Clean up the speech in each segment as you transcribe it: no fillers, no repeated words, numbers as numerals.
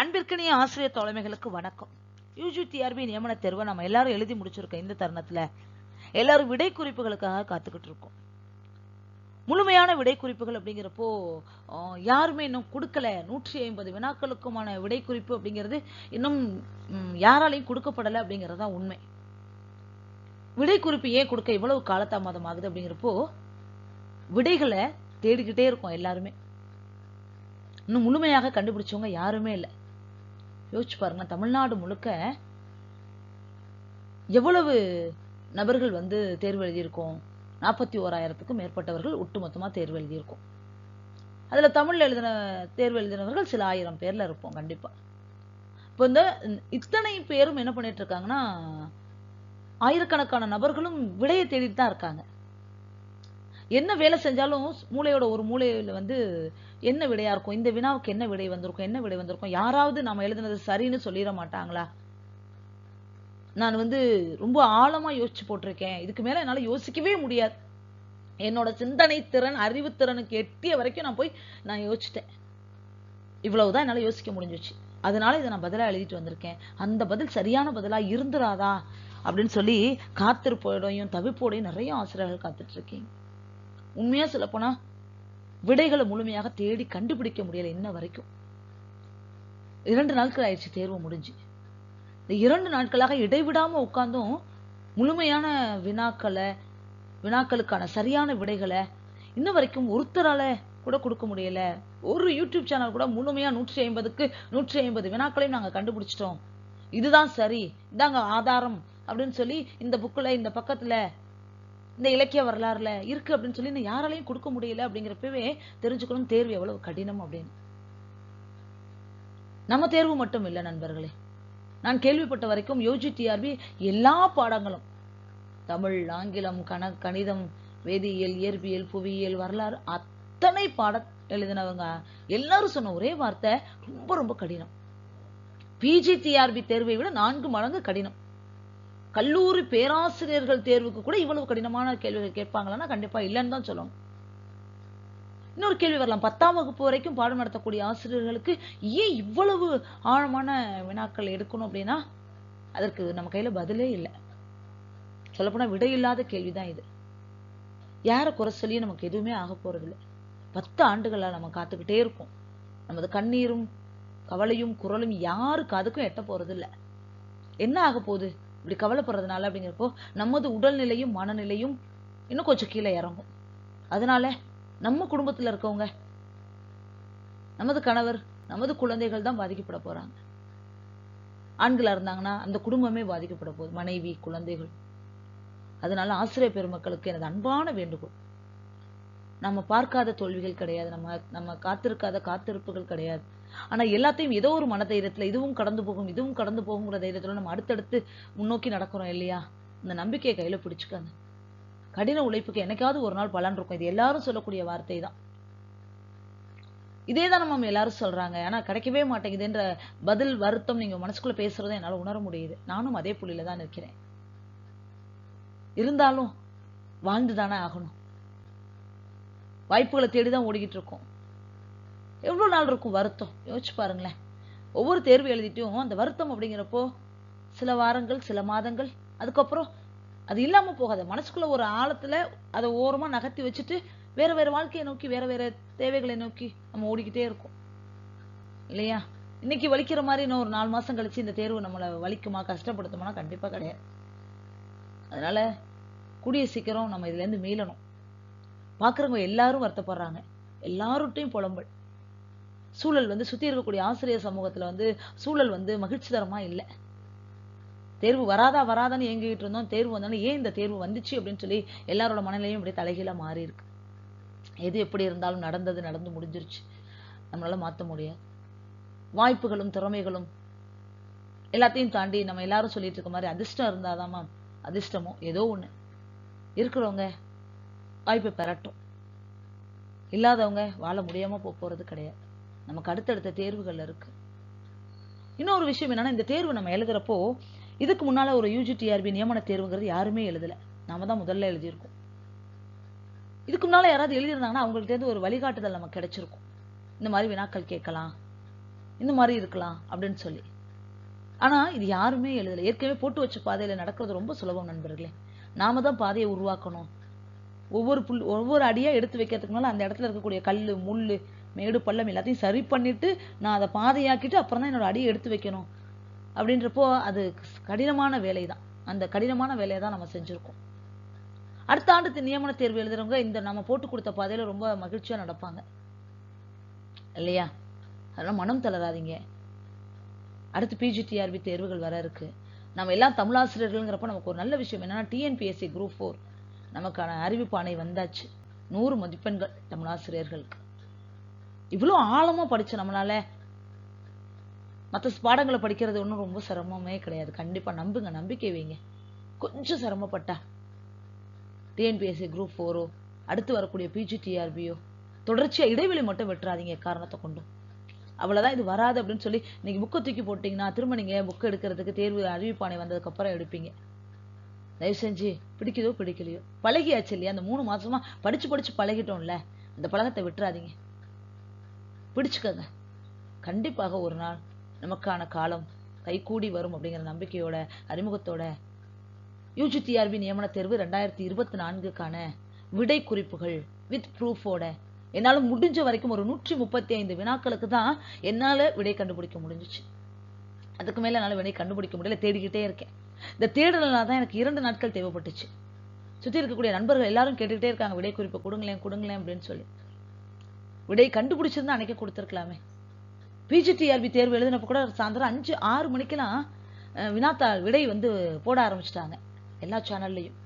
அன்பிற்கினிய ஆசிரியர் தோழமைகளுக்கு வணக்கம். யூஜிடிஆர்பி நியமன தேர்வை நம்ம எல்லாரும் எழுதி முடிச்சிருக்கோம். இந்த தருணத்துல எல்லாரும் விடை குறிப்புகளுக்காக காத்துக்கிட்டு இருக்கோம். முழுமையான விடை குறிப்புகள் அப்படிங்கிறப்போ யாருமே இன்னும் கொடுக்கல. 150 வினாக்களுக்குமான விடை குறிப்பு அப்படிங்கிறது இன்னும் யாராலையும் கொடுக்கப்படலை அப்படிங்கிறதா உண்மை. விடை குறிப்பு ஏன் கொடுக்க இவ்வளவு காலதாமதம் ஆகுது அப்படிங்கிறப்போ விடைகளை தேடிக்கிட்டே இருக்கோம். எல்லாருமே இன்னும் முழுமையாக கண்டுபிடிச்சவங்க யாருமே இல்லை. யோசிச்சு பாருங்க, தமிழ்நாடு முழுக்க எவ்வளவு நபர்கள் தேர்வு எழுதியிருக்கோம்? 41,000க்கும் மேற்பட்டவர்கள் ஒட்டுமொத்தமா தேர்வு எழுதியிருக்கோம். அதுல தமிழ்ல தேர்வு எழுதினவர்கள் சில 1000 பேர்ல இருப்போம் கண்டிப்பா. இப்போ இத்தனை பேரும் என்ன பண்ணிட்டு இருக்காங்கன்னா, ஆயிரக்கணக்கான நபர்களும் விடையை தேடிட்டு தான் இருக்காங்க. என்ன வேலை செஞ்சாலும் மூளையோட ஒரு மூளையில என்ன விடையா இருக்கும், இந்த வினாவுக்கு என்ன விடை வந்திருக்கும், யாராவது நாம எழுதுனது சரின்னு சொல்லிட மாட்டாங்களா? நான் ரொம்ப ஆழமா யோசிச்சு போட்டிருக்கேன், இதுக்கு மேல என்னால யோசிக்கவே முடியாது, என்னோட சிந்தனை திறன் அறிவுத்திறனுக்கு எட்டிய வரைக்கும் நான் யோசிச்சிட்டேன், இவ்வளவுதான் என்னால யோசிக்க முடிஞ்சிச்சு, அதனால இதை நான் பதிலா எழுதிட்டு வந்திருக்கேன், அந்த பதில் சரியான பதிலா இருந்துராதா அப்படின்னு சொல்லி காத்திருப்போடையும் தவிப்போடையும் நிறைய ஆசிரியர்கள் காத்துட்டு இருக்கீங்க. உண்மையா சொல்ல போனா விடைகளை முழுமையாக தேடி கண்டுபிடிக்க முடியல இன்ன வரைக்கும். 2 நாட்கள் ஆயிடுச்சு தேர்வு முடிஞ்சு. இந்த 2 நாட்களாக இடைவிடாம உட்கார்ந்தும் முழுமையான வினாக்களுக்கான சரியான விடைகளை இன்ன வரைக்கும் ஒருத்தரால கூட கொடுக்க முடியல. ஒரு யூடியூப் சேனல் கூட முழுமையா 150க்கு 150 வினாக்களையும் நாங்க கண்டுபிடிச்சிட்டோம், இதுதான் சரி, இதாங்க ஆதாரம் அப்படின்னு சொல்லி இந்த புக்ல இந்த பக்கத்துல இந்த இலக்கிய வரலாறுல இருக்கு அப்படின்னு சொல்லி யாராலையும் கொடுக்க முடியல. அப்படிங்கிறப்பவே தெரிஞ்சுக்கணும் தேர்வு எவ்வளவு கடினம் அப்படின்னு. நம்ம தேர்வு மட்டும் இல்ல நண்பர்களே, நான் கேள்விப்பட்ட வரைக்கும் யூஜிடிஆர்பி எல்லா பாடங்களும் தமிழ், ஆங்கிலம், கணிதம், வேதியியல், இயற்பியல், புவியியல், வரலாறு அத்தனை பாடம் எழுதினவங்க எல்லாரும் சொன்ன ஒரே வார்த்தை ரொம்ப ரொம்ப கடினம். பிஜிடிஆர்பி தேர்வை விட 4 மடங்கு கடினம். கல்லூரி பேராசிரியர்கள் தேர்வுக்கு கூட இவ்வளவு கடினமான கேள்விகள் கேட்பாங்களா? கண்டிப்பா இல்லைன்னு தான் சொல்லணும். இன்னொரு கேள்வி வரலாம், 10ஆம் வகுப்பு வரைக்கும் பாடம் நடத்தக்கூடிய ஆசிரியர்களுக்கு ஏன் இவ்வளவு ஆழமான வினாக்கள் எடுக்கணும் அப்படின்னா அதற்கு நம்ம கையில பதிலே இல்லை. சொல்லப்போனா விடை இல்லாத கேள்விதான் இது. யாரை குறை சொல்லி நமக்கு எதுவுமே ஆக போறது இல்லை. 10 ஆண்டுகளா நம்ம காத்துக்கிட்டே இருக்கோம். நமது கண்ணீரும் கவலையும் குரலும் யாரு காதுக்கும் எட்ட போறது இல்லை. என்ன ஆக போகுது இப்படி கவலைப்படுறதுனால அப்படிங்கிறப்போ நமது உடல்நிலையும் மனநிலையும் இன்னும் கொஞ்சம் கீழே இறங்கும். அதனால நம்ம குடும்பத்துல இருக்கவங்க, நமது கணவர், நமது குழந்தைகள் தான் பாதிக்கப்பட போறாங்க. ஆண்களா இருந்தாங்கன்னா அந்த குடும்பமே பாதிக்கப்பட போகுது, மனைவி, குழந்தைகள். அதனால ஆசிரியர் பெருமக்களுக்கு எனது அன்பான வேண்டுகோள், நம்ம பார்க்காத தோல்விகள் கிடையாது, நம்ம காத்திருக்காத காத்திருப்புகள் கிடையாது. ஆனா எல்லாத்தையும் ஏதோ ஒரு மனதைரியத்துல இதுவும் கடந்து போகுங்கிற தைரியத்துல நம்ம அடுத்தடுத்து முன்னோக்கி நடக்கிறோம் இல்லையா? இந்த நம்பிக்கையை கையில பிடிச்சுக்காங்க. கடின உழைப்புக்கு என்னைக்காவது ஒரு நாள் பலன் இருக்கும். இது எல்லாரும் சொல்லக்கூடிய வார்த்தை தான். இதேதான் நம்ம எல்லாரும் சொல்றாங்க, ஆனா கிடைக்கவே மாட்டேங்குதுன்ற பதில் வருத்தம் நீங்க மனசுக்குள்ள பேசுறதை என்னால உணர முடியுது. நானும் அதே புள்ளியில தான் நிற்கிறேன். இருந்தாலும் வாழ்ந்துதானே ஆகணும். வாய்ப்புகளை தேடிதான் ஓடிக்கிட்டு இருக்கோம். எவ்வளவு நாள் இருக்கும் வருத்தம்? யோசிச்சு பாருங்களேன். ஒவ்வொரு தேர்வு எழுதிட்டும் அந்த வருத்தம் அப்படிங்கிறப்போ சில வாரங்கள், சில மாதங்கள், அதுக்கப்புறம் அது இல்லாம போகாது. மனசுக்குள்ள ஒரு ஆழத்துல அதை ஓரமா நகர்த்தி வச்சுட்டு வேற வேற வாழ்க்கையை நோக்கி, வேற வேற தேவைகளை நோக்கி நம்ம ஓடிக்கிட்டே இருக்கோம் இல்லையா? இன்னைக்கு வலிக்கிற மாதிரி இன்னும் ஒரு 4 மாசம் கழிச்சு இந்த தேர்வு நம்மளை வலிக்குமா, கஷ்டப்படுத்துமா? கண்டிப்பா கிடையாது. அதனால கூடிய சீக்கிரம் நம்ம இதுல இருந்து மீளணும். பாக்குறவங்க எல்லாரும் வருத்தப்படுறாங்க, எல்லார்ட்டையும் புலம்பல். சூழல் சுத்தி இருக்கக்கூடிய ஆசிரியர் சமூகத்துல சூழல் மகிழ்ச்சி தரமா இல்லை. தேர்வு வராதான்னு ஏங்கிட்டு இருந்தோம், தேர்வு வந்தாலும் ஏன் இந்த தேர்வு வந்துச்சு அப்படின்னு சொல்லி எல்லாரோட மனநிலையும் இப்படி தலைகீழா மாறி இருக்கு. எது எப்படி இருந்தாலும் நடந்து முடிஞ்சிருச்சு, நம்மளால மாத்த முடியாது. வாய்ப்புகளும் திறமைகளும் எல்லாத்தையும் தாண்டி நம்ம எல்லாரும் சொல்லிட்டு இருக்க மாதிரி அதிர்ஷ்டம் இருந்தாதாமா, அதிர்ஷ்டமோ ஏதோ ஒண்ணு இருக்கிறவங்க வாய்ப்பை பெறட்டும், இல்லாதவங்க வாழ முடியாம போறது கிடையாது. நமக்கு அடுத்தடுத்த தேர்வுகள் இருக்கு. இன்னொரு விஷயம் என்னன்னா, இந்த தேர்வு நம்ம எழுதுறப்போ இதுக்கு முன்னால ஒரு யூஜிடிஆர்பி நியமன தேர்வுங்கிறது யாருமே எழுதல, நாம தான் முதல்ல எழுதியிருக்கோம். இதுக்கு முன்னால யாராவது எழுதியிருந்தாங்கன்னா அவங்கள்ட்ட இருந்து ஒரு வழிகாட்டுதல் நமக்கு கிடைச்சிருக்கும். இந்த மாதிரி வினாக்கள் கேட்கலாம், இந்த மாதிரி இருக்கலாம் அப்படின்னு சொல்லி. ஆனா இது யாருமே எழுதல. ஏற்கனவே போட்டு வச்ச பாதையில நடக்கிறது ரொம்ப சுலபம் நண்பர்களே. நாம தான் பாதையை உருவாக்கணும். ஒவ்வொரு அடியா எடுத்து வைக்கிறதுக்கு முன்னால அந்த இடத்துல இருக்கக்கூடிய கல்லு, முள்ளு, மேடு, பள்ளம் எல்லாத்தையும் சரி பண்ணிட்டு நான் அதை பாதையாக்கிட்டு அப்புறம் தான் என்னோட அடியை எடுத்து வைக்கணும். அப்படின்றப்போ அது கடினமான வேலை தான். அந்த கடினமான வேலையை தான் நம்ம செஞ்சிருக்கோம். அடுத்த ஆண்டு நியமன தேர்வு எழுதுறவங்க இந்த நம்ம போட்டு கொடுத்த பாதையில ரொம்ப மகிழ்ச்சியா நடப்பாங்க இல்லையா? அதெல்லாம் மனம் தளராதீங்க. அடுத்து PGTRB தேர்வுகள் வர இருக்கு. நம்ம எல்லாம் தமிழாசிரியர்கள்ங்கிறப்ப நமக்கு ஒரு நல்ல விஷயம் என்னன்னா TNPSC Group 4 நமக்கான அறிவிப்பாணை வந்தாச்சு. 100 மதிப்பெண்கள் தமிழாசிரியர்களுக்கு. இவ்வளவு ஆழமா படிச்ச நம்மளால மற்ற பாடங்களை படிக்கிறது ஒன்றும் ரொம்ப சிரமமே கிடையாது. கண்டிப்பா நம்புங்க, நம்பிக்கை வைங்க. கொஞ்சம் சிரமப்பட்டா TNPSC Group 4 அடுத்து வரக்கூடிய PGTRBயோ தொடர்ச்சியா இடைவெளி மட்டும் விட்டுறாதீங்க காரணத்தை கொண்டு. அவ்வளவுதான், இது வராது அப்படின்னு சொல்லி நீங்க புக்கை தூக்கி போட்டீங்கன்னா திரும்ப நீங்க புக் எடுக்கிறதுக்கு தேர்வு அறிவிப்பாணை வந்ததுக்கு அப்புறம் எடுப்பீங்க. தயவு செஞ்சு பிடிக்குதோ பிடிக்கலையோ பழகியாச்சு இல்லையா? அந்த 3 மாசமா படிச்சு பழகிட்டோம்ல, அந்த பழக்கத்தை விட்டுறாதீங்க, பிடிச்சுக்கங்க. கண்டிப்பாக ஒரு நாள் நமக்கான காலம் கைகூடி வரும் அப்படிங்கிற நம்பிக்கையோட அறிமுகத்தோட UGTRB நியமன தேர்வு 2024க்கான விடை குறிப்புகள் வித் ப்ரூஃபோட என்னால முடிஞ்ச வரைக்கும் ஒரு 135 வினாக்களுக்கு தான் என்னால விடை கண்டுபிடிக்க முடிஞ்சிச்சு. அதுக்கு மேல என்னால விடை கண்டுபிடிக்க முடியல, தேடிக்கிட்டே இருக்கேன். இந்த தேடலாம் தான் எனக்கு 2 நாட்கள் தேவைப்பட்டுச்சு. சுத்தி இருக்கக்கூடிய நண்பர்கள் எல்லாரும் கேட்டுக்கிட்டே இருக்காங்க, விடை குறிப்பு கொடுங்களேன் கொடுங்களேன் அப்படின்னு சொல்லி. விடை கண்டுபிடிச்சிருந்தா அன்னைக்கே கொடுத்துருக்கலாமே. PGTRB தேர்வு எழுதினப்ப கூட சாயந்தரம் 5-6 மணிக்கெல்லாம் வினாத்தாள் விடை வந்து போட ஆரம்பிச்சிட்டாங்க எல்லா சேனல்லையும்.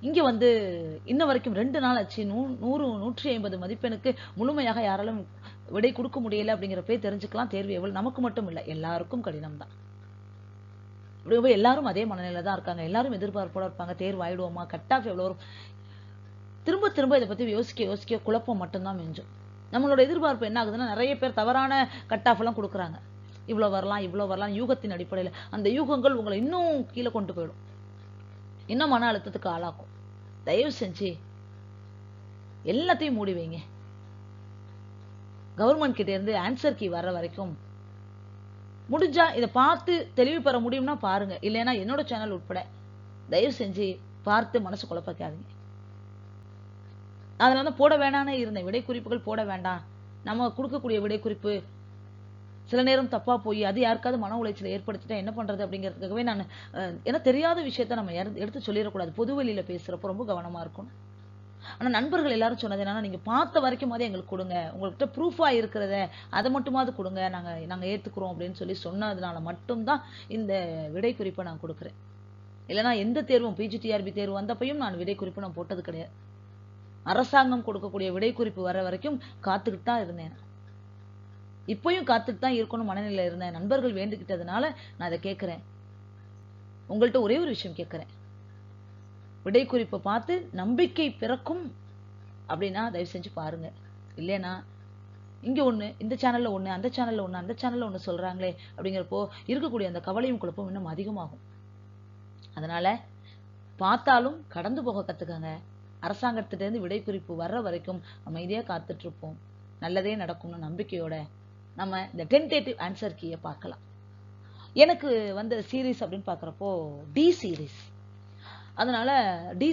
இங்க வந்து இன்ன வரைக்கும் 2 நாள் ஆச்சு. 150 மதிப்பெண்ணுக்கு முழுமையாக யாராலும் விடை கொடுக்க முடியல அப்படிங்கிறப்பே தெரிஞ்சுக்கலாம் தேர்வு எவ்வளவு நமக்கு மட்டும் இல்ல எல்லாருக்கும் கடினம் தான். எல்லாரும் அதே மனநிலை தான் இருக்காங்க. எல்லாரும் எதிர்பார்ப்போட இருப்பாங்க, தேர்வு ஆயிடுவோமா, கட் ஆஃப் எவ்வளவு வரும். திரும்ப திரும்ப இதை பத்தி யோசிக்க குழப்பம் மட்டும்தான் மிஞ்சும். நம்மளோட எதிர்பார்ப்பு என்ன ஆகுதுன்னா நிறைய பேர் தவறான கட் ஆஃப் எல்லாம் கொடுக்குறாங்க. இவ்வளவு வரலாம் யூகத்தின் அடிப்படையில. அந்த யூகங்கள் உங்களை இன்னும் கீழே கொண்டு போயிடும், இன்னும் மன அழுத்தத்துக்கு ஆளாக்கும். தயவு செஞ்சு எல்லாத்தையும் மூடி வைங்க. கவர்மெண்ட் கிட்ட இருந்து ஆன்சர் கீ வர்ற வரைக்கும் முடிஞ்சா இதை பார்த்து தெளிவு பெற முடியும்னா பாருங்க. இல்லைன்னா என்னோட சேனல் உட்பட தயவு செஞ்சு பார்த்து மனசு குழப்பாதீங்க. அதனால போட வேணான்னு இருந்தேன், விடை குறிப்புகள் போட வேண்டாம். நம்ம கொடுக்கக்கூடிய விடை குறிப்பு சில நேரம் தப்பா போய் அது யாருக்காவது மன உளைச்சலை ஏற்படுத்திட்டா என்ன பண்றது அப்படிங்கிறதுக்காகவே நான் ஏன்னா தெரியாத விஷயத்த நம்ம எடுத்து சொல்லிடக்கூடாது. பொது வெளியில பேசுறப்ப ரொம்ப கவனமா இருக்கணும். ஆனா நண்பர்கள் எல்லாரும் சொன்னது என்னன்னா, நீங்க பார்த்த வரைக்குமாவது எங்களுக்கு கொடுங்க, உங்கள்கிட்ட ப்ரூஃபா இருக்கிறத அதை மட்டுமாவது கொடுங்க, நாங்க ஏத்துக்கிறோம் அப்படின்னு சொல்லி சொன்னதுனால மட்டும்தான் இந்த விடை குறிப்பை நான் கொடுக்குறேன். இல்லைன்னா எந்த தேர்வும் PGTRB தேர்வு வந்தப்பையும் நான் விடை குறிப்பு நான் போட்டது கிடையாது. அரசாங்கம் கொடுக்கக்கூடிய விடை குறிப்பு வர வரைக்கும் காத்துக்கிட்டு தான் இருந்தேன். இப்பயும் காத்துட்டு தான் இருக்கணும் மனநிலையில இருந்தேன். நண்பர்கள் வேண்டிக்கிட்டதுனால நான் அதை கேட்கிறேன். உங்கள்கிட்ட ஒரே ஒரு விஷயம் கேட்கிறேன், விடை குறிப்பை பார்த்து நம்பிக்கை பிறக்கும் அப்படின்னா தயவு செஞ்சு பாருங்க. இல்லைன்னா இங்க ஒண்ணு, இந்த சேனல்ல ஒண்ணு, அந்த சேனல்ல ஒண்ணு, அந்த சேனல்ல ஒண்ணு சொல்றாங்களே அப்படிங்கிறப்போ இருக்கக்கூடிய அந்த கவலையும் குழப்பம் இன்னும் அதிகமாகும். அதனால பார்த்தாலும் கடந்து போக கத்துக்கங்க. அரசாங்கத்திட்ட இருந்து விடை குறிப்பு வர்ற வரைக்கும் அமைதியா காத்துட்டு இருப்போம். நல்லதே நடக்கும்னு நம்பிக்கையோட நம்ம இந்த டென்டேட்டிவ் ஆன்சர் கீயை பார்க்கலாம். எனக்கு வந்து சீரீஸ் அப்படின்னு பார்க்குறப்போ டி சீரீஸ். அதனால டி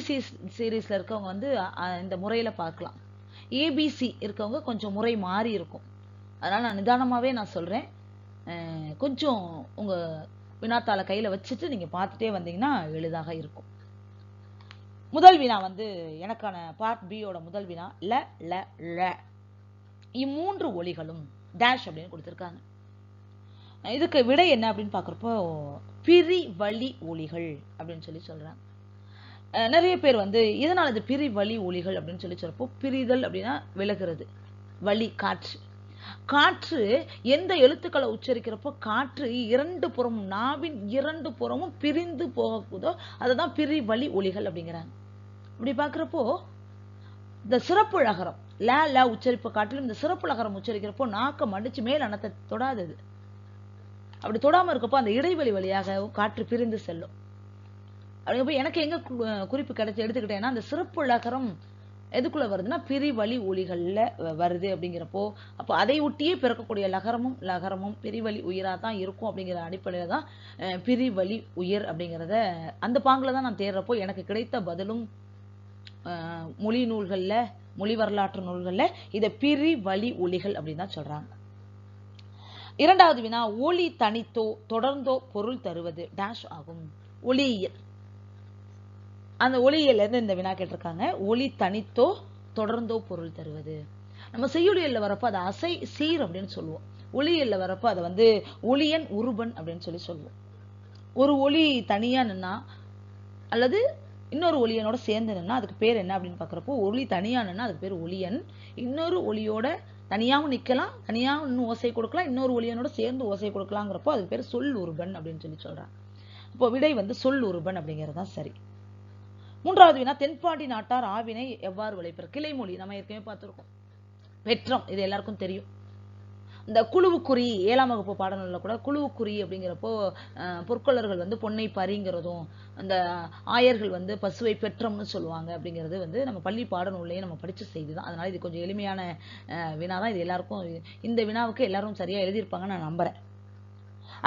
சீரீஸ்ல இருக்கவங்க வந்து இந்த முறையில பார்க்கலாம். ABC இருக்கவங்க கொஞ்சம் முறை மாறி இருக்கும். அதனால நான் நிதானமாவே நான் சொல்றேன். கொஞ்சம் உங்க வினாத்தாளை கையில வச்சுட்டு நீங்க பார்த்துட்டே வந்தீங்கன்னா எளிதாக இருக்கும். முதல் வினா வந்து எனக்கான பார்ட் பியோட முதல் வினா ல இம்மூன்று ஒலிகளும் டேஷ் அப்படின்னு கொடுத்திருக்காங்க. இதுக்கு விடை என்ன அப்படின்னு பாக்குறப்போ பிரி வழி ஒலிகள் அப்படின்னு சொல்லி சொல்றாங்க. நிறைய பேர் வந்து இதனால இது பிரி வழி ஒலிகள் அப்படின்னு சொல்லி சொல்றப்போ, பிரிதல் அப்படின்னா விலகிறது, வழி காற்று. காற்று எந்த எழுத்துக்களை உச்சரிக்கிறப்போ காற்று 2 புறமும் நாவின் 2 புறமும் பிரிந்து போகுதோ அதுதான் பிரி வழி ஒலிகள் அப்படிங்கிறாங்க. இப்படி பாக்குறப்போ இந்த சிறப்பு ழகரம் ல உச்சரிப்பு காட்டிலும் இந்த சிறப்பு ழகரம் உச்சரிக்கிறப்போ நாக்க மடிச்சு மேல் அனத்தை தொடாதது. அப்படி தொடாம இருக்கப்போ அந்த இடைவெளி வழியாக காற்று பிரிந்து செல்லும். அப்படிங்கப்போ எனக்கு எங்க குறிப்பு கிடைச்சி எடுத்துக்கிட்டேன்னா அந்த சிறப்பு ழகரம் எதுக்குள்ள வருதுன்னா பிரிவழி ஒலிகள்ல வருது அப்படிங்கிறப்போ, அப்போ அதை ஒட்டியே பிறக்கக்கூடிய லகரமும் பிரிவழி உயிரா தான் இருக்கும் அப்படிங்கிற அடிப்படையில தான் பிரிவழி உயிர் அப்படிங்கிறத அந்த பாங்குல தான் நான் தேடுறப்போ எனக்கு கிடைத்த பதிலும் மொழி நூல்கள்ல, மொழி வரலாற்று நூல்கள்ல இதை பிரிவழி ஒலிகள் அப்படின்னு தான் சொல்றாங்க. இரண்டாவது வினா, ஒளி தனித்தோ தொடர்ந்தோ பொருள் தருவது டேஷ் ஆகும். ஒளியியல். அந்த ஒளியியல்ல இருந்து இந்த வினா கேட்டிருக்காங்க. ஒளி தனித்தோ தொடர்ந்தோ பொருள் தருவது. நம்ம செய்யுளியல்ல வரப்போ அதை அசை சீர் அப்படின்னு சொல்லுவோம். ஒளியியல்ல வரப்போ அதை வந்து ஒளியன் உருபன் அப்படின்னு சொல்லுவோம். ஒரு ஒளி தனியா நின்னா அல்லது இன்னொரு ஒளியனோட சேர்ந்து நின்னா அதுக்கு பேர் என்ன அப்படின்னு பாக்குறப்போ, ஒளி தனியா நின்னா அதுக்கு பேர் ஒளியன். இன்னொரு ஒளியோட தனியாவும் நிக்கலாம், தனியா இன்னும் ஓசை கொடுக்கலாம், இன்னொரு ஒளியனோட சேர்ந்து ஓசை கொடுக்கலாங்கிறப்போ அதுக்கு பேர் சொல் உருபன் அப்படின்னு சொல்றாங்க. இப்போ விடை வந்து சொல் உருபன் அப்படிங்கிறது தான் சரி. மூன்றாவது வினா, தென்பாண்டி நாட்டார் ஆவினை எவ்வாறு விளைப்பர்? கிளைமொழி நம்ம ஏற்கனவே பார்த்திருக்கோம். வெற்றம், இது எல்லாருக்கும் தெரியும். இந்த குழுவுக்குறி 7ஆம் வகுப்பு பாடநூல்ல கூட குழுவுக்குறி அப்படிங்கிறப்போ பொற்கொள்ளர்கள் வந்து பொன்னை பறிங்கிறதும், அந்த ஆயர்கள் வந்து பசுவை பெற்றம்னு சொல்லுவாங்க அப்படிங்கிறது வந்து நம்ம பள்ளி பாடநூல்லையே நம்ம படிச்ச செய்தி தான். அதனால இது கொஞ்சம் எளிமையான வினாதான். இது எல்லாருக்கும், இந்த வினாவுக்கு எல்லாரும் சரியா எழுதியிருப்பாங்கன்னு நான் நம்புறேன்.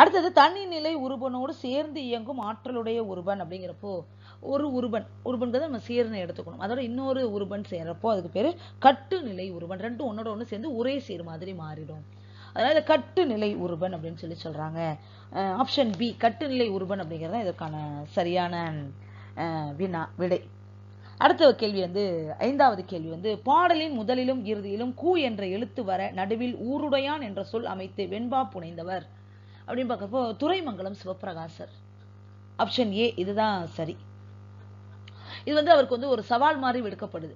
அடுத்தது, தனிநிலை உருபனோடு சேர்ந்து இயங்கும் ஆற்றலுடைய உருபன் அப்படிங்கிறப்போ, ஒரு உருபன்கிறத நம்ம சேர்ந்து எடுத்துக்கணும். அதோட இன்னொரு உருபன் சேர்றப்போ அதுக்கு பேரு கட்டுநிலை உருபன். ரெண்டும் ஒன்னோட ஒண்ணு சேர்ந்து ஒரே சேர் மாதிரி மாறிடும். அதனால கட்டுநிலை உருபன் அப்படின்னு சொல்றாங்க. ஆப்ஷன் பி கட்டுநிலை உருபன் அப்படிங்கிறது இதற்கான சரியான விடை. அடுத்த கேள்வி வந்து 5வது கேள்வி வந்து, பாடலின் முதலிலும் இறுதியிலும் கூ என்ற எழுத்து வர நடுவில் ஊருடையான் என்ற சொல் அமைத்து வெண்பா புனைந்தவர் அப்படின்னு பார்க்கப்போ துரைமங்கலம் சிவப்பிரகாசர். ஆப்ஷன் ஏ இதுதான் சரி. இது வந்து அவருக்கு வந்து ஒரு சவால் மாதிரி விடுக்கப்படுது.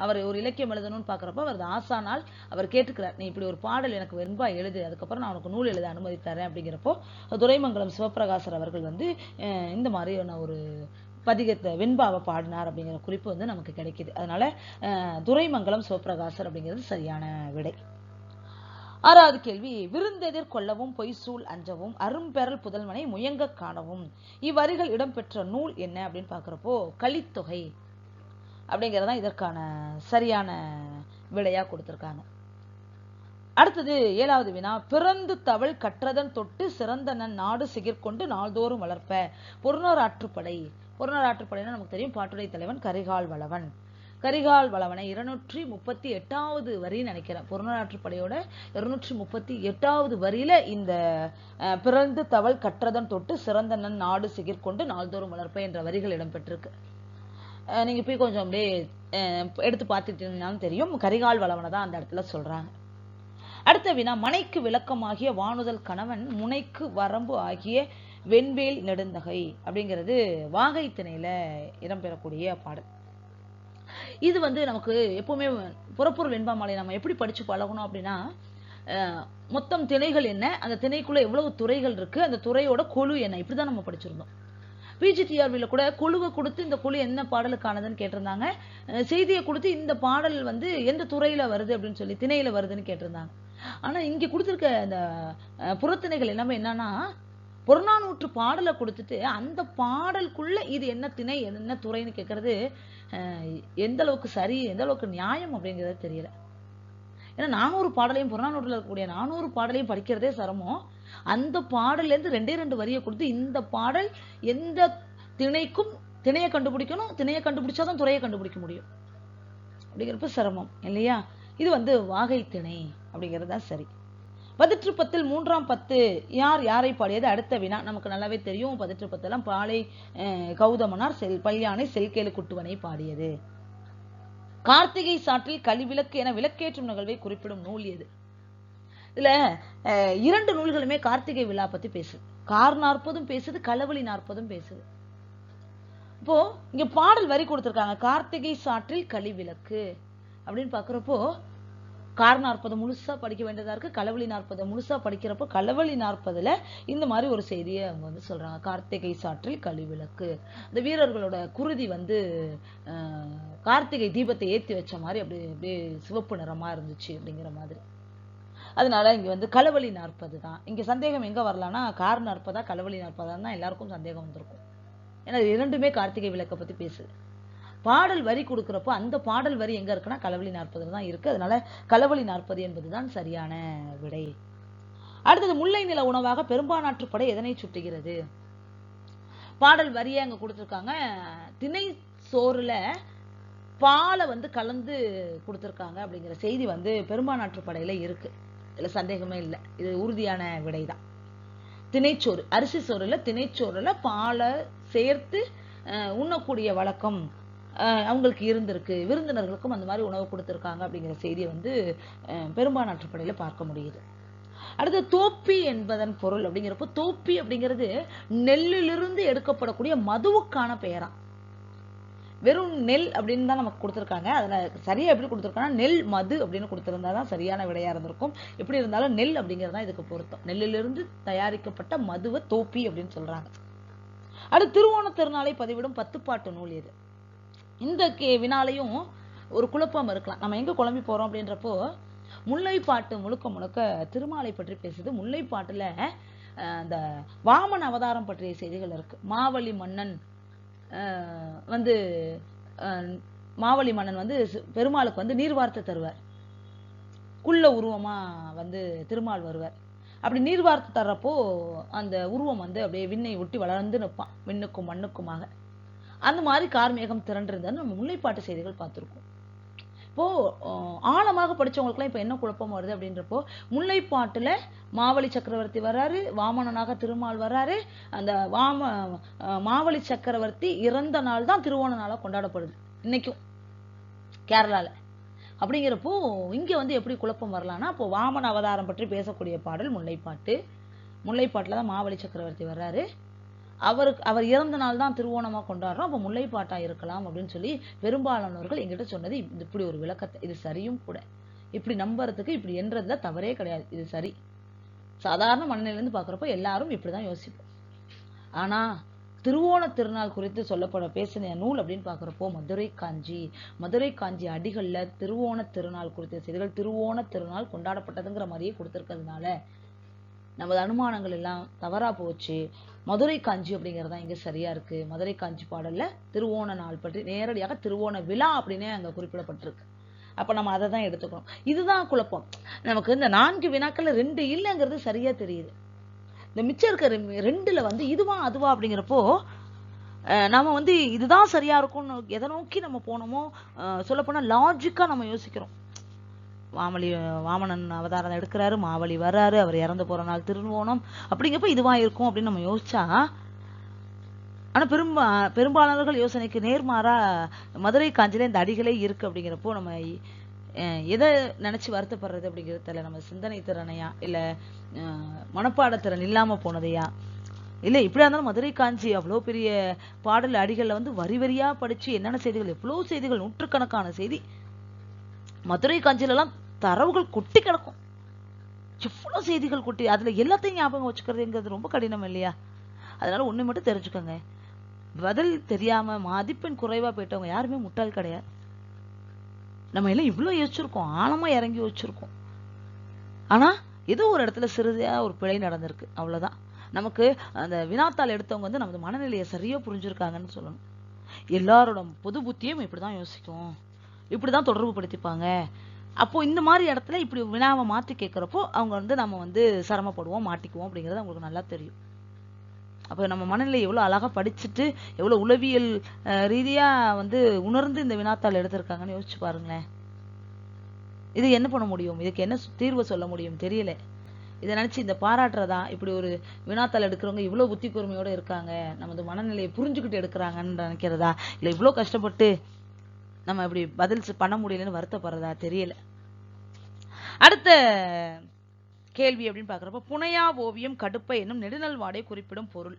அவர் ஒரு இலக்கியம் எழுதணும்னு பாக்குறப்ப அவரது ஆசானால் அவர் கேட்டுக்கிறார், நீ இப்படி ஒரு பாடல் எனக்கு வெண்பா எழுது, அதுக்கப்புறம் நான் உனக்கு நூல் எழுத அனுமதி தரேன் அப்படிங்கிறப்போ துரைமங்கலம் சிவப்பிரகாசர் அவர்கள் வந்து இந்த மாதிரியான ஒரு பதிகத்தை வெண்பாவை பாடினார் அப்படிங்கிற குறிப்பு வந்து நமக்கு கிடைக்குது. அதனால துரைமங்கலம் சிவப்பிரகாசர் அப்படிங்கிறது சரியான விடை. 6வது கேள்வி, விருந்தெதிர் கொள்ளவும் பொய்சூல் அஞ்சவும் அரும்பெறல் புதல்வனை முயங்க காணவும் இவ்வரிகள் இடம்பெற்ற நூல் என்ன அப்படின்னு பாக்குறப்போ கலித்தொகை அப்படிங்கிறதா இதற்கான சரியான விடையா கொடுத்திருக்காங்க. அடுத்தது 7வது வினா, பிறந்து தவள் கற்றதன் தொட்டு சிறந்தனன் நாடு சிகிர்கொண்டு நாள்தோறும் வளர்ப்ப பொருணராற்றுப்படை. பொருணராற்றுப்படைன்னா நமக்கு தெரியும், பாட்டுடை தலைவன் கரிகால் வளவன். கரிகால் வளவனை 238வது வரி நினைக்கிறேன். பொருணராற்றுப்படையோட 238வது வரியில இந்த பிறந்து தவள் கற்றதன் தொட்டு சிறந்தனன் நாடு சிகிர்கொண்டு நாள்தோறும் வளர்ப்ப என்ற வரிகள் இடம்பெற்றிருக்கு. நீங்க போய் கொஞ்சம் அப்படியே எடுத்து பார்த்துட்டீங்கன்னாலும் தெரியும், கரிகால் வளவனை தான் அந்த இடத்துல சொல்றாங்க. அடுத்த வினா, மனைக்கு விளக்கமாகிய வானுதல் கணவன் முனைக்கு வரம்பு ஆகிய வெண்வேல் நெடுந்தகை அப்படிங்கிறது வாகை திணையில இடம்பெறக்கூடிய பாடல். இது வந்து நமக்கு எப்பவுமே புறப்பொருள் வெண்பா மாலை நம்ம எப்படி படிச்சு பழகணும் அப்படின்னா, மொத்தம் திணைகள் என்ன, அந்த திணைக்குள்ள எவ்வளவு துறைகள் இருக்கு, அந்த துறையோட குழு என்ன, இப்படிதான் நம்ம படிச்சிருந்தோம். பிஜிடிஆர்பில கூட குழுவை கொடுத்து இந்த குழு என்ன பாடலுக்கானதுன்னு கேட்டிருந்தாங்க. செய்தியை கொடுத்து இந்த பாடல் வந்து எந்த துறையில வருது அப்படின்னு சொல்லி திணையில வருதுன்னு கேட்டிருந்தாங்க. ஆனா இங்க கொடுத்திருக்க இந்த புறத்திணைகள் எல்லாமே என்னன்னா, புறநானூற்று பாடலை கொடுத்துட்டு அந்த பாடலுக்குள்ள இது என்ன திணை என்ன துறைன்னு கேட்கறது எந்த அளவுக்கு சரி, எந்த அளவுக்கு நியாயம் அப்படிங்கிறது தெரியல. ஏன்னா 400 பாடலையும் புறநானூற்றுல இருக்கக்கூடிய 400 பாடலையும் படிக்கிறதே சிரமம். அந்த பாடல்ல இருந்து 2 வரியை கொடுத்து இந்த பாடல் எந்த திணைக்கும் திணையை கண்டுபிடிக்கணும், திணையை கண்டுபிடிச்சாதான் துறையை கண்டுபிடிக்க முடியும் அப்படிங்கிறப்ப சிரமம் இல்லையா. இது வந்து வாகை திணை அப்படிங்கிறது தான் சரி. 18 3ஆம் 10 யார் யாரை பாடியது? அடுத்த வினா நமக்கு நல்லாவே தெரியும். 18 பாலை கௌதமனார் பல்யானை செல்கேளு குட்டுவனை பாடியது. கார்த்திகை சாற்றில் கலிவிளக்கு என விளக்கேற்றும் நிகழ்வை குறிப்பிடும் நூல் எது? இதுல 2 நூல்களுமே கார்த்திகை விழா பத்தி பேசுது. கார் 40 பேசுது, களவழி 40 பேசுது. இப்போ இங்க பாடல் வரி கொடுத்திருக்காங்க, கார்த்திகை சாற்றில் கலிவிளக்கு அப்படின்னு பாக்குறப்போ கார் 40 முழுசா படிக்க வேண்டியதா இருக்கு, களவழி 40 முழுசா படிக்கிறப்போ களவழி 40ல இந்த மாதிரி ஒரு செய்தியை அவங்க வந்து சொல்றாங்க, கார்த்திகை சாற்றில் கலிவிளக்கு. இந்த வீரர்களோட குருதி வந்து கார்த்திகை தீபத்தை ஏத்தி வச்ச மாதிரி அப்படியே சிவப்பு நிறமா இருந்துச்சு அப்படிங்கிற மாதிரி. அதனால இங்க வந்து களவழி 40 தான். இங்க சந்தேகம் எங்க வரலாம்னா, கார் 40 களவழி 40 தான் எல்லாருக்கும் சந்தேகம் வந்திருக்கும். ஏன்னா 2மே கார்த்திகை விளக்க பத்தி பேசுது. பாடல் வரி கொடுக்குறப்போ அந்த பாடல் வரி எங்க இருக்குன்னா களவழி 40 தான் இருக்கு. அதனால களவழி 40 என்பதுதான் சரியான விடை. அடுத்தது, முல்லை நில உணவாக பெரும்பானாற்றுப்படை எதனை சுட்டுகிறது? பாடல் வரியை அங்க கொடுத்துருக்காங்க. திணை சோறுல பாலை வந்து கலந்து கொடுத்துருக்காங்க அப்படிங்கிற செய்தி வந்து பெரும்பானாற்றுப்படையில இருக்கு. இதுல சந்தேகமே இல்லை, இது உறுதியான விடைதான். திணைச்சோறு, அரிசி சோறுல திணைச்சோறுல பாலை சேர்த்து உண்ணக்கூடிய வழக்கம் அவங்களுக்கு இருந்திருக்கு. விருந்தினர்களுக்கும் அந்த மாதிரி உணவு கொடுத்துருக்காங்க அப்படிங்கிற செய்தியை வந்து பெரும்பானாற்றுப்படையில பார்க்க முடியுது. அடுத்து, தோப்பி என்பதன் பொருள் அப்படிங்கிறப்போ, தோப்பி அப்படிங்கிறது நெல்லிலிருந்து எடுக்கப்படக்கூடிய மதுவுக்கான பெயரா. வெறும் நெல் அப்படின்னு தான் நமக்கு கொடுத்துருக்காங்க. அதுல சரியா எப்படி கொடுத்துருக்காங்கன்னா நெல் மது அப்படின்னு கொடுத்திருந்தாதான் சரியான விடையா இருந்திருக்கும். எப்படி இருந்தாலும் நெல் அப்படிங்கிறதா இதுக்கு பொருத்தம். நெல்லிலிருந்து தயாரிக்கப்பட்ட மதுவை தோப்பி அப்படின்னு சொல்றாங்க. அடுத்து, திருவோண திருநாளை பதிவிடும் 10 பாட்டு நூல் எது? இந்த வினாலையும் ஒரு குழப்பம் இருக்கலாம். நம்ம எங்க குழம்பி போறோம் அப்படின்றப்போ, முல்லைப்பாட்டு முழுக்க முழுக்க திருமாலை பற்றி பேசுது. முல்லைப்பாட்டுல அந்த வாமன அவதாரம் பற்றிய செய்திகள் இருக்கு. மாவலி மன்னன் வந்து பெருமாளுக்கு வந்து நீர்வார்த்தை தருவார். குள்ள உருவமா வந்து திருமால் வருவார். அப்படி நீர்வார்த்தை தர்றப்போ அந்த உருவம் வந்து அப்படியே விண்ணை ஒட்டி வளர்ந்து நிற்பான், விண்ணுக்கும் மண்ணுக்குமாக. அந்த மாதிரி கார்மேகம் திரண்டிருந்தான்னு நம்ம முல்லைப்பாட்டு செய்திகள் பார்த்துருக்கோம். இப்போ ஆழமாக படிச்சவங்களுக்குலாம் இப்ப என்ன குழப்பம் வருது அப்படின்றப்போ, முல்லைப்பாட்டுல மாவலி சக்கரவர்த்தி வர்றாரு, வாமனனாக திருமால் வர்றாரு. அந்த மாவலி சக்கரவர்த்தி இறந்த நாள் தான் திருவோண நாளா கொண்டாடப்படுது இன்னைக்கும் கேரளால. அப்படிங்கிறப்போ இங்க வந்து எப்படி குழப்பம் வரலாம்னா, அப்போ வாமன அவதாரம் பற்றி பேசக்கூடிய பாடல் முல்லைப்பாட்டு. முல்லைப்பாட்டுல தான் மாவலி சக்கரவர்த்தி வர்றாரு, அவர் இறந்த நாள் தான் திருவோணமா கொண்டாடுறோம், அப்ப முல்லைப்பாட்டா இருக்கலாம் அப்படின்னு சொல்லி பெரும்பாலானவர்கள் எங்கிட்ட சொன்னது இப்படி ஒரு விளக்கத்தை. இது சரியும் கூட. இப்படி நம்புறதுக்கு, இப்படி என்றதுல தவறே கிடையாது, இது சரி. சாதாரண மனநிலையிலிருந்து பாக்குறப்ப எல்லாரும் இப்படிதான் யோசிப்போம். ஆனா திருவோண திருநாள் குறித்து பேசின நூல் அப்படின்னு பாக்குறப்போ மதுரை காஞ்சி அடிகள்ல திருவோண திருநாள் குறித்த செய்திகள், திருவோண திருநாள் கொண்டாடப்பட்டதுங்கிற மாதிரியே கொடுத்திருக்கிறதுனால நமது அனுமானங்கள் எல்லாம் தவறா போச்சு. மதுரை காஞ்சி அப்படிங்கிறது தான் இங்க சரியா இருக்கு. மதுரை காஞ்சி பாடல்ல திருவோண நாள் பற்றி நேரடியாக திருவோண விழா அப்படின்னே அங்க குறிப்பிடப்பட்டிருக்கு. அப்ப நம்ம அதை தான் எடுத்துக்கணும். இதுதான் குழப்பம் நமக்கு. இந்த 4 வினாக்கள்ல 2 இல்லைங்கிறது சரியா தெரியுது. இந்த மிச்சம் இருக்க 2ல வந்து இதுவா அதுவா அப்படிங்கிறப்போ நம்ம வந்து இதுதான் சரியா இருக்கும்னு எதை நோக்கி நம்ம போனோமோ, சொல்லப்போனா லாஜிக்கா நம்ம யோசிக்கிறோம். வாமனன் அவதாரம் எடுக்கிறாரு, மாவலி வர்றாரு, அவர் இறந்து போற நாள் திருவோணம், அப்படிங்கிறப்ப இதுவா இருக்கும் அப்படின்னு நம்ம யோசிச்சா, ஆனா பெரும்பாலானவர்கள் யோசனைக்கு நேர்மாறா மதுரை காஞ்சில இந்த அடிகளே இருக்கு. அப்படிங்கிறப்போ நம்ம எதை நினைச்சு வருத்தப்படுறது அப்படிங்கிறது தெரியல. நம்ம சிந்தனை திறனையா, இல்ல மனப்பாட திறன் இல்லாம போனதையா, இல்ல இப்படியா இருந்தாலும் மதுரை காஞ்சி அவ்வளவு பெரிய பாடல் அடிகள்ல வந்து வரி வரியா படிச்சு என்னென்ன செய்திகள், எவ்வளவு செய்திகள், நூற்றுக்கணக்கான செய்தி மதுரை காஞ்சில எல்லாம் தரவுகள் கொட்டி கிடக்கும். எவ்வளவு செய்திகள் கொட்டி, அதுல எல்லாத்தையும் ஞாபகம் வச்சுக்கிறதுங்கிறது ரொம்ப கடினம் இல்லையா? அதனால ஒண்ணு மட்டும் தெரிஞ்சுக்கோங்க, பதில் தெரியாம மதிப்பெண் குறைவா போயிட்டவங்க யாருமே முட்டாள் கிடையாது. நம்ம எல்லாம் இவ்வளவு யோசிச்சிருக்கோம், ஆழமா இறங்கி யோசிச்சிருக்கோம். ஆனா ஏதோ ஒரு இடத்துல சிறிதா ஒரு பிழை நடந்திருக்கு, அவ்வளவுதான். நமக்கு அந்த வினாத்தாள் எடுத்தவங்க வந்து நமது மனநிலையை சரியா புரிஞ்சிருக்காங்கன்னு சொல்லணும். எல்லாரோட பொது புத்தியும் இப்படிதான் யோசிக்கும், இப்படிதான் தொடர்பு படுத்திப்பாங்க. அப்போ இந்த மாதிரி இடத்துல இப்படி வினாவை மாற்றி கேட்கிறப்போ அவங்க வந்து நம்ம வந்து சிரமப்படுவோம், மாட்டிக்குவோம் அப்படிங்கிறது அவங்களுக்கு நல்லா தெரியும். அப்போ நம்ம மனநிலை எவ்வளவு அழகா படிச்சுட்டு எவ்வளவு உளவியல் ரீதியா வந்து உணர்ந்து இந்த வினாத்தாள் எடுத்திருக்காங்கன்னு யோசிச்சு பாருங்களேன். இது என்ன பண்ண முடியும், இதுக்கு என்ன தீர்வு சொல்ல முடியும் தெரியல. இதை நினைச்சு இந்த பாராட்டுறதா, இப்படி ஒரு வினாத்தாள் எடுக்கிறவங்க இவ்வளவு புத்தி கூர்மையோட இருக்காங்க, நமது மனநிலையை புரிஞ்சுக்கிட்டு எடுக்கிறாங்கன்னு நினைக்கிறதா, இல்ல இவ்வளவு கஷ்டப்பட்டு நம்ம இப்படி பதில் பண்ண முடியலன்னு வருத்தப்படுறதா தெரியல. அடுத்த கேள்வி அப்படின்னு பாக்குறப்ப, புனையா ஓவியம் கடுப்பை என்னும் நெடுநல் வாடை குறிப்பிடும் பொருள்.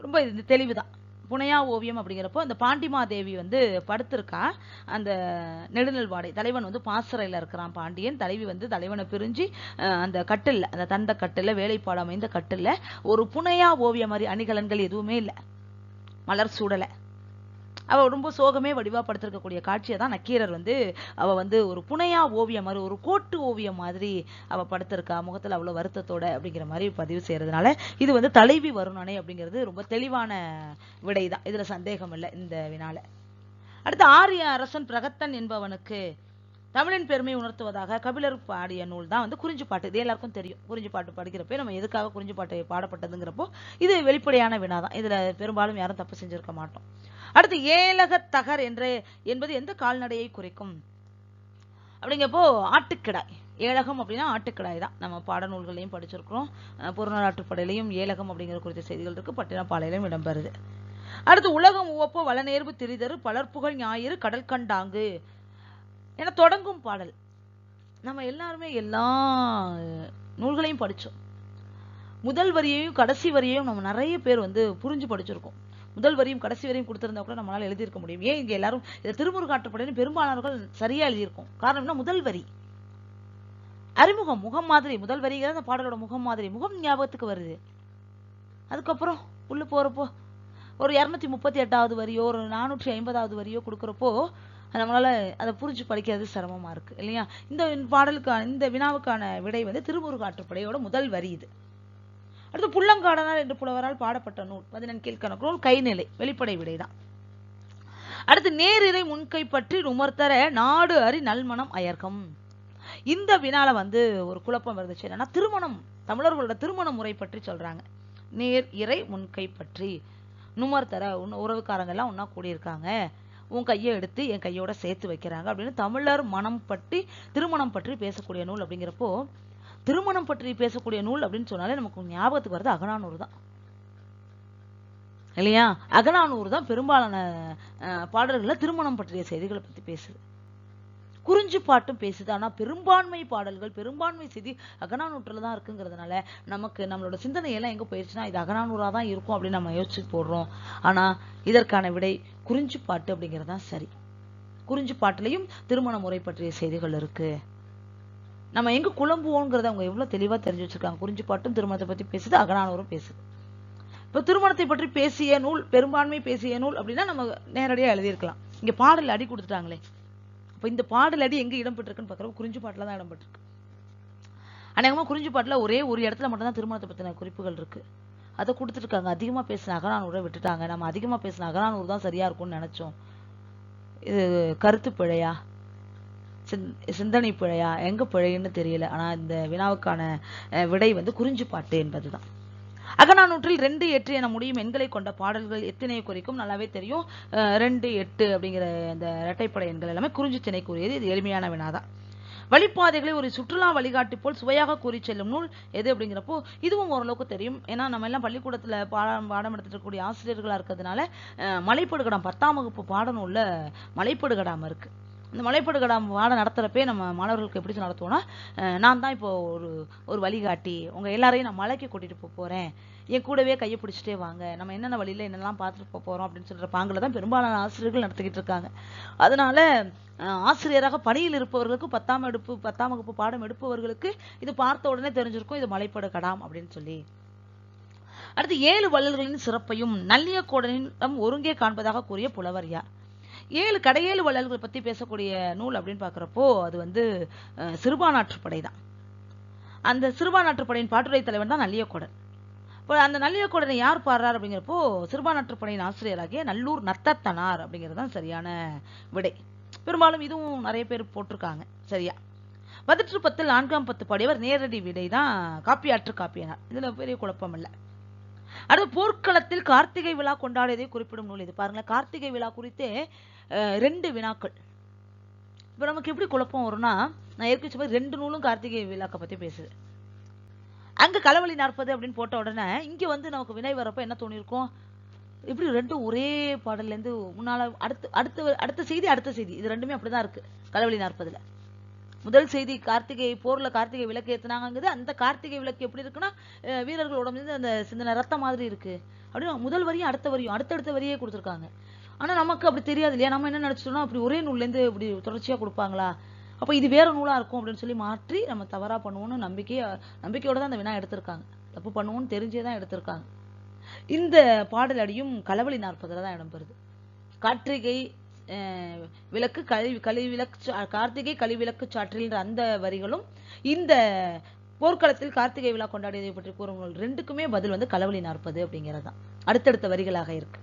ரொம்ப இது தெளிவுதான். புனையா ஓவியம் அப்படிங்கிறப்போ அந்த பாண்டிமாதேவி வந்து படுத்திருக்கா, அந்த நெடுநல் வாடை, தலைவன் வந்து பாசறையில இருக்கிறான் பாண்டியன், தலைவி வந்து தலைவனை பிரிஞ்சு அந்த கட்டில்ல, அந்த தண்ட கட்டில்ல, வேலைப்பாடு அமைந்த கட்டில்ல ஒரு புனையா ஓவியம் மாதிரி அணிகலன்கள் எதுவுமே இல்லை, மலர் சூடலை, அவ ரொம்ப சோகமே வடிவா படுத்திருக்கக்கூடிய காட்சியை தான் நக்கீரர் வந்து அவ வந்து ஒரு புனையா ஓவியம் மாதிரி, ஒரு கோட்டு ஓவியம் மாதிரி அவ படுத்திருக்கா, முகத்துல அவ்வளவு வருத்தத்தோட அப்படிங்கிற மாதிரி பதிவு செய்யறதுனால இது வந்து தலைவி வருணனை அப்படிங்கிறது ரொம்ப தெளிவான விடைதான், இதுல சந்தேகம் இல்லை இந்த வினால. அடுத்து ஆரிய அரசன் பிரகத்தன் என்பவனுக்கு தமிழின் பெருமை உணர்த்துவதாக கபிலர் பாடிய நூல் தான் வந்து குறிஞ்சிப்பாட்டு. இது எல்லாருக்கும் தெரியும். குறிஞ்சிப்பாட்டு படிக்கிறப்ப நம்ம எதுக்காக குறிஞ்சிப்பாட்டு பாடப்பட்டதுங்கிறப்போ இது வெளிப்படையான வினாதான். இதுல பெரும்பாலும் யாரும் தப்பு செஞ்சிருக்க மாட்டோம். அடுத்து ஏலகத்தகர் என்பது எந்த கால்நடையை குறிக்கும் அப்படிங்கப்போ ஆட்டுக்கிடாய். ஏலகம் அப்படின்னா ஆட்டுக்கிடாய் தான். நம்ம பாடநூல்களையும் படிச்சிருக்கிறோம். புறநாற்றுப்படையிலையும் ஏலகம் அப்படிங்கிற குறித்த செய்திகள் இருக்கு. பட்டினப்பாலையிலும் இடம்பெறுது. அடுத்து உலகம் உவப்போ வளநேர்வு திரிதரு பலர்புகழ் ஞாயிறு கடல் கண்டாங்கு என தொடங்கும் பாடல். நம்ம எல்லாருமே எல்லா நூல்களையும் படிச்சோம். முதல் வரியையும் கடைசி வரியையும் நம்ம நிறைய பேர் வந்து புரிஞ்சு படிச்சிருக்கோம். முதல் வரியும் கடைசி வரையும் கொடுத்திருந்தா கூட நம்மளால எழுதியிருக்க முடியும். ஏன் இங்க எல்லாரும் இதை திருமுருகாற்றுப்படைன்னு பெரும்பாலானவர்கள் சரியா எழுதியிருக்கோம். காரணம் என்ன? முதல் வரி அறிமுகம், முகம் மாதிரி. முதல் வரிங்கிறது அந்த பாடலோட முகம் மாதிரி. முகம் ஞாபகத்துக்கு வருது. அதுக்கப்புறம் உள்ள போறப்போ ஒரு 238வது வரியோ ஒரு 450வது வரியோ கொடுக்குறப்போ நம்மளால அதை புரிஞ்சு படிக்கிறது சிரமமா இருக்கு இல்லையா? இந்த பாடலுக்கான இந்த வினாவுக்கான விடை வந்து திருமுருகாற்றுப்படையோட முதல் வரி இது. அடுத்து புள்ளங்காடனார் என்று புலவரால் பாடப்பட்ட நூல் 14 கீழ்க்கணக்கு நூல் கைநிலை. வெளிப்படை விடைதான். அடுத்து நேரிரை முன்கை பற்றி உமர்த்தர நாடு அறி நல்மணம் அயர்கம். இந்த வினால வந்து ஒரு குழப்பம் இருந்துச்சு. என்னன்னா திருமணம், தமிழர்களோட திருமண முறை பற்றி சொல்றாங்க. நேர் இறை முன்கை பற்றி நுமர்த்தர உறவுக்காரங்க எல்லாம் ஒன்னா கூடியிருக்காங்க, உன் கையை எடுத்து என் கையோட சேர்த்து வைக்கிறாங்க அப்படின்னு தமிழர் மனம் பற்றி திருமணம் பற்றி பேசக்கூடிய நூல். அப்படிங்கிறப்போ திருமணம் பற்றி பேசக்கூடிய நூல் அப்படின்னு சொன்னாலே நமக்கு ஞாபகத்துக்கு வருது அகநானூறு தான் இல்லையா? அகநானூறு தான் பெரும்பாலான பாடல்கள்ல திருமணம் பற்றிய செய்திகளை பத்தி பேசுது. குறிஞ்சிப்பாட்டும் பேசுது. ஆனா பெரும்பான்மை பாடல்கள், பெரும்பான்மை செய்தி அகநானூற்றுல தான் இருக்குங்கிறதுனால நமக்கு நம்மளோட சிந்தனையெல்லாம் எங்க போயிடுச்சுன்னா இது அகநானூறா தான் இருக்கும் அப்படின்னு நம்ம யோசிச்சு போடுறோம். ஆனா இதற்கான விடை குறிஞ்சிப்பாட்டு அப்படிங்கிறதான் சரி. குறிஞ்சிப்பாட்டுலையும் திருமண முறை பற்றிய செய்திகள் இருக்கு. நம்ம எங்க குழம்புவோங்கிறத அவங்க எவ்வளவு தெளிவா தெரிஞ்சு வச்சிருக்காங்க. குறிஞ்சிப்பாட்டும் திருமணத்தை பத்தி பேசுது, அகநானூறும் பேசுது. இப்ப திருமணத்தை பற்றி பேசிய நூல், பெரும்பான்மை பேசிய நூல் அப்படின்னா நம்ம நேரடியா எழுதியிருக்கலாம். இங்க பாடல் அடி கொடுத்துட்டாங்களே. அப்ப இந்த பாடல் அடி எங்க இடம்பெற்றிருக்குன்னு பாக்குறோம். குறிஞ்சிப்பாட்டுல தான் இடம்பெற்றிருக்கு. அநேகமா குறிஞ்சிப்பாட்டுல ஒரே ஒரு இடத்துல மட்டும்தான் திருமணத்தை பத்தின குறிப்புகள் இருக்கு. அதை கொடுத்துருக்காங்க. அதிகமா பேசின அகநானூரை விட்டுட்டாங்க. நம்ம அதிகமா பேசின அகநானூறு தான் சரியா இருக்கும்னு நினைச்சோம். இது கருத்து பிழையா, சிந்தனை பிழையா, எங்க பிழைன்னு தெரியல. ஆனா இந்த வினாவுக்கான விடை வந்து குறிஞ்சிப்பாட்டு என்பதுதான். அகநானூற்றில் 2, 8 என முடியும் எண்களை கொண்ட பாடல்கள் எத்தனையை குறிக்கும்? நல்லாவே தெரியும். 2, 8 அப்படிங்கிற இந்த இரட்டைப்படை எண்கள் எல்லாமே குறிஞ்சி திணைக்குரியது. இது எளிமையான வினாதான். வழிபாதைகளை ஒரு சுற்றுலா வழிகாட்டி போல் சுவையாக கூறி செல்லும் நூல் எது அப்படிங்கிறப்போ இதுவும் ஓரளவுக்கு தெரியும். ஏன்னா நம்ம எல்லாம் பள்ளிக்கூடத்துல பாடம் எடுத்துட்டு இருக்கக்கூடிய ஆசிரியர்களா இருக்கிறதுனால மலைப்படுகடாம் 10ஆம் வகுப்பு பாடநூல்ல மலைப்படுகடாம இருக்கு. இந்த மலைப்படுகடாம் பாடம் நடத்துறப்பே நம்ம மாணவர்களுக்கு எப்படி நடத்துவோம்னா, நான் தான் இப்போ ஒரு வழிகாட்டி, உங்க எல்லாரையும் நான் மலைக்கு கூட்டிட்டு போறேன், என் கூடவே கையை பிடிச்சிட்டே வாங்க, நம்ம என்னென்ன வழியில என்னெல்லாம் பார்த்துட்டு போறோம் அப்படின்னு சொல்ற பாங்கில தான் பெரும்பாலான ஆசிரியர்கள் நடத்திக்கிட்டு இருக்காங்க. அதனால ஆசிரியராக பணியில் இருப்பவர்களுக்கு 10ஆம் வகுப்பு பாடம் எடுப்பவர்களுக்கு இது பார்த்த உடனே தெரிஞ்சிருக்கும் இது மலைப்படுகடாம் அப்படின்னு சொல்லி. அடுத்து 7 வள்ளல்களின் சிறப்பையும் நல்லியக்கோடனிடம் ஒருங்கே காண்பதாக கூறிய புலவர் யார்? 7 கடையேழு வள்ளல்கள் பத்தி பேசக்கூடிய நூல் அப்படின்னு பாக்குறப்போ அது வந்து சிறுபானாற்றுப்படை தான். அந்த சிறுபானாற்றுப்படையின் பாட்டுரை தலைவன் தான் நல்லியக்கோடன். இப்போ அந்த நல்லியக்கோடனை யார் பாடுறார் அப்படிங்கிறப்போ சிறுபானாற்றுப்படையின் ஆசிரியராகிய நல்லூர் நத்தத்தனார் அப்படிங்கிறது தான் சரியான விடை. பெரும்பாலும் இதுவும் நிறைய பேர் போட்டிருக்காங்க. சரியா? 18 4ஆம் 10 பாடியவர் நேரடி விடை தான் காப்பியாற்று காப்பியனார். இதுல பெரிய குழப்பம் இல்லை. அடுத்து போர்க்களத்தில் கார்த்திகை விழா கொண்டாடியதை குறிப்பிடும் நூல் இது. பாருங்க, கார்த்திகை விழா குறித்தே 2 வினாக்கள். இப்ப நமக்கு எப்படி குழப்பம் வரும்னா, நான் ஏற்கனவே சொன்ன 2 நூலும் கார்த்திகை விழாக்க பத்தி பேசுது. அங்க களவழி 40 அப்படின்னு போட்ட உடனே இங்க வந்து நமக்கு வினை வரப்ப என்ன தோணிருக்கும், இப்படி 2 ஒரே பாடல்ல இருந்து முன்னால அடுத்த செய்தி இது 2மே அப்படிதான் இருக்கு. களவழி 40ல முதல் செய்தி கார்த்திகை போர்ல கார்த்திகை விளக்கு ஏத்துனாங்கிறது. அந்த கார்த்திகை விளக்கு எப்படி இருக்குன்னா வீரர்களோட மீது அந்த சிந்தனை ரத்தம் மாதிரி இருக்கு அப்படின்னு முதல் வரியும் அடுத்தடுத்த வரியே கொடுத்துருக்காங்க. ஆனா நமக்கு அப்படி தெரியாது இல்லையா? நம்ம என்ன நினைச்சிட்டோம்னா அப்படி ஒரே நூல்ல இருந்து இப்படி தொடர்ச்சியா கொடுப்பாங்களா, அப்ப இது வேற நூலா இருக்கும் அப்படின்னு சொல்லி மாற்றி நம்ம தவறா பண்ணுவோம்னு நம்பிக்கையோட தான் அந்த வினா எடுத்திருக்காங்க. தப்பு பண்ணுவோம்னு தெரிஞ்சேதான் எடுத்திருக்காங்க. இந்த பாடல் அடியும் களவழி 40ல தான் இடம்பெறுது. கார்த்திகை விளக்கு கார்த்திகை களிவிளக்கு சாற்றில் அந்த வரிகளும் இந்த போர்க்களத்தில் கார்த்திகை விழா கொண்டாடியதை பற்றி கூறும் 2க்குமே பதில் வந்து களவழி 40 அப்படிங்கிறது தான் அடுத்தடுத்த வரிகளாக இருக்கு.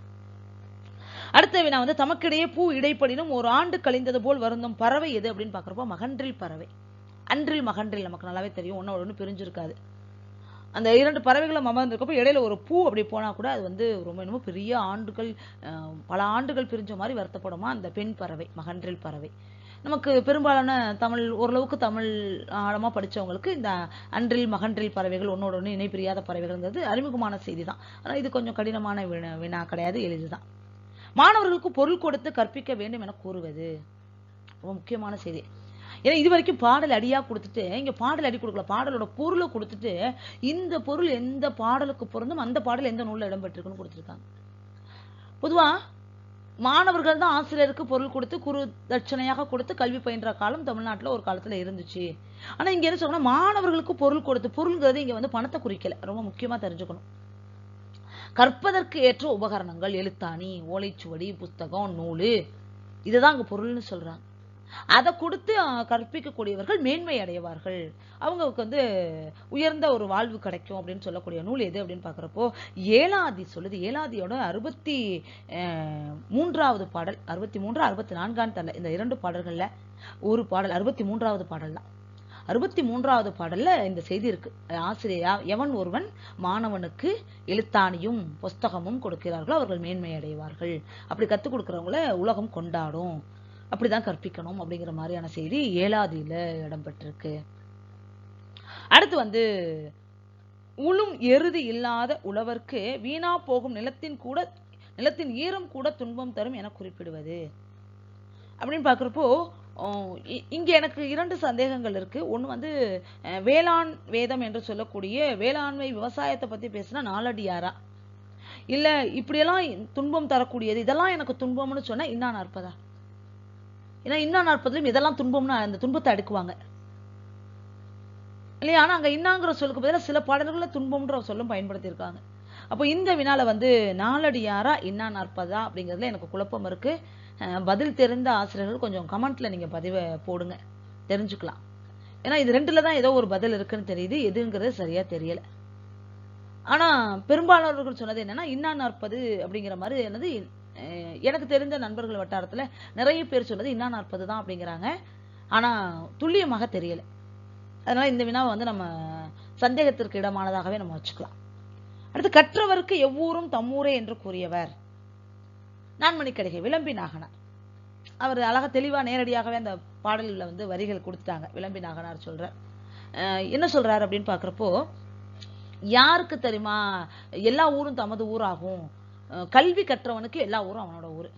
அடுத்த வினா வந்து தமக்கிடையே பூ இடைப்படினும் ஒரு ஆண்டு கழிந்தது போல் வருந்தும் பறவை எது அப்படின்னு பாக்குறப்போ மகன்றில் பறவை. அன்றில் மகன்றில் நமக்கு நல்லாவே தெரியும், ஒன்னோட ஒண்ணு பிரிஞ்சிருக்காது. அந்த 2 பறவைகளும் அமர்ந்திருக்கப்போ இடையில ஒரு பூ அப்படி போனா கூட அது வந்து ரொம்ப என்னமோ பெரிய ஆண்டுகள், பல ஆண்டுகள் பிரிஞ்ச மாதிரி வருத்தப்படுமா அந்த பெண் பறவை, மகன்றில் பறவை. நமக்கு பெரும்பாலான தமிழ், ஓரளவுக்கு தமிழ் ஆழமா படிச்சவங்களுக்கு இந்த அன்றில் மகன்றில் பறவைகள் ஒன்னோட ஒண்ணு இணை பிரியாத பறவைகள்ங்கிறது அறிமுகமான செய்தி தான். ஆனா இது கொஞ்சம் கடினமான வினா கிடையாது, எளிதுதான். மாணவர்களுக்கு பொருள் கொடுத்து கற்பிக்க வேண்டும் என கூறுவது ரொம்ப முக்கியமான செய்தி. ஏன்னா இது வரைக்கும் பாடல் அடியா கொடுத்துட்டு இங்க பாடல் அடி கொடுக்கல, பாடலோட பொருளை கொடுத்துட்டு இந்த பொருள் எந்த பாடலுக்கு பொருந்தும், அந்த பாடல் எந்த நூல்ல இடம்பெற்றிருக்குன்னு கொடுத்துருக்காங்க. பொதுவா மாணவர்கள் தான் ஆசிரியருக்கு பொருள் கொடுத்து குரு தட்சணையாக கொடுத்து கல்வி பயின்ற காலம் தமிழ்நாட்டுல ஒரு காலத்துல இருந்துச்சு. ஆனா இங்க என்ன சொல்லணும், மாணவர்களுக்கு பொருள் கொடுத்து, பொருள்ங்கிறது இங்க வந்து பணத்தை குறிக்கல, ரொம்ப முக்கியமா தெரிஞ்சுக்கணும். கற்பதற்கு ஏற்ற உபகரணங்கள், எழுத்தாணி, ஓலைச்சுவடி, புஸ்தகம், நூலு, இதுதான் அங்க பொருள்னு சொல்றாங்க. அதை கொடுத்து கற்பிக்கக்கூடியவர்கள் மேன்மை அடைவார்கள், அவங்களுக்கு வந்து உயர்ந்த ஒரு வாழ்வு கிடைக்கும் அப்படின்னு சொல்லக்கூடிய நூல் எது அப்படின்னு பாக்குறப்போ ஏலாதி சொல்லுது. ஏலாதியோட 63வது பாடல், 63 64 தெரியல, இந்த 2 பாடல்கள்ல ஒரு பாடல் 63வது பாடல் தான். 63வது பாடல்ல இந்த செய்தி இருக்கு. ஆசிரியர் எவன் ஒருவன் மாணவனுக்கு எழுத்தாணியும் புஸ்தகமும் கொடுக்கிறார்களோ அவர்கள் மேன்மை அடைவார்கள், அப்படி கத்துக் கொடுக்கிறவங்கள உலகம் கொண்டாடும், அப்படிதான் கற்பிக்கணும் அப்படிங்கிற மாதிரியான செய்தி ஏலாதியில இடம்பெற்றிருக்கு. அடுத்து வந்து உளும் எருதி இல்லாத உழவர்க்கு வீணா போகும் நிலத்தின் ஈரம் கூட துன்பம் தரும் என குறிப்பிடுவது அப்படின்னு பாக்குறப்போ இங்க எனக்கு 2 சந்தேகங்கள் இருக்கு. ஒண்ணு வந்து வேளாண் வேதம் என்று சொல்லக்கூடிய வேளாண்மை விவசாயத்தை பத்தி பேசினா நாலடியாரா, இல்ல இப்படியெல்லாம் துன்பம் தரக்கூடியது இதெல்லாம் எனக்கு துன்பம்னு சொன்னா இன்னா நாற்பதா? ஏன்னா இன்னா நாற்பதுலயும் இதெல்லாம் துன்பம்னு அந்த துன்பத்தை அடுக்குவாங்க இல்லையா? ஆனா அங்க இன்னாங்கிற சொல்லுக்கு பதிலா சில பாடல்கள்ல துன்பம்ன்ற சொல்லும் பயன்படுத்தி இருக்காங்க. அப்போ இந்த வினால வந்து நாலடியாரா இன்னா நாற்பதா அப்படிங்கிறதுல எனக்கு குழப்பம் இருக்கு. பதில் தெரிந்த ஆசிரியர்கள் கொஞ்சம் கமெண்ட்ல நீங்க பதிவை போடுங்க, தெரிஞ்சுக்கலாம். ஏன்னா இது 2ல தான் ஏதோ ஒரு பதில் இருக்குன்னு தெரியுது, எதுங்கிறது சரியா தெரியல. ஆனா பெரும்பாலானவர்கள் சொன்னது என்னன்னா இன்னா நாற்பது அப்படிங்கிற மாதிரி என்னது, எனக்கு தெரிந்த நண்பர்கள் வட்டாரத்துல நிறைய பேர் சொன்னது இன்னா நாற்பது தான் அப்படிங்கிறாங்க. ஆனா துல்லியமாக தெரியல. அதனால இந்த வினாவை வந்து நம்ம சந்தேகத்திற்கு இடமானதாகவே நம்ம வச்சுக்கலாம். அடுத்து கற்றவருக்கு எவ்வூரும் தம்மூரே என்று கூறியவர் நான்மணிக்கடிகை, விளம்பி நாகனார். அவர் அழகா தெளிவா நேரடியாகவே அந்த பாடல்ல வந்து வரிகள் கொடுத்துட்டாங்க. விளம்பி நாகனார் சொல்ற என்ன சொல்றாரு அப்படின்னு பாக்குறப்போ, யாருக்கு தெரியுமா எல்லா ஊரும் தமது ஊராகும், கல்வி கற்றவனுக்கு எல்லா ஊரும் அவனோட ஊரு.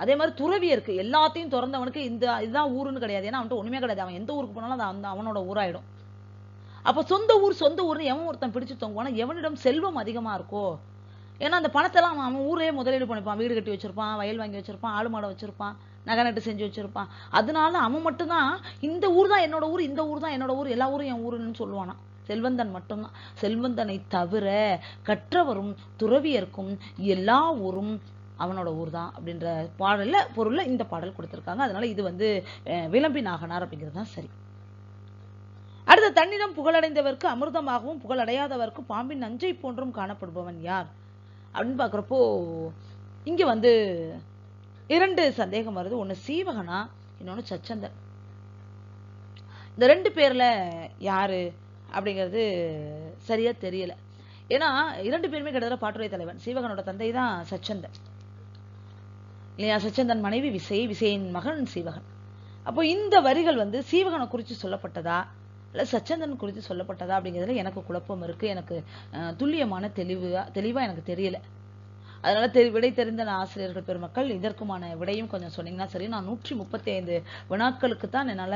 அதே மாதிரி துறவியருக்கு எல்லாத்தையும் திறந்தவனுக்கு இதுதான் ஊருன்னு கிடையாது. ஏன்னா அவன்கிட்ட ஒண்ணுமே கிடையாது, அவன் எந்த ஊருக்கு போனாலும் அது அவனோட ஊராயிடும். அப்ப சொந்த ஊர்னு எவன் ஒருத்தன் பிடிச்சு தொங்குவானா எவனிடம் செல்வம் அதிகமா இருக்கோ, ஏன்னா அந்த பணத்தெல்லாம் அவன் ஊரே முதலீடு பண்ணிப்பான், வீடு கட்டி வச்சிருப்பான், வயல் வாங்கி வச்சிருப்பான், ஆடு மாடை வச்சிருப்பான், நகை நட்டு செஞ்சு வச்சிருப்பான். அதனால அவன் மட்டும்தான் இந்த ஊர் தான் என்னோட ஊர், இந்த ஊர் தான் என்னோட ஊர், எல்லா ஊரும் என் ஊருன்னு சொல்லுவானா. செல்வந்தன் மட்டும்தான். செல்வந்தனை தவிர கற்றவரும் துறவியர்க்கும் எல்லா ஊரும் அவனோட ஊர் தான் அப்படின்ற பொருள்ல இந்த பாடல் கொடுத்திருக்காங்க. அதனால இது வந்து விளம்பி நாகனார் அப்படிங்கிறது தான் சரி. அடுத்த தன்னிடம் புகழடைந்தவர்க்கு அமிர்தமாகவும் புகழடையாதவர்க்கு பாம்பின் நஞ்சை போன்றும் காணப்படுபவன் யார் அப்படின்னு பாக்குறப்போ இங்க வந்து 2 சந்தேகம் வருது. ஒண்ணு சீவகனா, இன்னொன்னு சச்சந்தன். இந்த 2 பேர்ல யாரு அப்படிங்கிறது சரியா தெரியல. ஏன்னா 2 பேருமே கிட்டத்தட்ட பாட்டுரை தலைவன். சீவகனோட தந்தை தான் சச்சந்தன் இல்லையா? சச்சந்தன் மனைவி விசையின் மகன் சீவகன். அப்போ இந்த வரிகள் வந்து சீவகனை குறித்து சொல்லப்பட்டதா இல்ல சச்சந்தன் குறித்து சொல்லப்பட்டதா அப்படிங்கிறதுல எனக்கு குழப்பம் இருக்கு. எனக்கு துல்லியமான தெளிவா எனக்கு தெரியல. அதனால விடை தெரிந்த ஆசிரியர்கள் பெருமக்கள் இதற்குமான விடையும் கொஞ்சம் சொன்னீங்கன்னா சரி. நான் 135 வினாக்களுக்கு தான் என்னால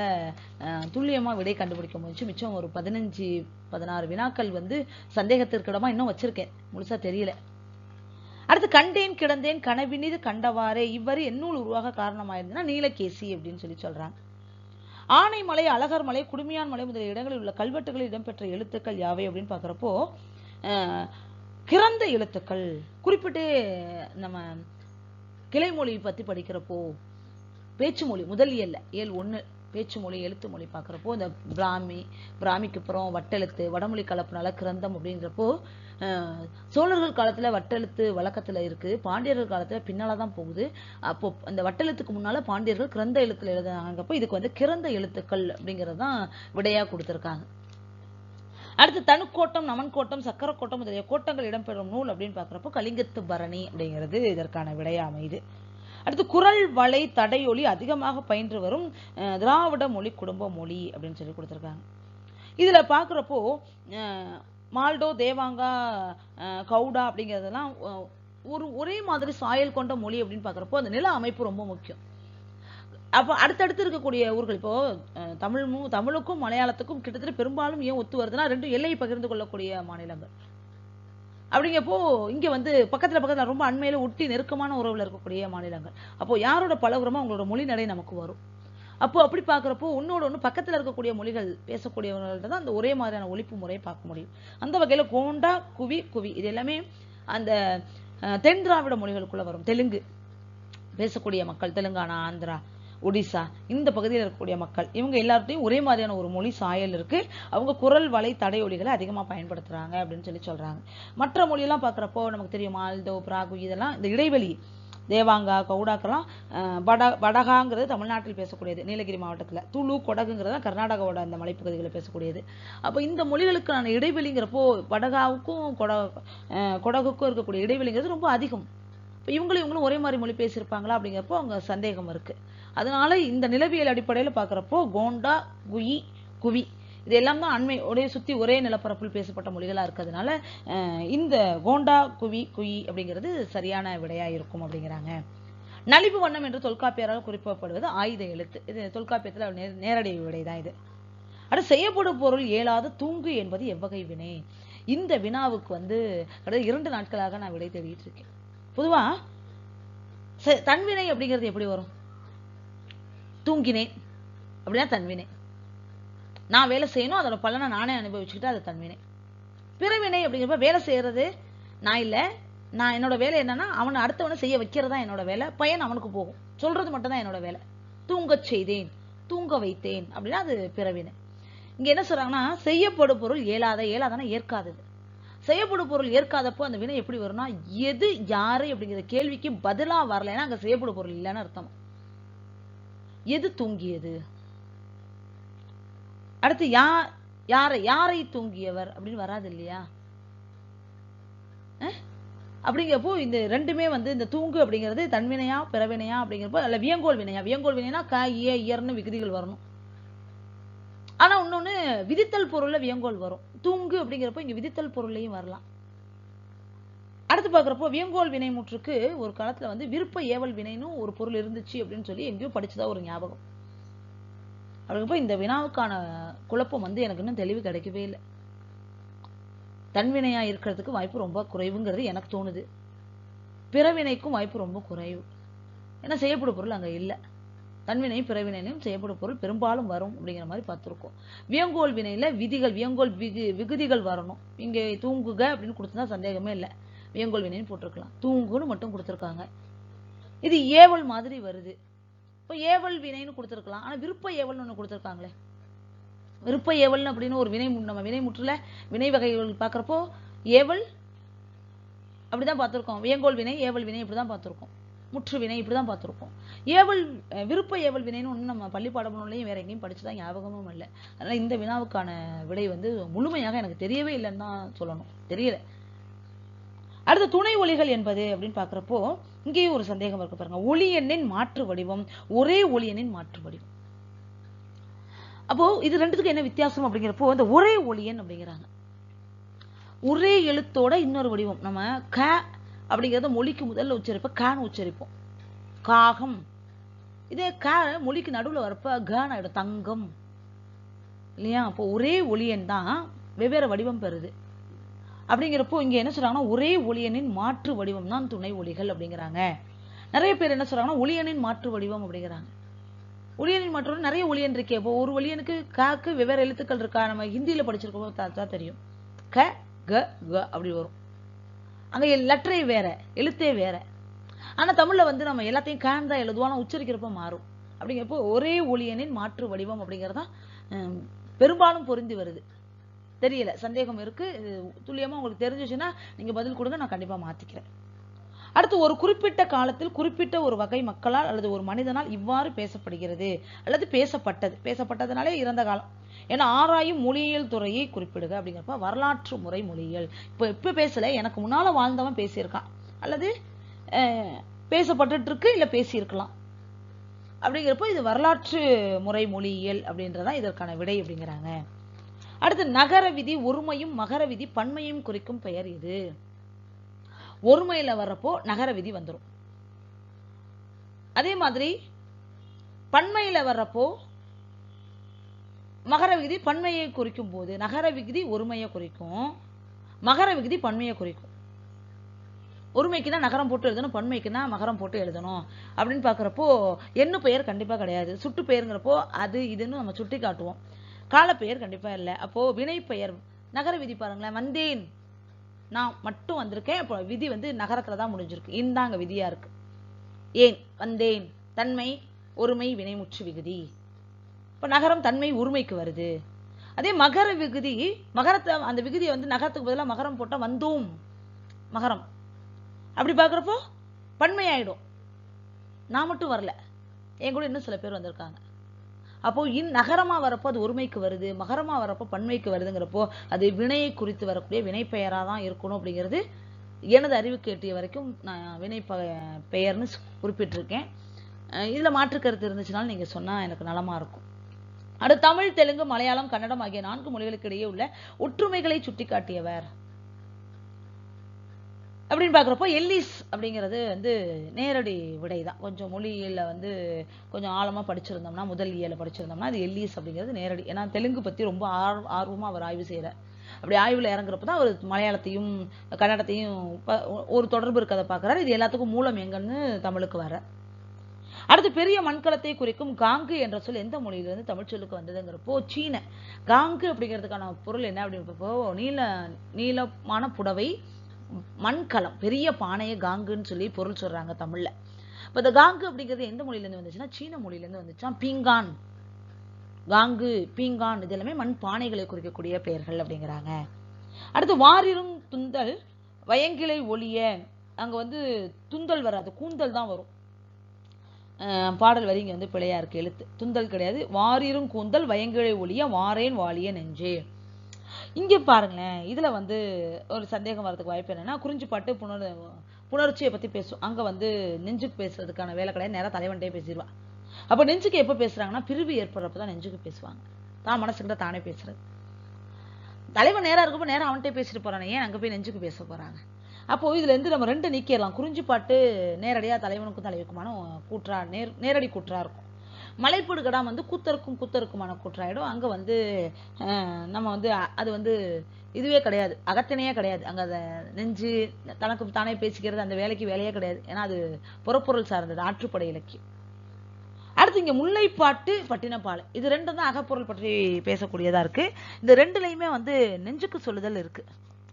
துல்லியமா விடை கண்டுபிடிக்க முடிஞ்சு. மிச்சம் ஒரு 15-16 வினாக்கள் வந்து சந்தேகத்திற்கிடமா இன்னும் வச்சிருக்கேன், முழுசா தெரியல. அடுத்து கண்டேன் கிடந்தேன் கனவினிது கண்டவாறே இவ்வரி எந்நூல் உருவாக காரணமாயிருந்ததுன்னா நீலகேசி அப்படின்னு சொல்றாங்க. ஆனைமலை, அழகர் மலை, குடுமியான் மலை முதலிய இடங்களில் உள்ள கல்வெட்டுகளில் இடம்பெற்ற எழுத்துக்கள் யாவை அப்படின்னு பாக்குறப்போ கிறந்த எழுத்துக்கள் குறிப்பிட்டு நம்ம கிளைமொழி பத்தி படிக்கிறப்போ பேச்சு மொழி முதல் இயல் 1 பேச்சு மொழி எழுத்து மொழி பார்க்குறப்போ இந்த பிராமிக்கு அப்புறம் வட்டெழுத்து வடமொழி கலப்புனால கிரந்தம் அப்படின்றப்போ சோழர்கள் காலத்துல வட்டெழுத்து வழக்கத்துல இருக்கு, பாண்டியர்கள் காலத்துல பின்னாலதான் போகுது. அப்போ அந்த வட்டெழுத்துக்கு முன்னால பாண்டியர்கள் கிரந்த எழுத்துல எழுதுனாங்கப்போ இதுக்கு வந்து கிறந்த எழுத்துக்கள் அப்படிங்கறதுதான் விடையா கொடுத்திருக்காங்க. அடுத்து தனுக்கோட்டம், நமன்கோட்டம், சக்கரக்கோட்டம் முதலிய கோட்டங்கள் இடம்பெறும் நூல் அப்படின்னு பாக்குறப்போ கலிங்கத்து பரணி அப்படிங்கிறது இதற்கான விடையா அமைது. அடுத்து குரல் வளை தடையொலி அதிகமாக பயின்று வரும் திராவிட மொழி குடும்ப மொழி அப்படின்னு சொல்லி கொடுத்திருக்காங்க. இதுல பாக்குறப்போ மால்டோ, தேவாங்கா, கவுடா அப்படிங்கிறதெல்லாம் ஒரே மாதிரி சாயல் கொண்ட மொழி அப்படின்னு பாக்குறப்போ அந்த நில அமைப்பு ரொம்ப முக்கியம். அப்போ அடுத்தடுத்து இருக்கக்கூடிய ஊர்கள் இப்போ தமிழுக்கும் மலையாளத்துக்கும் கிட்டத்தட்ட பெரும்பாலும் ஏன் ஒத்து வருதுன்னா ரெண்டும் எல்லையை பகிர்ந்து கொள்ளக்கூடிய மாநிலங்கள். அப்படிங்கப்போ இங்க வந்து பக்கத்துல ரொம்ப அண்மையில ஒட்டி நெருக்கமான உறவுல இருக்கக்கூடிய மாநிலங்கள். அப்போ யாரோட பழகுறமோ அவங்களோட மொழி நடை நமக்கு வரும். அப்போ அப்படி பாக்குறப்போ ஒன்னு பக்கத்துல இருக்கக்கூடிய மொழிகள் பேசக்கூடியவங்கள்ட்ட தான் அந்த ஒரே மாதிரியான ஒலிப்பு முறையை பார்க்க முடியும். அந்த வகையில கோண்டா, குவி, இது எல்லாமே அந்த தென் திராவிட மொழிகளுக்குள்ள வரும். தெலுங்கு பேசக்கூடிய மக்கள், தெலுங்கானா, ஆந்திரா, ஒடிசா இந்த பகுதியில் இருக்கக்கூடிய மக்கள், இவங்க எல்லார்ட்டையும் ஒரே மாதிரியான ஒரு மொழி சாயல் இருக்கு. அவங்க குரல் வளை தடையொலிகளை அதிகமா பயன்படுத்துறாங்க அப்படின்னு சொல்றாங்க. மற்ற மொழியெல்லாம் பாக்குறப்போ நமக்கு தெரியும் மால்டோ, பிராகு இதெல்லாம் இந்த இடைவெளி தேவாங்கா, கவுடாக்கெல்லாம் வடகாங்கிறது தமிழ்நாட்டில் பேசக்கூடியது, நீலகிரி மாவட்டத்துல. துளு, கொடகுங்கிறது கர்நாடகாவோட அந்த மலைப்பகுதிகளை பேசக்கூடியது. அப்போ இந்த மொழிகளுக்கான இடைவெளிங்கிறப்போ வடகாவுக்கும் கொடகுக்கும் இருக்கக்கூடிய இடைவெளிங்கிறது ரொம்ப அதிகம். இப்போ இவங்களும் ஒரே மாதிரி மொழி பேசியிருப்பாங்களா அப்படிங்கிறப்போ அவங்க சந்தேகம் இருக்கு. அதனால இந்த நிலவியல் அடிப்படையில் பார்க்குறப்போ கோண்டா, குவி இது எல்லாம் தான் அண்மை சுற்றி ஒரே நிலப்பரப்பில் பேசப்பட்ட மொழிகளா இருக்கிறதுனால இந்த கோண்டா, குவி அப்படிங்கிறது சரியான விடையா இருக்கும் அப்படிங்கிறாங்க. நலிவு வண்ணம் என்று தொல்காப்பியரால் குறிப்பிடப்படுவது ஆயுத எழுத்து. இது தொல்காப்பியத்தில் நேரடி விடைதான் இது. அடுத்து செய்யப்படும் பொருள் ஏலாத தூங்கு என்பது எவ்வகை வினை? இந்த வினாவுக்கு வந்து 2 நாட்களாக நான் விடை தேடிட்டு இருக்கேன். பொதுவா தன்வினை அப்படிங்கிறது எப்படி வரும்? தூங்கினேன் அப்படின்னா தன்வினை. நான் வேலை செய்யணும், அதோட பலனை நானே அனுபவிச்சுக்கிட்டு அது தன்வினை. பிறவினை அப்படிங்கிறப்ப வேலை செய்யறது நான் இல்ல, நான் என்னோட வேலை என்னன்னா அவனை அடுத்தவனை செய்ய வைக்கிறதா என்னோட வேலை, பயன் அவனுக்கு போகும், சொல்றது மட்டும் தான் என்னோட வேலை. தூங்கச் செய்தேன், தூங்க வைத்தேன் அப்படின்னா அது பிறவினை. இங்க என்ன சொல்றாங்கன்னா செய்யப்படும் பொருள் ஏலாதான ஏற்காதது. செய்யப்படும் பொருள் ஏற்காதப்போ அந்த வினை எப்படி வரும்னா எது யாரு அப்படிங்கிற கேள்விக்கு பதிலா வரலைன்னா அங்க செய்யப்படும் பொருள் இல்லைன்னு அர்த்தம். எது தூங்கியது? அடுத்து யாரை தூங்கியவர் அப்படின்னு வராது இல்லையா? அப்படிங்கிறப்போ இந்த ரெண்டுமே வந்து இந்த தூங்கு அப்படிங்கிறது தன்வினையா பிறவினையா அப்படிங்கிறப்போ அல்ல வியங்கோல் வினையா. வியங்கோல் வினைனா க, இயர்னு விகுதிகள் வரணும். ஆனா இன்னொன்னு விதித்தல் பொருள்ல வியங்கோல் வரும். தூங்கு அப்படிங்கிறப்போ இங்க விதித்தல் பொருளையும் வரலாம். அடுத்து பாக்குறப்போ வியங்கோல் வினை முற்றுக்கு ஒரு காலத்துல வந்து விருப்ப ஏவல் வினைன்னு ஒரு பொருள் இருந்துச்சு அப்படின்னு சொல்லி எங்கேயோ படிச்சுதான் ஒரு ஞாபகம். அப்படிங்கப்போ இந்த வினாவுக்கான குழப்பம் வந்து எனக்கு இன்னும் தெளிவு கிடைக்கவே இல்லை. தன்வினையா இருக்கிறதுக்கு வாய்ப்பு ரொம்ப குறைவுங்கிறது எனக்கு தோணுது. பிறவினைக்கும் வாய்ப்பு ரொம்ப குறைவு. ஏன்னா செய்யப்படும் பொருள் அங்க இல்லை. தன்வினையும் பிறவினையும் செய்யப்படும் பொருள் பெரும்பாலும் வரும் அப்படிங்கிற மாதிரி பார்த்துருக்கோம். வியங்கோல் வினையில விதிகள் வியங்கோல் விகுதிகள் வரணும். இங்க தூங்குக அப்படின்னு கொடுத்தா சந்தேகமே இல்லை, வியங்கோல் வினைன்னு போட்டிருக்கலாம். தூங்குன்னு மட்டும் கொடுத்துருக்காங்க. இது ஏவல் மாதிரி வருது. இப்போ ஏவல் வினைன்னு கொடுத்துருக்கலாம். ஆனா விருப்ப ஏவல்னு ஒண்ணு கொடுத்துருக்காங்களே. விருப்ப ஏவல் அப்படின்னு ஒரு வினை, நம்ம வினை முற்றுல வினை வகைகள் பார்க்குறப்போ ஏவல் அப்படிதான் பார்த்துருக்கோம். வியங்கோல் வினை, ஏவல் வினை இப்படிதான் பார்த்துருக்கோம். முற்று வினை இப்படிதான் பார்த்துருக்கோம். விருப்ப ஏவல் வினைன்னு ஒன்று நம்ம பள்ளி பாடநூல்லையும் வேற எங்கேயும் படிச்சுதான் ஞாபகமும் இல்லை. அதனால இந்த வினாவுக்கான விடை வந்து முழுமையாக எனக்கு தெரியவே இல்லைன்னு தான் சொல்லணும், தெரியல. அடுத்த துணை ஒலிகள் என்பது அப்படின்னு பாக்குறப்போ இங்கேயும் ஒரு சந்தேகம் இருக்கு பாருங்க. ஒலி எண்ணின் மாற்று வடிவம், ஒரே ஒலி எண்ணின் மாற்று வடிவம். அப்போ இது ரெண்டுத்துக்கு என்ன வித்தியாசம் அப்படிங்கிறப்போ இந்த ஒரே ஒலி எண் அப்படிங்கிறாங்க. ஒரே எழுத்தோட இன்னொரு வடிவம். நம்ம க அப்படிங்கிறத மொழிக்கு முதல்ல உச்சரிப்போம், கான்னு உச்சரிப்போம். காகம். இதே க மொழிக்கு நடுவில் வரப்ப கன்னு ஆயிடும், தங்கம் இல்லையா? அப்போ ஒரே ஒலியன் தான் வெவ்வேறு வடிவம் பெறுது. அப்படிங்கிறப்போ இங்க என்ன சொல்றாங்கன்னா ஒரே ஒலியனின் மாற்று வடிவம் தான் துணை ஒலிகள் அப்படிங்கிறாங்க. நிறைய பேர் என்ன சொல்றாங்கன்னா ஒலியனின் மாற்று வடிவம் அப்படிங்கிறாங்க. ஒலியனின் மாற்று நிறைய ஒலியன் இருக்கே. இப்போ ஒரு ஒலியனுக்கு காக்கு வெவ்வேறு எழுத்துக்கள் இருக்கா? நம்ம ஹிந்தியில படிச்சிருக்கோம் தான் தெரியும். க க க அப்படி வரும். அங்க லெட்டரே வேற, எழுத்தே வேற. ஆனா தமிழ்ல வந்து நம்ம எல்லாத்தையும் கேன் தான் எழுதுவோம், ஆனா உச்சரிக்கிறப்ப மாறும். அப்படிங்கிறப்போ ஒரே ஒளியனின் மாற்று வடிவம் அப்படிங்கிறதா பெரும்பாலும் பொருந்தி வருது. தெரியல, சந்தேகம் இருக்கு, துல்லியமா உங்களுக்கு தெரிஞ்சிச்சுன்னா நீங்க பதில் கொடுங்க, நான் கண்டிப்பா மாத்திக்கிறேன். அடுத்து, ஒரு குறிப்பிட்ட காலத்தில் குறிப்பிட்ட ஒரு வகை மக்களால் அல்லது ஒரு மனிதனால் இவ்வாறு பேசப்படுகிறது அல்லது பேசப்பட்டதுனாலே இறந்த காலம் ஏன்னா ஆராயும் மொழியியல் துறையை குறிப்பிடுக அப்படிங்கிறப்ப வரலாற்று முறை மொழியியல். இப்ப பேசல, எனக்கு முன்னால வாழ்ந்தவன் பேசியிருக்கான் அல்லது பேசப்பட்டு இருக்கு, இல்ல பேசியிருக்கலாம் அப்படிங்கிறப்போ இது வரலாற்று முறை மொழியியல் அப்படின்றதான் இதற்கான விடை அப்படிங்கிறாங்க. அடுத்து, நகர விதி ஒருமையும் மகர விதி பன்மையும் குறிக்கும் பெயர் இது. ஒருமையில வர்றப்போ நகர விதி வந்துடும். அதே மாதிரி பன்மையில வர்றப்போ மகர விகுதி பன்மையை குறிக்கும் போது நகர விகுதி ஒருமையை குறிக்கும், மகர விகுதி பன்மையை குறிக்கும். ஒருமைக்குன்னா நகரம் போட்டு எழுதணும், பன்மைக்குன்னா மகரம் போட்டு எழுதணும் அப்படின்னு பாக்குறப்போ எண்ணு பெயர் கண்டிப்பா கிடையாது. சுட்டு பெயருங்கிறப்போ அது இதுன்னு நம்ம சுட்டி காட்டுவோம். கால பெயர் கண்டிப்பா இல்லை. அப்போ வினை பெயர் நகர விதி பாருங்களேன், வந்தேன் நான் மட்டும் வந்திருக்கேன், அப்போ விதி நகரத்துலதான் முடிஞ்சிருக்கு, இந்தாங்க விதியா இருக்கு. ஏன் வந்தேன், தன்மை ஒருமை வினைமுற்று விகுதி. இப்ப நகரம் தன்மை உரிமைக்கு வருது. அதே மகர விகுதி மகரத்தை அந்த விகுதியை நகரத்துக்கு பதிலாக மகரம் போட்டா வந்தோம் மகரம் அப்படி பாக்குறப்போ பன்மை ஆயிடும். நான் மட்டும் வரல, என் கூட இன்னும் சில பேர் வந்திருக்காங்க. அப்போ நகரமா வரப்போ அது ஒருமைக்கு வருது, மகரமா வரப்போ பன்மைக்கு வருதுங்கிறப்போ அது வினையை குறித்து வரக்கூடிய வினை பெயரா தான் இருக்கணும் அப்படிங்கிறது எனது அறிவுக்கு எட்டிய வரைக்கும் நான் வினை பெயர்னு குறிப்பிட்டிருக்கேன். இதுல மாற்று கருத்து இருந்துச்சுனாலும் நீங்க சொன்னா எனக்கு நலமா இருக்கும். அடுத்து, தமிழ் தெலுங்கு மலையாளம் கன்னடம் ஆகிய 4 மொழிகளுக்கு இடையே உள்ள ஒற்றுமைகளை சுட்டி காட்டியவர் அப்படின்னு பாக்குறப்போ எல்லிஸ் அப்படிங்கிறது நேரடி விடைதான். கொஞ்சம் மொழியில கொஞ்சம் ஆழமா படிச்சிருந்தோம்னா, முதல் இயல படிச்சிருந்தோம்னா அது எல்லிஸ் அப்படிங்கிறது நேரடி. ஏன்னா தெலுங்கு பத்தி ரொம்ப ஆர்வமா அவர் ஆய்வு செய்யறார். அப்படி ஆய்வுல இறங்குறப்பதான் அவர் மலையாளத்தையும் கன்னடத்தையும் ஒரு தொடர்பு இருக்கதை பாக்குறாரு. இது எல்லாத்துக்கும் மூலம் எங்கன்னு தமிழுக்கு வர. அடுத்து, பெரிய மண்கலத்தை குறிக்கும் காங்கு என்ற சொல் எந்த மொழியிலிருந்து தமிழ் சொல்லுக்கு வந்ததுங்கிறப்போ சீன. காங்கு அப்படிங்கிறதுக்கான பொருள் என்ன அப்படின்றப்போ நீளமான புடவை, மண்கலம், பெரிய பானையை காங்குன்னு சொல்லி பொருள் சொல்றாங்க தமிழ்ல. இப்ப இந்த காங்கு அப்படிங்கிறது எந்த மொழியில இருந்து வந்துச்சுன்னா சீன மொழியில இருந்து வந்துச்சுன்னா பீங்கான், காங்கு, பீங்கான் இது எல்லாமே மண் பானைகளை குறிக்கக்கூடிய பெயர்கள் அப்படிங்கிறாங்க. அடுத்து, வாரிரும் துந்தல் வயங்கிளை ஒளிய. அங்க துந்தல் வராது, கூந்தல் தான் வரும். பாடல் வரி இங்க பிழையா இருக்கு, எழுத்து துந்தல் கிடையாது. வாரிரும் கூந்தல் வயங்கிழை ஒளிய வாரேன் வாழிய நெஞ்சே. இங்க பாருங்களேன், இதுல ஒரு சந்தேகம் வரதுக்கு வாய்ப்பு என்னன்னா, குறிஞ்சி பாட்டு புணர்ச்சியை பத்தி பேசும். அங்க நெஞ்சுக்கு பேசுறதுக்கான வேலை கிடையாது, நேரம் தலைவன்டே பேசிடுவா. அப்ப நெஞ்சுக்கு எப்ப பேசுறாங்கன்னா பிரிவு ஏற்படுறப்பதான் நெஞ்சுக்கு பேசுவாங்க. தான் மனசுக்கிட்ட தானே பேசுறது. தலைவன் நேரம் இருக்கப்போ நேரம் அவன்கிட்ட பேசிட்டு போறானே, ஏன் அங்க போய் நெஞ்சுக்கு பேச போறாங்க? அப்போ இதுல நம்ம 2 நீக்கிடலாம். குறிஞ்சி பாட்டு நேரடியா தலைவனுக்கும் தலைவிக்குமான கூற்றா நேரடி கூற்றா இருக்கும். மலைப்பூடு கடாம் கூத்தருக்குமான கூற்றாயிடும். அங்க நம்ம அது இதுவே கிடையாது, அகத்தினையே கிடையாது. அங்க அதை நெஞ்சு தனக்கு தானே பேசிக்கிறது அந்த வேலைக்கு வேலையே கிடையாது. ஏன்னா அது புறப்பொருள் சார்ந்தது, ஆற்றுப்படை இலக்கியம். அடுத்து, இங்க முல்லைப்பாட்டு பட்டினப்பாலை இது 2 தான் அகப்பொருள் பற்றி பேசக்கூடியதா இருக்கு. இந்த 2லயுமே நெஞ்சுக்கு சொல்லுதல் இருக்கு.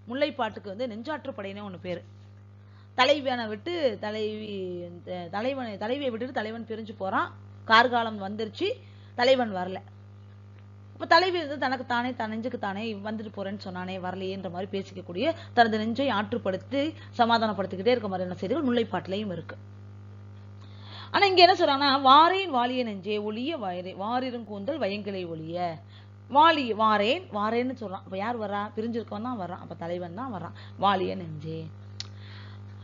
முல்லைப்பாட்டுக்கு நெஞ்சாற்றுப்படைன்னு ஒண்ணு பேரு. தலைவியான விட்டு தலைவியை விட்டுட்டு தலைவன் பிரிஞ்சு போறான், கார்காலம் வந்துருச்சு, தலைவன் வரல. அப்ப தலைவி தனக்கு தானே தன் நெஞ்சுக்கு தானே வந்துட்டு போறேன்னு சொன்னானே, வரலையேன்ற மாதிரி பேசிக்கக்கூடிய தனது நெஞ்சை ஆற்றுப்படுத்தி சமாதானப்படுத்திக்கிட்டே இருக்க மாதிரியான செய்திகள் முல்லைப்பாட்டிலையும் இருக்கு. ஆனா இங்க என்ன சொல்றாங்கன்னா, வாரேன் வாழிய நெஞ்சே ஒளிய வாரிரும் கூந்தல் வயங்கிளை ஒளிய. வாரேன்னு சொல்றான். அப்ப யார் வர்றா? பிரிஞ்சிருக்கவன் தான் வர்றான். அப்ப தலைவன் தான் வர்றான். வாழிய நெஞ்சே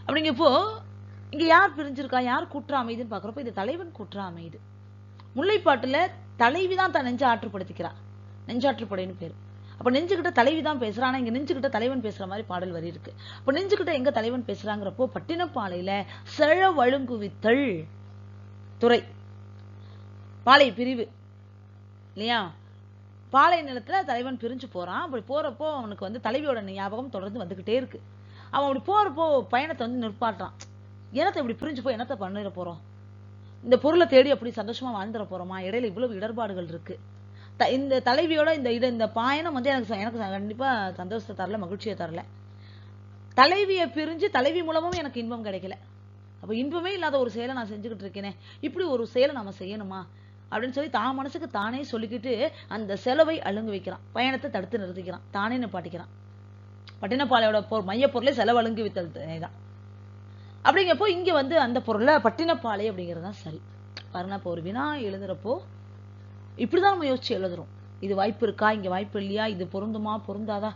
அப்படிங்கப்போ இங்க யார் பிரிஞ்சிருக்கா, யார் கூற்றா அமைதுன்னு பாக்குறப்போ இது தலைவன் கூற்றா அமைது. முல்லைப்பாட்டுல தலைவிதான் தன் நெஞ்சை ஆற்றுப்படுத்திக்கிறான், நெஞ்சாற்றுப்படைன்னு பேரு. அப்ப நெஞ்சுகிட்ட தலைவிதான் பேசுறான். ஆனா இங்க நெஞ்சுகிட்ட தலைவன் பேசுற மாதிரி பாடல் வரி இருக்கு. அப்ப நெஞ்சுகிட்ட எங்க தலைவன் பேசுறாங்கிறப்போ பட்டினப்பாலையில செழ வழுங்குவித்தல் துறை, பாலை பிரிவு இல்லையா, பாலை நிலத்துல தலைவன் பிரிஞ்சு போறான். அப்படி போறப்போ அவனுக்கு தலைவியோட ஞாபகம் தொடர்ந்து வந்துகிட்டே இருக்கு. அவன் அப்படி போறப்போ பயணத்தை நிற்பாட்டான். என்னத்தை இப்படி பிரிஞ்சு போய் என்னத்தை பண்ணிட போறோம், இந்த பொருளை தேடி அப்படி சந்தோஷமா வாழ்ந்துட போறோமா, இடையில இவ்வளவு இடர்பாடுகள் இருக்கு. இந்த தலைவியோட இந்த பயணம் எனக்கு கண்டிப்பா சந்தோஷத்தை தரல, மகிழ்ச்சியை தரல. தலைவியை பிரிஞ்சு தலைவி மூலமும் எனக்கு இன்பம் கிடைக்கல. அப்ப இன்பமே இல்லாத ஒரு செயலை நான் செஞ்சுக்கிட்டு இருக்கேனே, இப்படி ஒரு செயலை நாம செய்யணுமா அப்படின்னு சொல்லி தான் மனசுக்கு தானே சொல்லிக்கிட்டு அந்த செலவை அழுங்கு வைக்கிறான். பயணத்தை தடுத்து நிறுத்திக்கிறான். தானே நிப்பாட்டிக்கிறான். பட்டினப்பாலையோட மைய பொருளே செலவு அழுங்கு வித்தல் தான். அப்படிங்கப்போ இங்க வந்து அந்த பொருளை பட்டினப்பாலை அப்படிங்கிறது தான் சரி. பாருங்க, இப்போ ஒரு வினா எழுதுறப்போ இப்படிதான் நம்ம யோசிச்சு எழுதுறோம். இது வாய்ப்பு இருக்கா, இங்க வாய்ப்பு இல்லையா, இது பொருந்துமா பொருந்தாதா.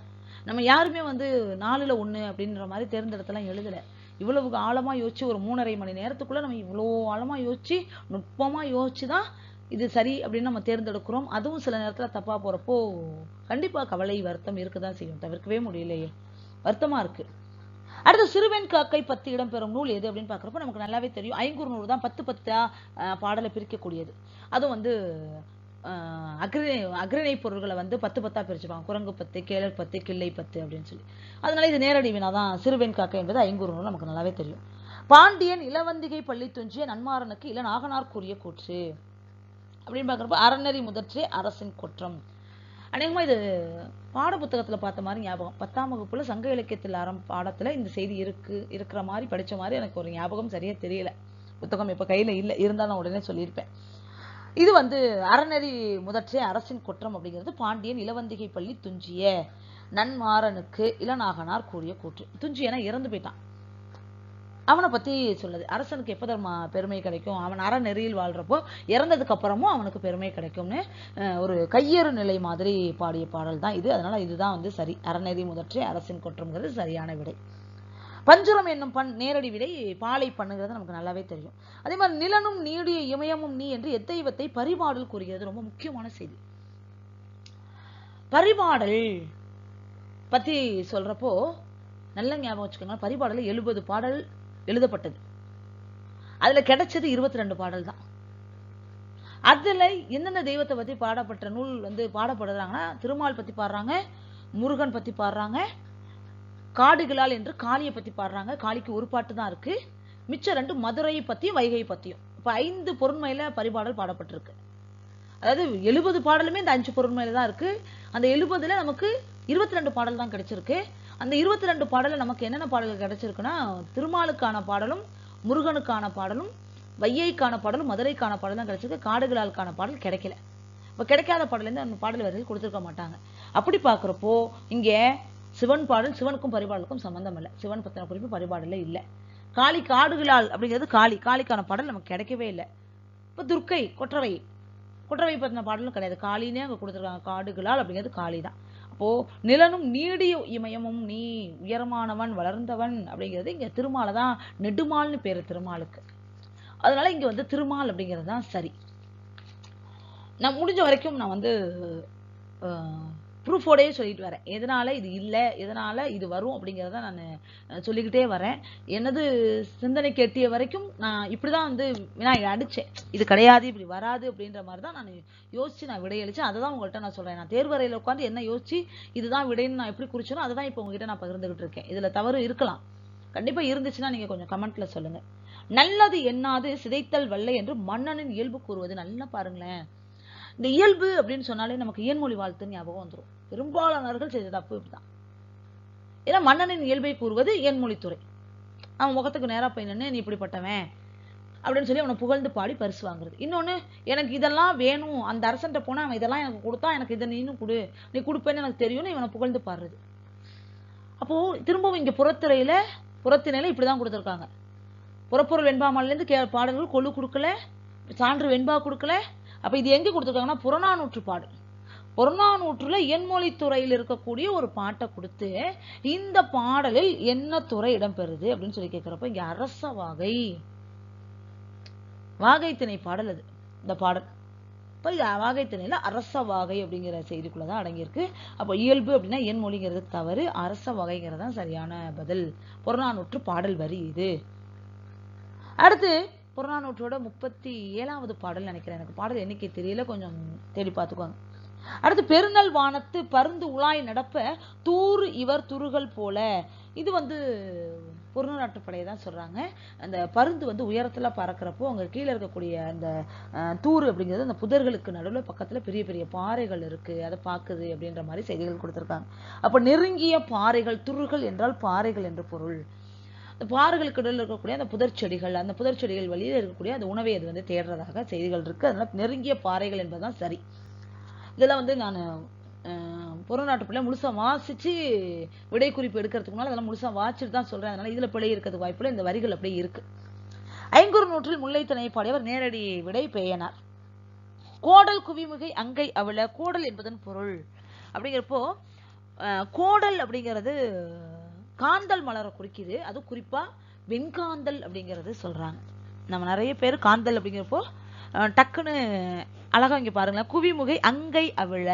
நம்ம யாருமே வந்து 4ல் 1 அப்படின்ற மாதிரி தேர்ந்தெடுத்தெல்லாம் எழுதல. இவ்வளவு ஆழமா யோசிச்சு ஒரு 3.5 மணி நேரத்துக்குள்ள நம்ம இவ்வளோ ஆழமா யோசிச்சு நுட்பமா யோசிச்சுதான் இது சரி அப்படின்னு நம்ம தேர்ந்தெடுக்கிறோம். அதுவும் சில நேரத்துல தப்பா போறப்போ கண்டிப்பா கவலை வருத்தம் இருக்குதான் செய்யும். தவிர்க்கவே முடியலையே, வருத்தமா இருக்கு. அடுத்து சிறுவெண் காக்கை 10 இடம்பெறும் நூல் எது அப்படின்னு பாக்குறப்ப நமக்கு நல்லாவே தெரியும். ஐங்குறுநூறு தான் 10 பாடலை பிரிக்கக்கூடியது. அதுவும் வந்து அக்ரிணை பொருள்களை வந்து 10 பிரிச்சுப்பாங்க. குரங்கு 10, கேழல் 10, கிள்ளை 10 அப்படின்னு சொல்லி. அதனால இது நேரடி வினாதான். சிறுவெண் காக்கை என்பது ஐங்குறுநூறு நமக்கு நல்லாவே தெரியும். பாண்டியன் இளவந்திகை பள்ளி துஞ்சிய நன்மாறனுக்கு இல்ல நாகனார் கூறிய கூற்று அப்படின்னு பாக்குறப்ப அறநெறி முதற்றே அரசின் குற்றம். அநேகமா இது பாட புத்தகத்துல பார்த்த மாதிரி ஞாபகம். 10ஆம் வகுப்புல சங்க இலக்கியத்தில் பாடத்துல இந்த செய்தி இருக்கிற மாதிரி படிச்ச மாதிரி எனக்கு ஒரு ஞாபகம் சரியா தெரியல. புத்தகம் இப்ப கையில இல்ல, இருந்தாலும் நான் உடனே சொல்லியிருப்பேன். இது வந்து அறநெறி முதற்றே அரசின் குற்றம் அப்படிங்கிறது பாண்டியன் இளவந்திகை பள்ளி துஞ்சிய நன்மாறனுக்கு இளநாகனார் கூறிய கூற்று. துஞ்சியனா இறந்து போயிட்டான், அவனை பத்தி சொல்லுது. அரசனுக்கு எப்ப பெருமை கிடைக்கும், அவன் அறநெறியில் வாழ்றப்போ இறந்ததுக்கு அப்புறமும் அவனுக்கு பெருமை கிடைக்கும்னு ஒரு கையேறு நிலை மாதிரி பாடிய பாடல் தான் இது. அதனால இதுதான் வந்து சரி. அறநெறி முதற்றே அரசின் குற்றம்ங்கிறது சரியான விடை. பஞ்சுரம் என்னும் நேரடி விடை பாலை பண்ணுங்கிறது நமக்கு நல்லாவே தெரியும். அதே மாதிரி நிலனும் நீடிய இமயமும் நீ என்று எத்தெய்வத்தை பரிபாடல் கூறுகிறது. ரொம்ப முக்கியமான செய்தி. பரிபாடல் பத்தி சொல்றப்போ நல்ல ஞாபகம் வச்சுக்கோங்க. பரிபாடல் 70 பாடல் எழுதப்பட்டது. அதுல கிடைச்சது 22 பாடல் தான். அதுல எந்தெந்த தெய்வத்தை பத்தி பாடப்பட்ட நூல் வந்து பாடப்படுறாங்கன்னா, திருமால் பத்தி பாடுறாங்க, முருகன் பத்தி பாடுறாங்க, காடுகளால் என்று காளியை பத்தி பாடுறாங்க. காளிக்கு ஒரு பாட்டு தான் இருக்கு. மிச்ச 2 மதுரையை பத்தியும் வைகை பத்தியும். இப்ப 5 பொருண்மையில பரிபாடல் பாடப்பட்டிருக்கு. அதாவது 70 பாடலுமே இந்த 5 பொருண்மையில தான் இருக்கு. அந்த 70ல நமக்கு 22 பாடல் தான் கிடைச்சிருக்கு. அந்த 22 பாடல நமக்கு என்னென்ன பாடல்கள் கிடைச்சிருக்குன்னா, திருமாலுக்கான பாடலும், முருகனுக்கான பாடலும், வையைக்கான பாடலும், மதுரைக்கான பாடலும் தான் கிடைச்சிருக்கு. காடுகளாலுக்கான பாடல் கிடைக்கல. இப்ப கிடைக்காத பாடல அந்த பாடல் வரிகள் கொடுத்திருக்க மாட்டாங்க. அப்படி பாக்குறப்போ இங்க சிவன் பாடல், சிவனுக்கும் பரிபாடலுக்கும் சம்பந்தம் இல்லை. சிவன் பத்தின குறிப்பு பரிபாடல இல்ல. காளி காடுகளால் அப்படிங்கிறது காளிக்கான பாடல் நமக்கு கிடைக்கவே இல்லை. இப்ப துர்க்கை கொற்றவை பத்தின பாடலும் கிடையாது. காளினே அங்க கொடுத்திருக்காங்க. காடுகளால் அப்படிங்கிறது காளி தான். அப்போ நிலனும் நீடிய இமயமும் நீ உயரமானவன் வளர்ந்தவன் அப்படிங்கிறது இங்க திருமால தான். நெடுமால்னு பேரு திருமாலுக்கு. அதனால இங்க வந்து திருமால் அப்படிங்கிறது தான் சரி. நான் முடிஞ்ச வரைக்கும் நான் வந்து ப்ரூஃபோடயே சொல்லிட்டு வரேன். எதனால இது இல்லை, எதனால இது வரும் அப்படிங்கிறத நான் சொல்லிக்கிட்டே வரேன். எனது சிந்தனை கேட்டிய வரைக்கும் நான் இப்படிதான் வந்து விநாயகர் அடிச்சேன். இது கிடையாது, இப்படி வராது அப்படின்ற மாதிரி தான் நான் யோசிச்சு நான் விடையளிச்சேன். அதை தான் உங்கள்கிட்ட நான் சொல்றேன். நான் தேர்வறையில் உட்காந்து என்ன யோசிச்சு இதுதான் விடைன்னு நான் எப்படி குறிச்சனோ அதை தான் இப்போ உங்ககிட்ட நான் பகிர்ந்துகிட்டு இருக்கேன். இதுல தவறு இருக்கலாம், கண்டிப்பா இருந்துச்சுன்னா நீங்க கொஞ்சம் கமெண்ட்ல சொல்லுங்க. நல்லது எண்ணாது சிதைத்தல் வல்லை என்று மன்னனின் இயல்பு கூறுவது. நல்லா பாருங்களேன். இந்த இயல்பு அப்படின்னு சொன்னாலே நமக்கு இயன்மொழி வாழ்த்து ஞாபகம் வந்துடும். பெரும்பாலானவர்கள் செய்த தப்பு இப்படிதான். ஏன்னா மன்னனின் இயல்பை கூறுவது இயன்மொழித்துறை. அவன் முகத்துக்கு நேரா போய் நின்று நீ இப்படிப்பட்டவன் அப்படின்னு சொல்லி அவனை புகழ்ந்து பாடி பரிசு வாங்குறது. இன்னொன்னு, எனக்கு இதெல்லாம் வேணும், அந்த அரசன்ட்ட போனா அவன் இதெல்லாம் எனக்கு கொடுத்தா எனக்கு இதை நீனும் கொடு, நீ கொடுப்பேன்னு எனக்கு தெரியும்னு இவனை புகழ்ந்து பாடுறது. அப்போ திரும்பவும் இங்க புறத்திணையில இப்படிதான் கொடுத்துருக்காங்க. புறப்பொருள் வெண்பாமால இருந்து பாடல்கள் கொள்ளு கொடுக்கல, சான்று வெண்பா கொடுக்கல. அப்ப இது எங்க கொடுத்துருக்காங்கன்னா புறநானூற்று பாடல். புறநானூற்றுல இயன்மொழி துறையில் இருக்கக்கூடிய ஒரு பாட்டை கொடுத்து இந்த பாடலில் என்ன துறை இடம்பெறுது அப்படின்னு சொல்லி கேட்கிறப்ப இங்க அரச வாகை திணை பாடல் அது. இந்த பாடல் இப்ப இது வாகை திணையில அரச வாகை அப்படிங்கிற செய்திக்குள்ளதான் அடங்கியிருக்கு. அப்ப இயல்பு அப்படின்னா இயன்மொழிங்கிறது தவறு, அரச வகைங்கிறது தான் சரியான பதில். புறநானூற்று பாடல் வரி இது. அடுத்து புறநானூற்றோட 37வது பாடல் நினைக்கிறேன். எனக்கு பாடல் எண்ணிக்கை தெரியல, கொஞ்சம் தேடி பார்த்துக்கோங்க. அடுத்து பெருநல் வானத்து பருந்து உலாய் நடப்ப தூறு இவர் துருகள் போல. இது வந்து புறநானூற்றுப்படையை தான் சொல்றாங்க. அந்த பருந்து வந்து உயரத்துல பறக்கிறப்போ அங்க கீழே இருக்கக்கூடிய அந்த தூறு அப்படிங்கிறது அந்த புதர்களுக்கு நடுவில் பக்கத்துல பெரிய பெரிய பாறைகள் இருக்கு, அதை பார்க்குது அப்படின்ற மாதிரி செய்திகள் கொடுத்திருக்காங்க. அப்ப நெருங்கிய பாறைகள், துருகள் என்றால் பாறைகள் என்று பொருள். இந்த பாறைகளுக்கு இடையில் இருக்கக்கூடிய அந்த புதர் செடிகள், அந்த புதர் செடிகள் வழியில் இருக்கக்கூடிய அந்த உணவை அது வந்து தேடுறதாக செய்திகள் இருக்கு. அதனால நெருங்கிய பாறைகள் என்பதுதான் சரி. இதெல்லாம் வந்து நான் புறநாட்டு பிள்ளை முழுசா வாசிச்சு விடை குறிப்பு எடுக்கிறதுக்கு முன்னால அதெல்லாம் முழுசா வாசிச்சுட்டு தான் சொல்றேன். அதனால இதுல பிழை இருக்கிறதுக்கு வாய்ப்புல இந்த வரிகள் அப்படியே இருக்கு. ஐங்குறு நூற்றில் முல்லைத்திணை பாடியவர் நேரடி விடை பெயனார். கோடல் குவிமுகை அங்கை அவள. கோடல் என்பதன் பொருள் அப்படிங்கிறப்போ கோடல் அப்படிங்கிறது காந்தல் மலரை குறிக்குது. அது குறிப்பா வெண்காந்தல் அப்படிங்கிறது சொல்றாங்க. நம்ம நிறைய பேர் காந்தல் அப்படிங்கிறப்போ டக்குன்னு அழகா இங்க பாருங்களேன். குவிமுகை அங்கை அவள,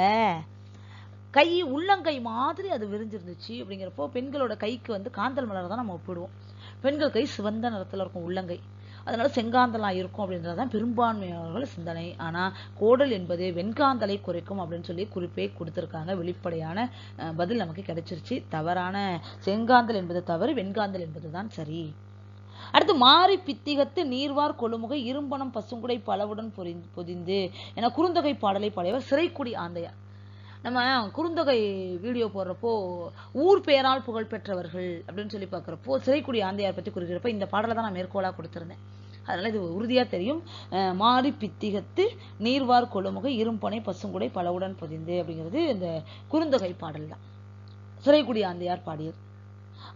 கை உள்ளங்கை மாதிரி அது விரிஞ்சிருந்துச்சு அப்படிங்கிறப்போ பெண்களோட கைக்கு வந்து காந்தல் மலர் தான் நம்ம ஒப்பிடுவோம். பெண்கள் கை சிவந்த நிறத்துல இருக்கும் உள்ளங்கை, அதனால செங்காந்தலா இருக்கும் அப்படின்றதுதான் பெரும்பான்மையாளர்கள் சிந்தனை. ஆனா கோடல் என்பது வெண்காந்தலை குறைக்கும் அப்படின்னு சொல்லி குறிப்பே கொடுத்திருக்காங்க. வெளிப்படையான பதில் நமக்கு கிடைச்சிருச்சு. தவறான, செங்காந்தல் என்பது தவறு, வெண்காந்தல் என்பதுதான் சரி. அடுத்து மாரி பித்திகத்து நீர்வார் கொழுமுகை இரும்பனம் பசுங்குடை பலவுடன் பொதிந்து என குறுந்தொகை பாடலை பாடியவர் சிறைக்குடி ஆந்தையார். நம்ம குறுந்தொகை வீடியோ போடுறப்போ ஊர் பெயரால் புகழ் பெற்றவர்கள் அப்படின்னு சொல்லி பார்க்குறப்போ சிறைக்குடி ஆந்தையார் பற்றி குறிக்கிறப்ப இந்த பாடலை தான் நான் மேற்கோளா கொடுத்திருந்தேன். அதனால இது உறுதியா தெரியும். மாரி பித்திகத்து நீர்வார் கொழுமுகை இரும்பனை பசுங்குடை பலவுடன் பொதிந்து அப்படிங்கிறது இந்த குறுந்தொகை பாடல் தான். சிறைக்குடி ஆந்தையார் பாடியது.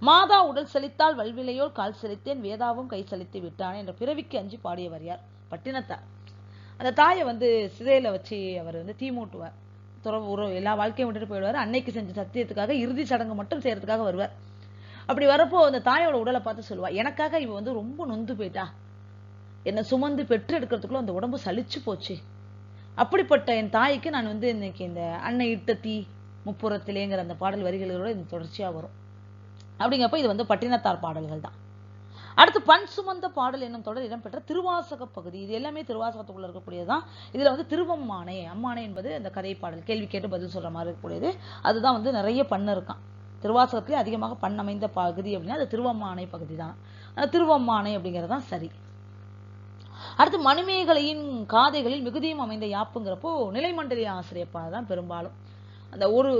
மாதா உடல் செழித்தால் வல்விலையோர் கால் செழித்தேன் வேதாவும் கை செழித்து விட்டானே என்ற பிறவிக்கு அஞ்சு பாடியவர் யார்? பட்டினத்தார். அந்த தாயை வந்து சிறையில வச்சு அவர் வந்து தீமூட்டுவார். எல்லா வாழ்க்கையும் விட்டுட்டு போயிடுவார். அன்னைக்கு செஞ்ச சத்தியத்துக்காக இறுதி சடங்கு மட்டும் செய்யறதுக்காக வருவார். அப்படி வரப்போ அந்த தாயோட உடலை பார்த்து சொல்லுவா, எனக்காக இவ வந்து ரொம்ப நொந்து போயிட்டா, என்னை சுமந்து பெற்று எடுக்கிறதுக்குள்ள அந்த உடம்பு சலிச்சு போச்சு. அப்படிப்பட்ட என் தாய்க்கு நான் வந்து இன்னைக்கு இந்த அன்னை இட்ட தீ முப்புறத்திலேங்கிற அந்த பாடல் வரிகளோட இந்த தொடர்ச்சியா வரும். அப்படிங்கிறப்ப இது வந்து பட்டினத்தார் பாடல்கள் தான். அடுத்து பண் சுமந்த பாடல் என்னும் தொடர் இடம்பெற்ற திருவாசக பகுதி. இது எல்லாமே திருவாசகத்துக்குள்ள இருக்கக்கூடியதுதான். இதுல வந்து திருவம்மானை, அம்மானை என்பது அந்த கதை பாடல், கேள்வி கேட்டு பதில் சொல்ற மாதிரி இருக்கக்கூடியது. அதுதான் வந்து நிறைய பண்ணு இருக்கான் திருவாசகத்திலே. அதிகமாக பண்ண அமைந்த பகுதி அப்படின்னா அது திருவம்மானை பகுதி தான். திருவம்மானை அப்படிங்கிறது தான் சரி. அடுத்து மணிமேகலையின் காதைகளில் மிகுதியும் அமைந்த யாப்புங்கிறப்போ நிலைமண்டலி ஆசிரியப்பாக தான் பெரும்பாலும். அந்த ஒரு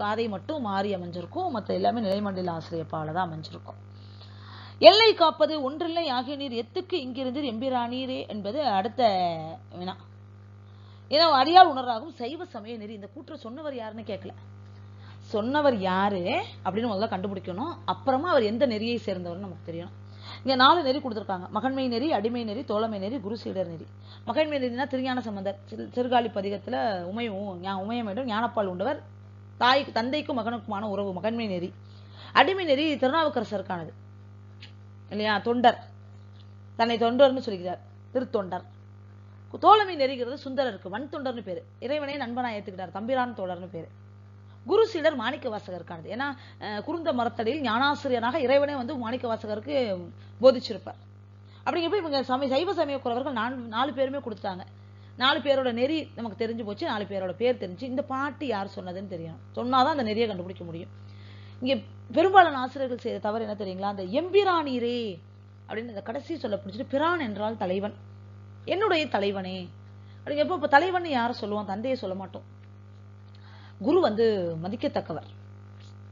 காதை மட்டும் மாறி அமைஞ்சிருக்கும், மற்ற எல்லாமே நிலைமண்டல ஆசிரியப்பால தான் அமைஞ்சிருக்கும். எல்லை காப்பது ஒன்றில்லை ஆகிய நீர் எத்துக்கு இங்கிருந்து எம்பிரானீரே என்பது அடுத்த வினா. ஏன்னா அறியால் உணராகும் சைவ சமய நெறி. இந்த கூற்று சொன்னவர் யாருன்னு கேட்கல, சொன்னவர் யாரு அப்படின்னு முதல்ல கண்டுபிடிக்கணும். அப்புறமா அவர் எந்த நெறியை சேர்ந்தவர்னு நமக்கு தெரியணும். இங்க 4 நெறி கொடுத்திருக்காங்க. மகன்மை நெறி, அடிமை நெறி, தோழமை நெறி, குரு சீடர் நெறி. மகன்மை நெறினா திருஞான சம்பந்தர் சிறுகாழி பதிகத்துல உமையமேடும் ஞானப்பால் உண்டவர் தந்தைக்கும் மகனுக்குமான உறவு மகன்மை நெறி. அடிமை நெறி திருநாவுக்கரசருக்கானது இல்லையா, தொண்டர், தன்னை தொண்டர்னு சொல்லிக்கிறார், திருத்தொண்டர். தோழமை நெறிகிறது சுந்தரருக்கு, வன் தொண்டர்னு பேரு, இறைவனை நண்பனா ஏத்துக்கிட்டார், தம்பிரான் தோழர்னு பேரு. குரு சீடர் மாணிக்க வாசகருக்கானது. ஏன்னா குருந்த மரத்தடியில் ஞானாசிரியராக இறைவனே வந்து மாணிக்க வாசகருக்கு போதிச்சிருப்பார். அப்படிங்கிறப்ப இவங்க சைவ சமய குறவர்கள் 4 பேருமே கொடுத்தாங்க. 4 பேரோட நெறி நமக்கு தெரிஞ்சு போச்சு, 4 பேரோட பேர் தெரிஞ்சு. இந்த பாட்டு யார் சொன்னதுன்னு தெரியணும், சொன்னாதான் அந்த நெறியை கண்டுபிடிக்க முடியும். இங்க பெரும்பாலான ஆசிரியர்கள் செய்த தவறு என்ன தெரியுங்களா, அந்த எம்பிரானீரே அப்படின்னு இந்த கடைசி சொல்ல பிடிச்சிட்டு பிரான் என்றால் தலைவன், என்னுடைய தலைவனே அப்படிங்கிறப்ப இப்ப தலைவன் யார சொல்லுவோம், தந்தையை சொல்ல மாட்டோம். குரு வந்து மதிக்கத்தக்கவர்,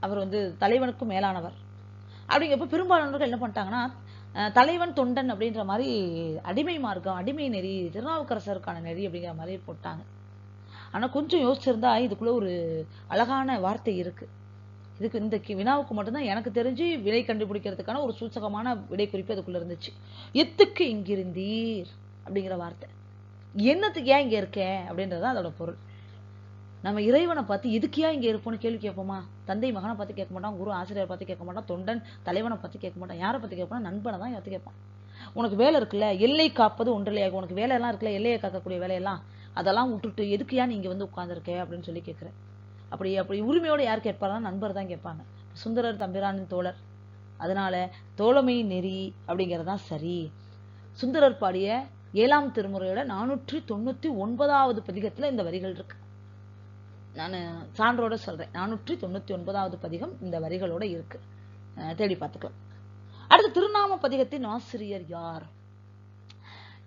அவர் வந்து தலைவனுக்கும் மேலானவர். அப்படிங்கிறப்ப பெரும்பாலானவர்கள் என்ன பண்ணிட்டாங்கன்னா தலைவன் தொண்டன் அப்படின்ற மாதிரி அடிமை மார்க்கம், அடிமை நெறி, திருநாவுக்கரசருக்கான நெறி அப்படிங்கிற மாதிரி போட்டாங்க. ஆனா கொஞ்சம் யோசிச்சிருந்தா இதுக்குள்ள ஒரு அழகான வார்த்தை இருக்கு. இதுக்கு இந்த வினாவுக்கு மட்டும்தான் எனக்கு தெரிஞ்சு விடை கண்டுபிடிக்கிறதுக்கான ஒரு சூசகமான விடை குறிப்பு அதுக்குள்ள இருந்துச்சு. எத்துக்கு இங்கிருந்தீர் அப்படிங்கிற வார்த்தை. என்னத்துக்கு ஏன் இங்க இருக்க அப்படின்றதுதான் அதோட பொருள். நம்ம இறைவனை பார்த்து எதுக்கியா இங்க இருப்போம்னு கேள்வி கேட்போமா? தந்தை மகனை பார்த்து கேட்க மாட்டான், குரு ஆசிரியர் பார்த்து கேட்க மாட்டான், தொண்டன் தலைவனை பார்த்து கேட்க மாட்டான். யாரை பத்தி கேட்பான்? நண்பனை தான் பார்த்து கேட்பான். உனக்கு வேலை இருக்குல்ல, எல்லை காப்பது ஒன்றில்லையாக, உனக்கு வேலை எல்லாம் இருக்குல்ல, எல்லையை காக்கக்கூடிய வேலையெல்லாம் அதெல்லாம் விட்டுட்டு எதுக்குயா நீங்க வந்து உட்கார்ந்துருக்க அப்படின்னு சொல்லி கேட்கிறேன். அப்படி உரிமையோட யார் கேட்பாருன்னா நண்பர் தான் கேட்பாங்க. சுந்தரர் தம்பிரானின் தோழர். அதனால தோழமை நெறி அப்படிங்கறதுதான் சரி. சுந்தரர் பாடிய 7ஆம் திருமுறையோட 499வது பதிகத்துல இந்த வரிகள் இருக்கு. நான் சான்றோட சொல்றேன், 499வது பதிகம் இந்த வரிகளோட இருக்கு, தேடி பார்த்துக்கலாம். அடுத்து திருநாம பதிகத்தின் ஆசிரியர் யார்?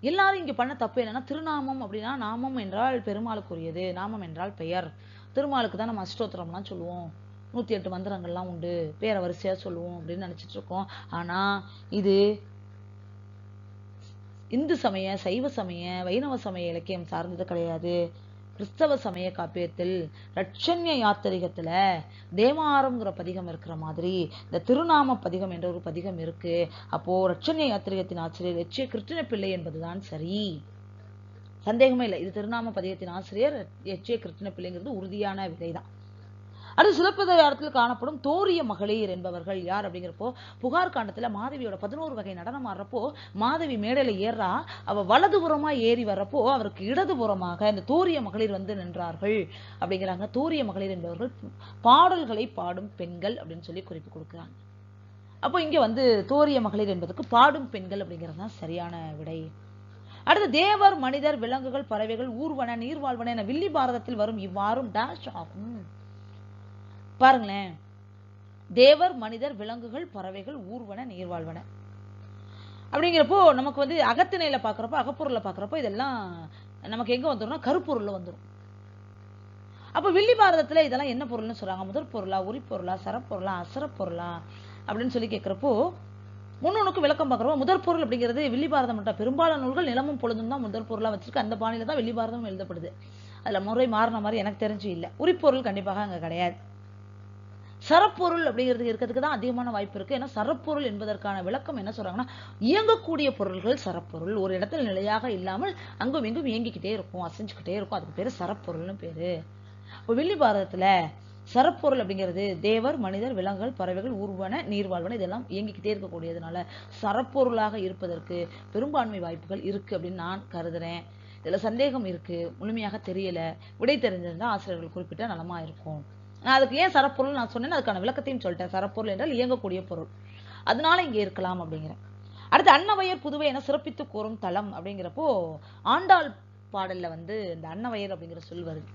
எல்லாரும் இங்க பண்ண தப்பு என்னன்னா, திருநாமம் அப்படின்னா நாமம் என்றால் பெருமாளுக்குரியது, நாமம் என்றால் பெயர். திருமாலுக்கு தான் நம்ம அஷ்டோத்திரம்லாம் சொல்லுவோம், 108 மந்திரங்கள்லாம் உண்டு, பேரை வரிசையா சொல்லுவோம் அப்படின்னு நினைச்சிட்டு இருக்கோம். ஆனா இது இந்து சமய, சைவ சமய, வைணவ சமய இலக்கியம் சார்ந்தது கிடையாது. கிறிஸ்தவ சமய காப்பியத்தில் ரட்சண்ய யாத்திரிகத்துல தேவாரம்ங்கிற பதிகம் இருக்கிற மாதிரி இந்த திருநாம பதிகம் என்ற ஒரு பதிகம் இருக்கு. அப்போ ரட்சண்ய யாத்திரிகத்தின் ஆசிரியர் எச்.ஏ. கிருட்டிண பிள்ளை என்பதுதான் சரி, சந்தேகமே இல்லை. இது திருநாம பதிகத்தின் ஆசிரியர் எச்.ஏ. கிருட்டிண பிள்ளைங்கிறது உறுதியான விதைதான். அடுத்து சிலப்பதிகாரத்தில் காணப்படும் தோரிய மகளிர் என்பவர்கள் யார் அப்படிங்கிறப்போ, புகார் காண்டத்துல மாதவியோட 11 வகை நடனம் ஆடுறப்போ மாதவி மேடையில ஏறா, அவ வலதுபுறமா ஏறி வர்றப்போ அவருக்கு இடதுபுறமாக இந்த தோரிய மகளிர் வந்து நின்றார்கள் அப்படிங்கிறாங்க. தோரிய மகளிர் என்பவர்கள் பாடல்களை பாடும் பெண்கள் அப்படின்னு சொல்லி குறிப்பு கொடுக்குறாங்க. அப்போ இங்க வந்து தோரிய மகளிர் என்பதற்கு பாடும் பெண்கள் அப்படிங்கிறது தான் சரியான விடை. அடுத்து தேவர், மனிதர், விலங்குகள், பறவைகள், ஊர்வன, நீர்வாழ்வன என வில்லி பாரதத்தில் வரும் இவ்வாறும் டேஷ் ஆகும். பாருங்களேன், தேவர், மனிதர், விலங்குகள், பறவைகள், ஊர்வன, நீர்வாழ்வன அப்படிங்கிறப்போ நமக்கு வந்து அகத்திணையில பாக்குறப்போ, அகப்பொருளை பாக்குறப்போ இதெல்லாம் நமக்கு எங்க வந்துடும்னா கருப்பொருள்ல வந்துடும். அப்ப வில்லி பாரதத்துல இதெல்லாம் என்ன பொருள்னு சொல்றாங்க? முதற் பொருளா, உரிப்பொருளா, சரப்பொருளா, அசரப்பொருளா அப்படின்னு சொல்லி கேட்கிறப்போ, முன்னொன்னுக்கு விளக்கம் பார்க்குறோம். முதற் பொருள் அப்படிங்கிறது வில்லி பாரதம் மட்டும். பெரும்பாலான நூல்கள் நிலமும் பொழுதும் தான் முதற் பொருளா வச்சிருக்கு. அந்த பாணியில தான் வில்லி பாரதம் எழுதப்படுது. அதுல முறை மாறின மாதிரி எனக்கு தெரிஞ்சு இல்லை. உரிப்பொருள் கண்டிப்பாக அங்க கிடையாது. சரப்பொருள் அப்படிங்கிறது இருக்கிறதுக்கு தான் அதிகமான வாய்ப்பு இருக்கு. ஏன்னா சரப்பொருள் என்பதற்கான விளக்கம் என்ன சொல்றாங்கன்னா, இயங்கக்கூடிய பொருள்கள் சரப்பொருள். ஒரு இடத்துல நிலையாக இல்லாமல் அங்கும் இங்கும் இயங்கிக்கிட்டே இருக்கும், அசைஞ்சுக்கிட்டே இருக்கும். அதுக்கு பேரு சரப்பொருள்னு பேரு. இப்போ வில்லி பாரதத்துல சரப்பொருள் அப்படிங்கிறது தேவர், மனிதர், விலங்குகள், பறவைகள், ஊர்வன, நீர்வாழ்வன இதெல்லாம் இயங்கிக்கிட்டே இருக்கக்கூடியதுனால சரப்பொருளாக இருப்பதற்கு பெரும்பான்மை வாய்ப்புகள் இருக்கு அப்படின்னு நான் கருதுறேன். இதுல சந்தேகம் இருக்கு, முழுமையாக தெரியல. விடை தெரிஞ்சிருந்தா ஆசிரியர்கள் குறிப்பிட்ட நலமா இருக்கும். நான் அதுக்கு ஏன் சரப்பொருள் நான் சொன்னேன், அதுக்கான விளக்கத்தையும் சொல்லிட்டேன். சரப்பொருள் என்றால் இயங்கக்கூடிய பொருள், அதனால இங்க இருக்கலாம் அப்படிங்கிறேன். அடுத்து அன்னவயர் புதுவை என சிறப்பித்து கூறும் தலம் அப்படிங்கிறப்போ, ஆண்டாள் பாடல்ல வந்து இந்த அன்னவயர் அப்படிங்கிற சொல் வருது.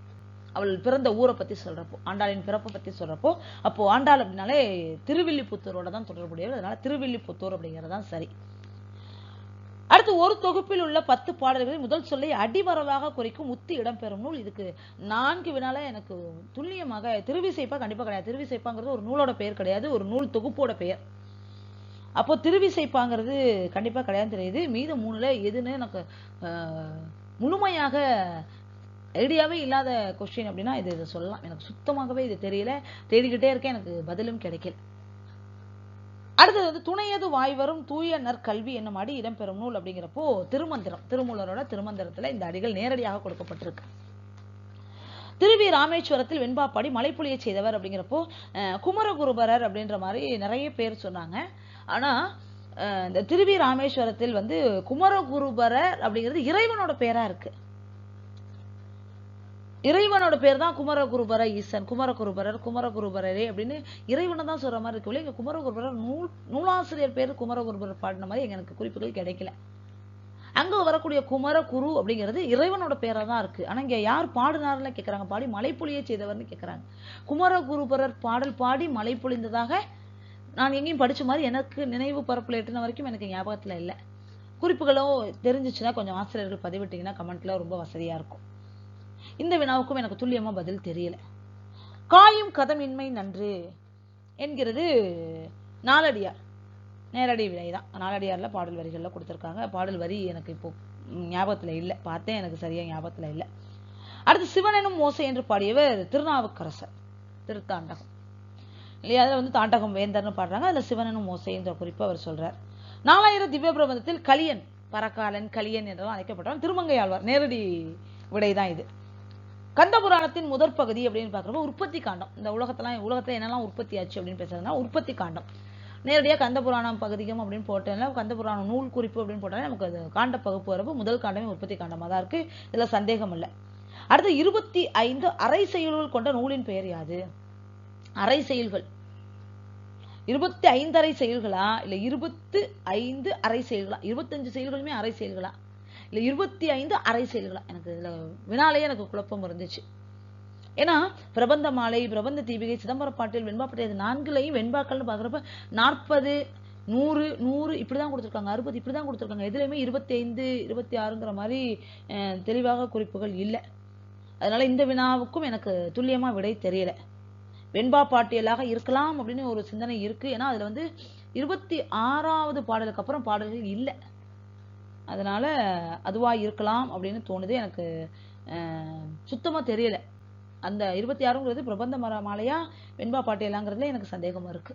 அவள் பிறந்த ஊரை பத்தி சொல்றப்போ, ஆண்டாளின் பிறப்பை பத்தி சொல்றப்போ, அப்போ ஆண்டாள் அப்படின்னாலே திருவில்லிபுத்தூரோட தான் தொடர்புடையவர். அதனால திருவில்லிபுத்தூர் அப்படிங்கிறதான் சரி. அடுத்து ஒரு தொகுப்பில் உள்ள 10 பாடல்களில் முதல் சொல்லை அடிவரவாக குறிக்கும் உத்தி இடம்பெறும் நூல். இதுக்கு 4 வினால எனக்கு துல்லியமாக திருவிசைப்பா கண்டிப்பா கிடையாது. திருவிசைப்பாங்கிறது ஒரு நூலோட பெயர் கிடையாது, ஒரு நூல் தொகுப்போட பெயர். அப்போ திருவிசைப்பாங்கிறது கண்டிப்பா கிடையாது தெரியுது. மீது 3ல எதுன்னு எனக்கு முழுமையாக ஐடியாவே இல்லாத கொஸ்டின் அப்படின்னா இது சொல்லலாம். எனக்கு சுத்தமாகவே இது தெரியல, தேடிக்கிட்டே இருக்கேன், எனக்கு பதிலும் கிடைக்கல. அடுத்தது வந்து துணையது வாய் வரும் தூய நற்கல்வி என்னும் அடி இடம்பெறும் நூல் அப்படிங்கிறப்போ திருமந்திரம். திருமூலரோட திருமந்திரத்துல இந்த அடிகள் நேரடியாக கொடுக்கப்பட்டிருக்கு. திருவி ராமேஸ்வரத்தில் வெண்பாப்பாடி மலைப்புலியை செய்தவர் அப்படிங்கிறப்போ குமரகுருபரர் அப்படின்ற மாதிரி நிறைய பேர் சொன்னாங்க. ஆனா இந்த திருவி ராமேஸ்வரத்தில் வந்து குமரகுருபரர் அப்படிங்கிறது இறைவனோட பேரா இருக்கு. இறைவனோட பேர் தான் குமரகுருபர ஈசன், குமரகுருபரர், குமரகுருபரரே அப்படின்னு இறைவனை தான் சொல்ற மாதிரி இருக்கு. இங்க குமரகுருபரர் நூலாசிரியர் பேர் குமரகுருபரர் பாடின மாதிரி எனக்கு குறிப்புகள் கிடைக்கல. அங்க வரக்கூடிய குமரகுரு அப்படிங்கிறது இறைவனோட பேரா தான் இருக்கு. ஆனா இங்க யார் பாடினார்ல கேக்குறாங்க, பாடி மலைப்புலியை செய்தவர்னு கேக்குறாங்க. குமரகுருபரர் பாடல் பாடி மலை பொழிந்ததாக நான் எங்கேயும் படிச்ச மாதிரி எனக்கு நினைவு பரப்புல எட்டின வரைக்கும் எனக்கு ஞாபகத்துல இல்லை. குறிப்புகளும் தெரிஞ்சிச்சுன்னா கொஞ்சம் ஆசிரியர்கள் பதிவிட்டீங்கன்னா கமெண்ட்ல ரொம்ப வசதியா இருக்கும். இந்த வினாவுக்கும் எனக்கு துல்லியமா பதில் தெரியல. காயும் கதமின்மை நன்று என்கிறது நாலடியார், நேரடி விடைதான். நாலடியார்ல பாடல் வரிகள்ல கொடுத்திருக்காங்க. பாடல் வரி எனக்கு இப்போ ஞாபகத்துல இல்லை, பார்த்தேன், எனக்கு சரியா ஞாபகத்துல இல்லை. அடுத்து சிவனெனும் மோசை என்று பாடியவர் திருநாவுக்கரசர், திருத்தாண்டகம் இல்லையா? அதுல வந்து தாண்டகம் வேந்தர்னு பாடுறாங்க, அதுல சிவனெனும் மோசை என்ற குறிப்பு அவர் சொல்றார். 4000 திவ்ய பிரபந்தத்தில் கலியன், பரகாலன், கலியன் என்றெல்லாம் அழைக்கப்பட்டவன் திருமங்கையாழ்வார். நேரடி விடைதான் இது. கந்த புராணத்தின் முதற் பகுதி அப்படின்னு பாக்குறப்ப உற்பத்தி காண்டம். இந்த உலகத்துல என்னெல்லாம் உற்பத்தி ஆச்சு அப்படின்னு பேசுறதுனா உற்பத்தி காண்டம். நேரடியாக கந்த புராணம் பகுதியும் அப்படின்னு போட்டேன்னா, கந்த புராணம் நூல் குறிப்பு அப்படின்னு போட்டாலே நமக்கு அது காண்ட பகுப்பு வரப்போ முதல் காண்டமே உற்பத்தி காண்டமா தான் இருக்கு. இதுல சந்தேகம் இல்லை. அடுத்து 25 அரை செயல்கள் கொண்ட நூலின் பெயர் யாது? அரை செயல்கள் 25 அரை செயல்களா இல்ல 25 அரை செயல்களா? 25 செயல்களுமே அரை செயல்களா இல்ல 25 அரை செயல்களா? எனக்கு இதுல வினாலேயே எனக்கு குழப்பம் இருந்துச்சு. ஏன்னா பிரபந்த மாலை, பிரபந்த தீபிகை, சிதம்பரம் பாட்டில், வெண்பாப்பாட்டில், இது 4லையும் வெண்பாக்கள்னு பாக்குறப்ப 40, 100, 100 இப்படிதான் கொடுத்துருக்காங்க, 60 இப்படிதான் கொடுத்துருக்காங்க. எதுலையுமே 25, 26ங்கிற மாதிரி தெளிவாக குறிப்புகள் இல்லை. அதனால இந்த வினாவுக்கும் எனக்கு துல்லியமா விடை தெரியல. வெண்பா பாட்டியலாக இருக்கலாம் அப்படின்னு ஒரு சிந்தனை இருக்கு. ஏன்னா அதுல வந்து 26வது பாடலுக்கு அப்புறம் பாடல்கள் இல்லை. அதனால அதுவா இருக்கலாம் அப்படின்னு தோணுது. எனக்கு சுத்தமா தெரியல. அந்த 26ங்கிறது பிரபந்த மாலையா வெண்பா பாட்டியலாங்கிறதுல எனக்கு சந்தேகமா இருக்கு.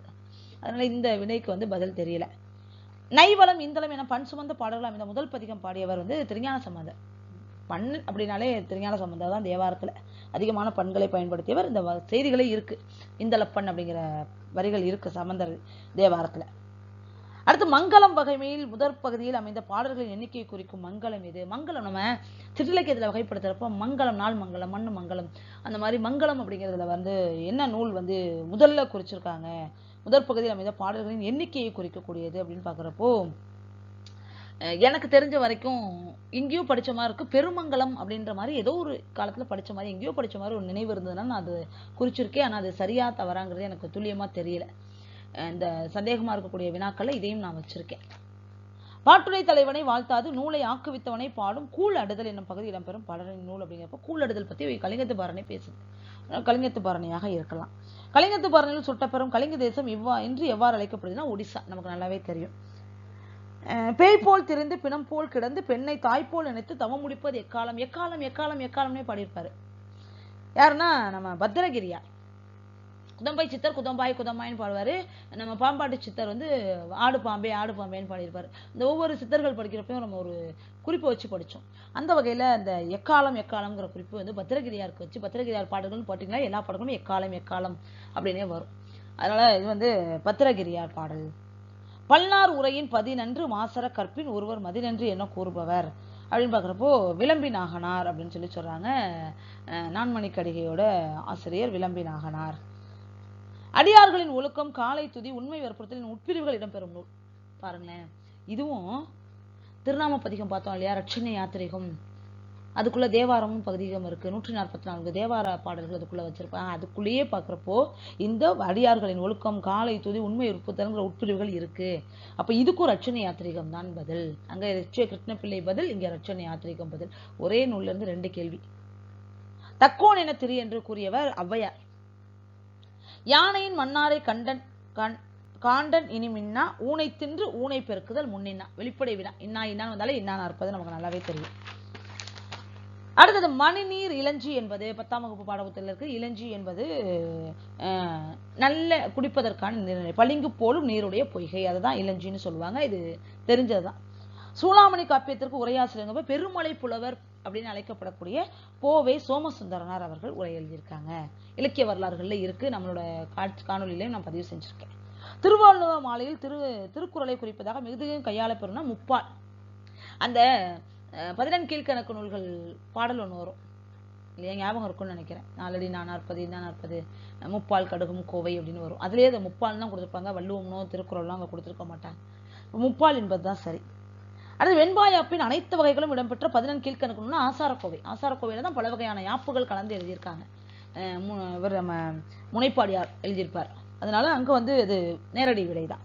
அதனால இந்த வினைக்கு வந்து பதில் தெரியல. நைவளம் இந்தளம் என பண் சுமந்த பாடல்கள் இந்த முதல் பதிகம் பாடியவர் வந்து திருஞான சம்பந்தர். பண் அப்படின்னாலே திருஞான சம்பந்தர் தான் தேவாரத்துல அதிகமான பண்களை பயன்படுத்தியவர். இந்த செய்திகளே இருக்கு, இந்தளப்பண் அப்படிங்கிற வரிகள் இருக்கு சம்பந்தர் தேவாரத்துல. அடுத்து மங்களம் வகைமையில் முதற் பகுதியில் அமைந்த பாடல்களின் எண்ணிக்கையை குறிக்கும் மங்களம் இது. மங்களம் நம்ம சிற்றிலக்கியத்துல வகைப்படுத்துறப்ப மங்களம், நாள் மங்களம், மண்ணு மங்களம், அந்த மாதிரி மங்களம் அப்படிங்கிறதுல வந்து என்ன நூல் வந்து முதல்ல குறிச்சிருக்காங்க, முதற் பகுதியில் அமைந்த பாடல்களின் எண்ணிக்கையை குறிக்கக்கூடியது அப்படின்னு பாக்குறப்போ எனக்கு தெரிஞ்ச வரைக்கும் எங்கேயோ படிச்ச மாதிரி இருக்கு. பெருமங்கலம் அப்படின்ற மாதிரி ஏதோ ஒரு காலத்துல படிச்ச மாதிரி, எங்கேயோ படிச்ச மாதிரி ஒரு நினைவு இருந்ததுன்னா நான் அது குறிச்சிருக்கேன். ஆனா அது சரியா தவறாங்கிறது எனக்கு துல்லியமா தெரியல. இந்த சந்தேகமா இருக்கக்கூடிய வினாக்கள்ல இதையும் நான் வச்சிருக்கேன். பாட்டுடை தலைவனை வாழ்த்தாது நூலை ஆக்குவித்தவனை பாடும் கூழ் அடுதல் என்னும் பகுதி இடம்பெறும் பாடலின் நூல். அப்படிங்கிறப்ப கூழ் அடுதல் பத்தி கலிங்கத்து பாரணை பேசுது. கலிங்கத்து பாரணியாக இருக்கலாம். கலிங்கத்து பாரணியில் சுட்டப்பெறும் கலிங்க தேசம் இன்று எவ்வாறு அழைக்கப்படுதுன்னா ஒடிசா. நமக்கு நல்லாவே தெரியும். பேய் போல் திரிந்து பிணம் போல் கிடந்து பெண்ணை தாய்போல் நினைத்து தவம் முடிப்பது எக்காலம். எக்காலம் எக்காலம் எக்காலம்னே பாடியிருப்பாரு. யாருன்னா நம்ம பத்திரகிரியா. குதம்பை சித்தர் குதம்பாய் குதம்பாயின்னு பாடுவாரு. நம்ம பாம்பாட்டு சித்தர் வந்து ஆடு பாம்பே ஆடு பாம்பேன்னு பாடியிருப்பாரு. இந்த ஒவ்வொரு சித்தர்கள் படிக்கிறப்பையும் நம்ம ஒரு குறிப்பு வச்சு படிச்சோம். அந்த வகையில இந்த எக்காலம் எக்காலம்ங்கிற குறிப்பு வந்து பத்திரகிரியாருக்கு வச்சு, பத்திரகிரியார் பாடல்கள்னு பார்த்தீங்கன்னா எல்லா பாடல்களும் எக்காலம் எக்காலம் அப்படின்னே வரும். அதனால இது வந்து பத்திரகிரியார் பாடல். பல்நார் உரையின் பதினன்று மாசர கற்பின் ஒருவர் மதினன்று என்ன கூறுபவர் அப்படின்னு பாக்குறப்போ விளம்பி நாகனார் அப்படின்னு சொல்லி சொல்றாங்க. நான்மணிக்கடிகையோட ஆசிரியர் விளம்பி நாகனார். அடியார்களின் ஒழுக்கம் காலை துதி உண்மை வற்புறுத்தலின் உட்பிரிவுகள் இடம்பெறும் நூல். பாருங்களேன், இதுவும் திருநாம பதிகம் பார்த்தோம் இல்லையா, ரட்சணை யாத்திரிகம், அதுக்குள்ள தேவாரமும் பகுதியும் இருக்கு. 144 தேவார பாடல்கள் அதுக்குள்ள வச்சிருப்பாங்க. அதுக்குள்ளேயே பாக்குறப்போ இந்த அடியார்களின் ஒழுக்கம் காலை துதி உண்மை வற்புறுத்தல்ங்கிற உட்பிரிவுகள் இருக்கு. அப்ப இதுக்கும் ரட்சணை யாத்திரிகம் தான் பதில். அங்க கிருஷ்ணபிள்ளை பதில், இங்க ரட்சணை யாத்திரிகம் பதில். ஒரே நூல்ல இருந்து 2 கேள்வி. தக்கோன் என திரு என்று கூறியவர் ஔவையார். யானையின் மன்னாரை காண்டன் இனி மின்னா ஊனை தின்று ஊனை பெருக்குதல் முன்னின்னா. வெளிப்படை வினா. இன்னா இன்னான்னு வந்தாலே இன்னான் அறுப்பது நமக்கு நல்லாவே தெரியும். அடுத்தது மணிநீர் இளஞ்சி என்பது 10ஆம் வகுப்பு பாடப்புத்தகத்தில் இருக்கு. இளஞ்சி என்பது நல்ல குடிப்பதற்கான நீர்நிலை, பளிங்கு போலும் நீருடைய பொய்கை, அதுதான் இளஞ்சின்னு சொல்லுவாங்க. இது தெரிஞ்சதுதான். சூளாமணி காப்பியத்திற்கு உரையாசிரியர் பெருமலை புலவர் அப்படின்னு அழைக்கப்படக்கூடிய போவே சோமசுந்தரனார் அவர்கள் உரை எழுதியிருக்காங்க. இலக்கிய வரலாறுகள்ல இருக்கு. நம்மளோட காணொலியிலையும் நான் பதிவு செஞ்சிருக்கேன். திருவாளூர் மாலையில் திருக்குறளை குறிப்பதாக மிகுதியும் கையாளப்பெறும்னா முப்பால். அந்த 14 கீழ்கணக்கு நூல்கள் பாடல் ஒன்று வரும் இல்லையா, ஞாபகம் இருக்கும்னு நினைக்கிறேன். 4 அடி 440 40 முப்பால் கடுகும் கோவை அப்படின்னு வரும். அதுலேயே அந்த முப்பால் தான் கொடுத்துருப்பாங்க. வள்ளுவம்னோ திருக்குறள்லாம் அங்கே கொடுத்துருக்க மாட்டாங்க. முப்பால் என்பதுதான் சரி. அடுத்து வெண்பாயாப்பின் அனைத்து வகைகளும் இடம்பெற்ற 14 கீழ்கணக்கு நூல்னா ஆசாரக்கோவை. ஆசாரக்கோவையில தான் பல வகையான யாப்புகள் கலந்து எழுதியிருக்காங்க. இவர் நம்ம முனைப்பாடியார் எழுதியிருப்பார். அதனால அங்க வந்து இது நேரடி விடைதான்.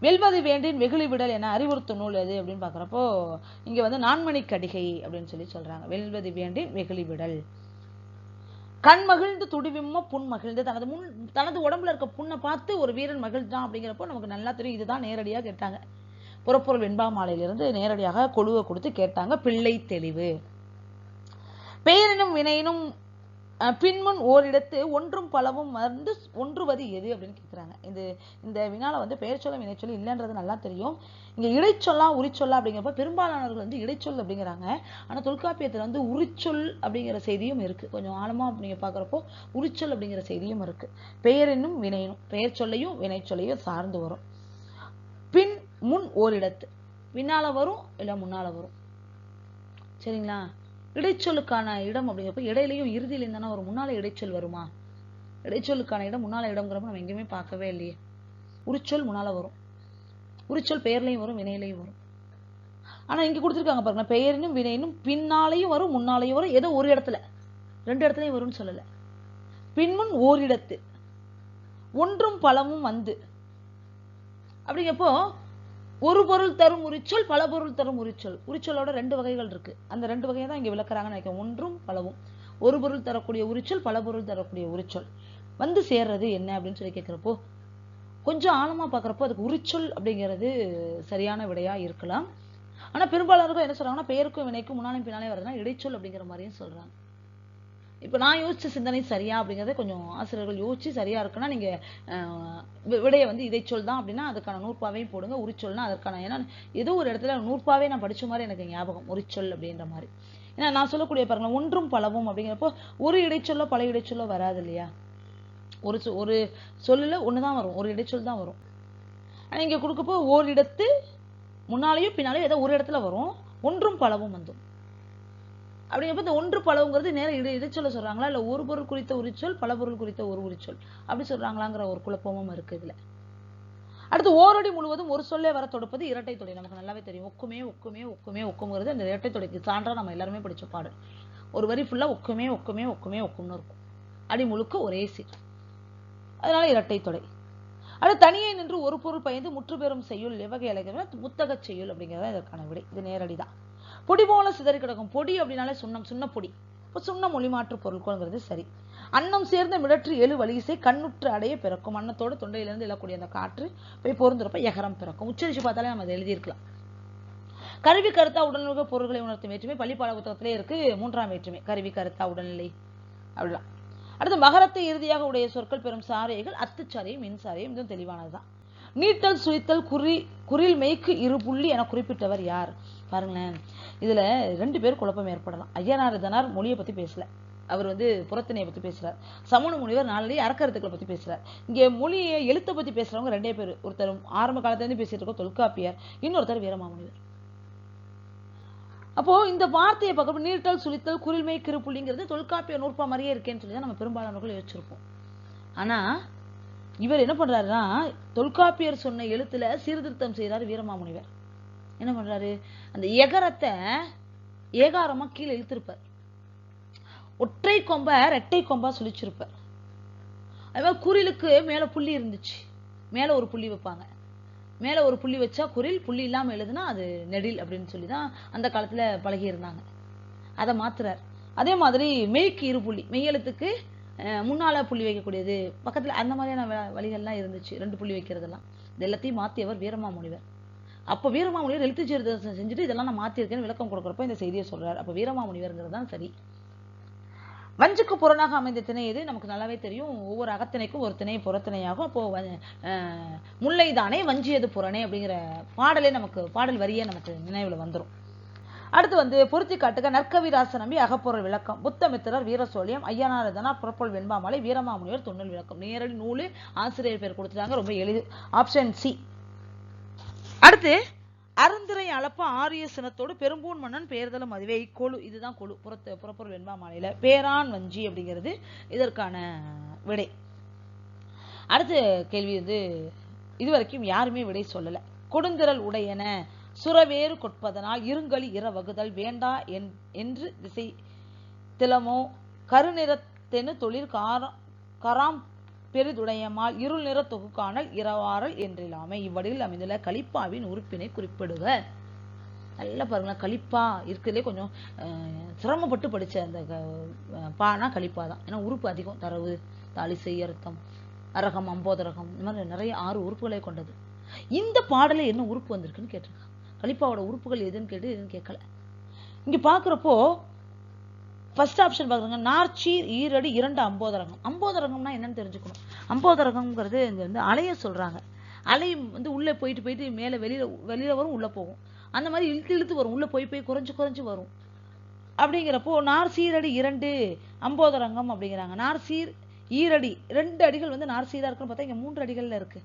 வெல்வது வேண்டின் வெகுளி விடல் என அறிவுறுத்தும் நூல் எது அப்படின்னு பாக்குறப்போ இங்க வந்து நான்மணிக்கடிகை அப்படின்னு சொல்லி சொல்றாங்க. வெல்வது வேண்டின் வெகுளி விடல். கண் மகிழ்ந்து துடிவிம்ம புண் மகிழ்ந்து, தனது உடம்புல இருக்க புண்ணை பார்த்து ஒரு வீரன் மகிழ்ந்தான் அப்படிங்கிறப்போ நமக்கு நல்லா தெரியும். இதுதான் நேரடியா கேட்டாங்க. புறப்பொருள் வெண்பா மாலையிலிருந்து நேரடியாக கொழுவை கொடுத்து கேட்டாங்க. பிள்ளை தெளிவு. பெயரினும் வினையினும் பின்முன் ஓரிடத்து ஒன்றும் பலவும் வந்து ஒன்றுவது எது அப்படின்னு கேட்குறாங்க. இந்த வினால வந்து பெயர் சொல்ல வினை சொல்லி இல்லைன்றது நல்லா தெரியும். இங்க இடைச்சொல்லா உரிச்சொல்லா அப்படிங்கிறப்ப பெரும்பாலானவர்கள் வந்து இடைச்சொல் அப்படிங்கிறாங்க. ஆனா தொல்காப்பியத்துல வந்து உரிச்சொல் அப்படிங்கிற செய்தியும் இருக்கு. கொஞ்சம் ஆழமா நீங்க பாக்குறப்போ உரிச்சொல் அப்படிங்கிற செய்தியும் இருக்கு. பெயரினும் வினையினும் பெயர் சொல்லையும் வினை சொல்லையும் சார்ந்து வரும். பின் முன் ஓரிடத்து பின்னால வரும் இல்ல முன்னால வரும். சரிங்களா? இடைச்சொல்லுக்கான இடம் அப்படிங்கிறப்ப இடையிலையும் இறுதியிலையும் தானே வரும். முன்னால இடைச்சொல் வருமா? இடைச்சொல்லுக்கான இடம் முன்னால இடம்ங்கிறப்ப நம்ம எங்கேயுமே பார்க்கவே இல்லையே. உரிச்சொல் முன்னால வரும். உரிச்சொல் பெயர்லையும் வரும் வினையிலையும் வரும். ஆனா இங்க கொடுத்துருக்காங்க பாருங்க, பெயரினும் வினையினும் பின்னாலையும் வரும் முன்னாலையும் வரும். ஏதோ ஒரு இடத்துல 2 இடத்துலயும் வரும்னு சொல்லல. பின்முன் ஓரிடத்து ஒன்றும் பலமும் வந்து அப்படிங்கப்போ ஒரு பொருள் தரும் உரிச்சொல் பல பொருள் தரும் உரிச்சொல். உரிச்சொலோட 2 வகைகள் இருக்கு. அந்த 2 வகையை தான் இங்க விளக்குறாங்கன்னு நினைக்கிறேன். ஒன்றும் பலவும். ஒரு பொருள் தரக்கூடிய உரிச்சொல் பல பொருள் தரக்கூடிய உரிச்சொல். வந்து சேர்றது என்ன அப்படின்னு சொல்லி கேட்கிறப்போ கொஞ்சம் ஆழமா பார்க்குறப்போ அதுக்கு உரிச்சொல் அப்படிங்கிறது சரியான விடையா இருக்கலாம். ஆனா பெரும்பாலானவர்கள் என்ன சொல்றாங்கன்னா, பெயருக்கும் வினைக்கும் முன்னாலும் பின்னாலே வருதுன்னா இடைச்சொல் அப்படிங்கிற மாதிரியும் சொல்றாங்க. இப்ப நான் யோசிச்ச சிந்தனை சரியா அப்படிங்கறத கொஞ்சம் ஆசிரியர்கள் யோசிச்சு சரியா இருக்குன்னா நீங்க விடைய வந்து இடைச்சொல் தான் அப்படின்னா அதுக்கான நூற்பாவையும் போடுங்க. உரிச்சொல்னா அதற்கான, ஏன்னா ஏதோ ஒரு இடத்துல நூற்பாவே நான் படிச்ச மாதிரி எனக்கு ஞாபகம், உரிச்சொல் அப்படின்ற மாதிரி. ஏன்னா நான் சொல்லக்கூடிய பாருங்க, ஒன்றும் பலவும் அப்படிங்கிறப்போ ஒரு இடைச்சொல்லோ பல இடைச்சொல்லோ வராது இல்லையா? ஒரு சொல்லுல ஒண்ணுதான் வரும், ஒரு இடைச்சொல் தான் வரும். ஆனா இங்க கொடுக்கப்போ ஓரிடத்து முன்னாலேயும் பின்னாலேயும் ஏதோ ஒரு இடத்துல வரும், ஒன்றும் பலவும் வந்தும். அப்படிங்கிறப்ப இந்த ஒன்று பலவுங்கிறது நேரம் இடைச்சொல்ல சொல்றாங்களா, இல்ல ஒரு பொருள் குறித்த உரிச்சொல் பல பொருள் குறித்த ஒரு உரிச்சொல் அப்படி சொல்றாங்களாங்கிற ஒரு குழப்பமும் இருக்கு இதுல. அடுத்து ஓரடி முழுவதும் ஒரு சொல்லே வர தொடுப்பது இரட்டை தொடை. நமக்கு நல்லாவே தெரியும், ஒக்குமே ஒக்குமே ஒக்குமே ஒக்குங்கிறது அந்த இரட்டை தொடைக்கு சான்றா நம்ம எல்லாருமே படிச்ச பாடல். ஒரு வரி ஃபுல்லா ஒக்குமே ஒக்குமே ஒக்குமே ஒக்கும்னு இருக்கும், அடி முழுக்க ஒரே சீர், அதனால இரட்டை தொடை. அடுத்து தனியே நின்று ஒரு பொருள் பயந்து முற்று பெறும் செய்யுள் எவ்வகை அழைக்கிற முத்தக செய்யுள் அப்படிங்கிறத இதற்கான விடை. இது நேரடிதான். பொடி போல சிதறி கிடக்கும், பொடி அப்படின்னாலே சுண்ணம், சுண்ண பொடி. இப்போ சுண்ண மொழி மாற்று பொருட்கள்ங்கிறது சரி. அன்னம் சேர்ந்த மிடற்று எழு வலிசை கண்ணுற்று அடைய பிறக்கும், அன்னத்தோடு தொண்டையிலிருந்து எழக்கூடிய அந்த காற்று போய் பொருந்துறப்ப எகரம் பிறக்கும். உச்சரிச்சு பார்த்தாலே நம்ம அதை எழுதியிருக்கலாம். கருவி கருத்தா உடல்நிலை பொருள்களை உணர்த்தும் வேற்றுமை பள்ளிப்பாட புத்தகத்திலே இருக்கு, 3ஆம் வேற்றுமை கருவி கருத்தா உடல்நிலை அப்படிலாம். அடுத்து மகரத்தை இறுதியாக உடைய சொற்கள் பெறும் சாரைகள் அத்துச்சாரையும் மின்சாரையும், இதுவும் தெளிவானதுதான். நீட்டல் சுழித்தல் குறில் மெய்க்கு இரு புள்ளி என குறிப்பிட்டவர் யார்? பாருங்களேன், இதுல 2 பேர் குழப்பம் ஏற்படலாம். ஐயனார் மொழியை பத்தி பேசல, அவர் வந்து புறத்திணையை பத்தி பேசுறார். சமண முனிவர் நாளடி அறக்கருத்துக்களை பத்தி பேசுறார். இங்க மொழியை எழுத்தை பத்தி பேசுறவங்க 2 பேர். ஒருத்தர் ஆரம்ப காலத்துல இருந்து பேசிட்டு இருக்கோம் தொல்காப்பியர், இன்னொருத்தர் வீரமாமுனிவர். அப்போ இந்த வார்த்தையை பார்க்க நீட்டல் சுழித்தல் குறில்மை கிருப்புள்ளிங்கிறது தொல்காப்பிய நூற்பா மாதிரியே இருக்கேன்னு சொல்லி தான் நம்ம பெரும்பாலானவர்கள் யோசிச்சிருப்போம். ஆனா இவர் என்ன பண்றாருன்னா, தொல்காப்பியர் சொன்ன எழுத்துல சீர்திருத்தம் செய்யறாரு வீரமாமுனிவர். என்ன பண்றாரு, அந்த எகரத்தை ஏகாரமா கீழே இழுத்திருப்பார், ஒற்றை கொம்ப ரெட்டை கொம்பா சுழிச்சிருப்பார். அதுமாதிரி குறிலுக்கு மேல புள்ளி இருந்துச்சு, மேல ஒரு புள்ளி வைப்பாங்க, மேல ஒரு புள்ளி வச்சா குறில், புள்ளி இல்லாம எழுதுனா அது நெடில் அப்படின்னு சொல்லிதான் அந்த காலத்துல பழகி இருந்தாங்க. அதை மாத்துறார். அதே மாதிரி மெய்க்கு இரு புள்ளி, மெய்யெழுத்துக்கு முன்னால புள்ளி வைக்கக்கூடியது பக்கத்துல, அந்த மாதிரியான வழிகள்லாம் இருந்துச்சு, 2 புள்ளி வைக்கிறதெல்லாம். இது எல்லாத்தையும் மாத்தியவர் வீரமாமுனிவர். அப்ப வீரமாமுனிவர் எழுத்து சீர்திருத்தம் செஞ்சுட்டு இதெல்லாம் நான் மாத்திருக்கேன்னு விளக்கம் கொடுக்குறப்ப இந்த செய்தியை சொல்றாரு. அப்ப வீரமாமுனிவர்ங்கிறது தான் சரி. வஞ்சுக்கு புறனாக அமைந்த திணை எது? நமக்கு நல்லாவே தெரியும், ஒவ்வொரு அகத்திணைக்கும் ஒரு திணை புறத்திணையாகும். அப்போ முல்லைதானே வஞ்சியது புறனே அப்படிங்கிற பாடலே நமக்கு, பாடல் வரியே நமக்கு நினைவுல வந்துடும். அடுத்து வந்து பொருத்தி காட்டுக நற்கவிராச நம்பி அகப்பொருள் விளக்கம், புத்தமித்திரர் வீரசோழியம் ஐயனாரதனார் புறப்பொருள் வெண்பாமலை வீரமாமுனிவர் தொன்னல் விளக்கம். நேரடி நூலு ஆசிரியர் பேர் கொடுத்துட்டாங்க, ரொம்ப எளிது, ஆப்ஷன் சி. அடுத்து அருந்திரை அளப்ப ஆரிய சினத்தோடு பெரும்பூன் மன்னன் பெயர்தலும் அதுவே இக்கொழு, இதுதான் கொழு, புறப்பொருள் வெண்பாமலையில பேரான் வஞ்சி அப்படிங்கிறது இதற்கான விடை. அடுத்த கேள்வி வந்து இதுவரைக்கும் யாருமே விடை சொல்லல. கொடுந்திரல் உடையன சுரவேறு கொட்பதனால் இருங்கலி இற வகுதல் வேண்டா என்று திசை திலமோ கருநிறத்தெனு தொழில் கராம் பெரிதுடையமால் இருள் நிற தொகுக்கானல் இரவாரல் என்றில்லாமை. இவ்வடியில் அமைந்துள்ள கலிப்பாவின் உறுப்பினை குறிப்பிடுக. நல்லா பாருங்களா, கலிப்பா இருக்கிறதுலே கொஞ்சம் சிரமப்பட்டு படிச்ச அந்த பானா கலிப்பா தான். ஏன்னா உறுப்பு அதிகம், தரவு, தாளிசை, அர்த்தம், அரகம், அம்போதரகம், இந்த மாதிரி நிறைய 6 உறுப்புகளை கொண்டது. இந்த பாடல என்ன உறுப்பு வந்திருக்குன்னு கேட்டிருக்காங்க. கலிப்பாவோட உறுப்புகள் எதுன்னு கேட்டு எதுன்னு கேட்கல. இங்க பாக்குறப்போ ஃபர்ஸ்ட் ஆப்ஷன் பாக்குறாங்க, நார்ச்சீர் ஈரடி 2 அம்போதரகம். அம்போதரகம்னா என்னன்னு தெரிஞ்சுக்கணும். அம்போதரகம்ங்கிறது இங்க வந்து அலைய சொல்றாங்க. அலை வந்து உள்ள போயிட்டு மேல வெளியில வரும், உள்ள போகும், அந்த மாதிரி இழுத்து வரும், உள்ள போய் குறைஞ்சு வரும். அப்படிங்கிறப்போ நார்சீரடி 2 அம்போதரங்கம் அப்படிங்கிறாங்க. நார்சீர் ஈரடி 2 அடிகள் வந்து நார்சீரா இருக்குன்னு பார்த்தா இங்க 3 அடிகள்ல இருக்கு.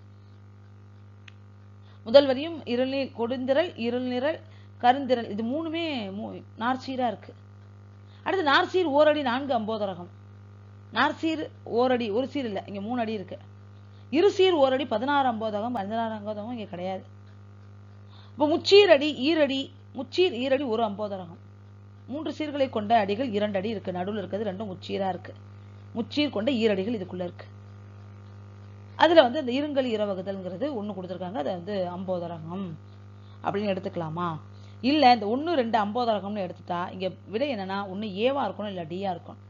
முதல் வரியும் இருள்நீர் கொடுந்திரல் இருள்நிரல் கருந்திரல், இது 3மே நார்சீரா இருக்கு. அடுத்து நார்சீர் ஓரடி 4 அம்போதரகம். நார்சீர் ஓரடி ஒரு சீர் இல்லை, இங்க 3 அடி இருக்கு. இருசீர் ஓரடி 16 அம்போதகம், 16 அம்போதகம் இங்க கிடையாது. இப்போ முச்சீர் ஈரடி 1 அம்போதரகம். 3 சீர்களை கொண்ட அடிகள் 2 அடி இருக்கு, நடுவில் இருக்கிறது 2 முச்சீரா இருக்கு. முச்சீர் கொண்ட ஈரடிகள் இதுக்குள்ள இருக்கு. அதுல வந்து இந்த இருங்கல் இரவகுதல்ங்கிறது 1 கொடுத்துருக்காங்க, அது வந்து அம்போதரகம் அப்படின்னு எடுத்துக்கலாமா? இல்ல இந்த 1, 2 அம்போதரகம்னு எடுத்துட்டா இங்க விடை என்னன்னா, ஒண்ணு ஏவா இருக்கணும் இல்ல டியா இருக்கணும்.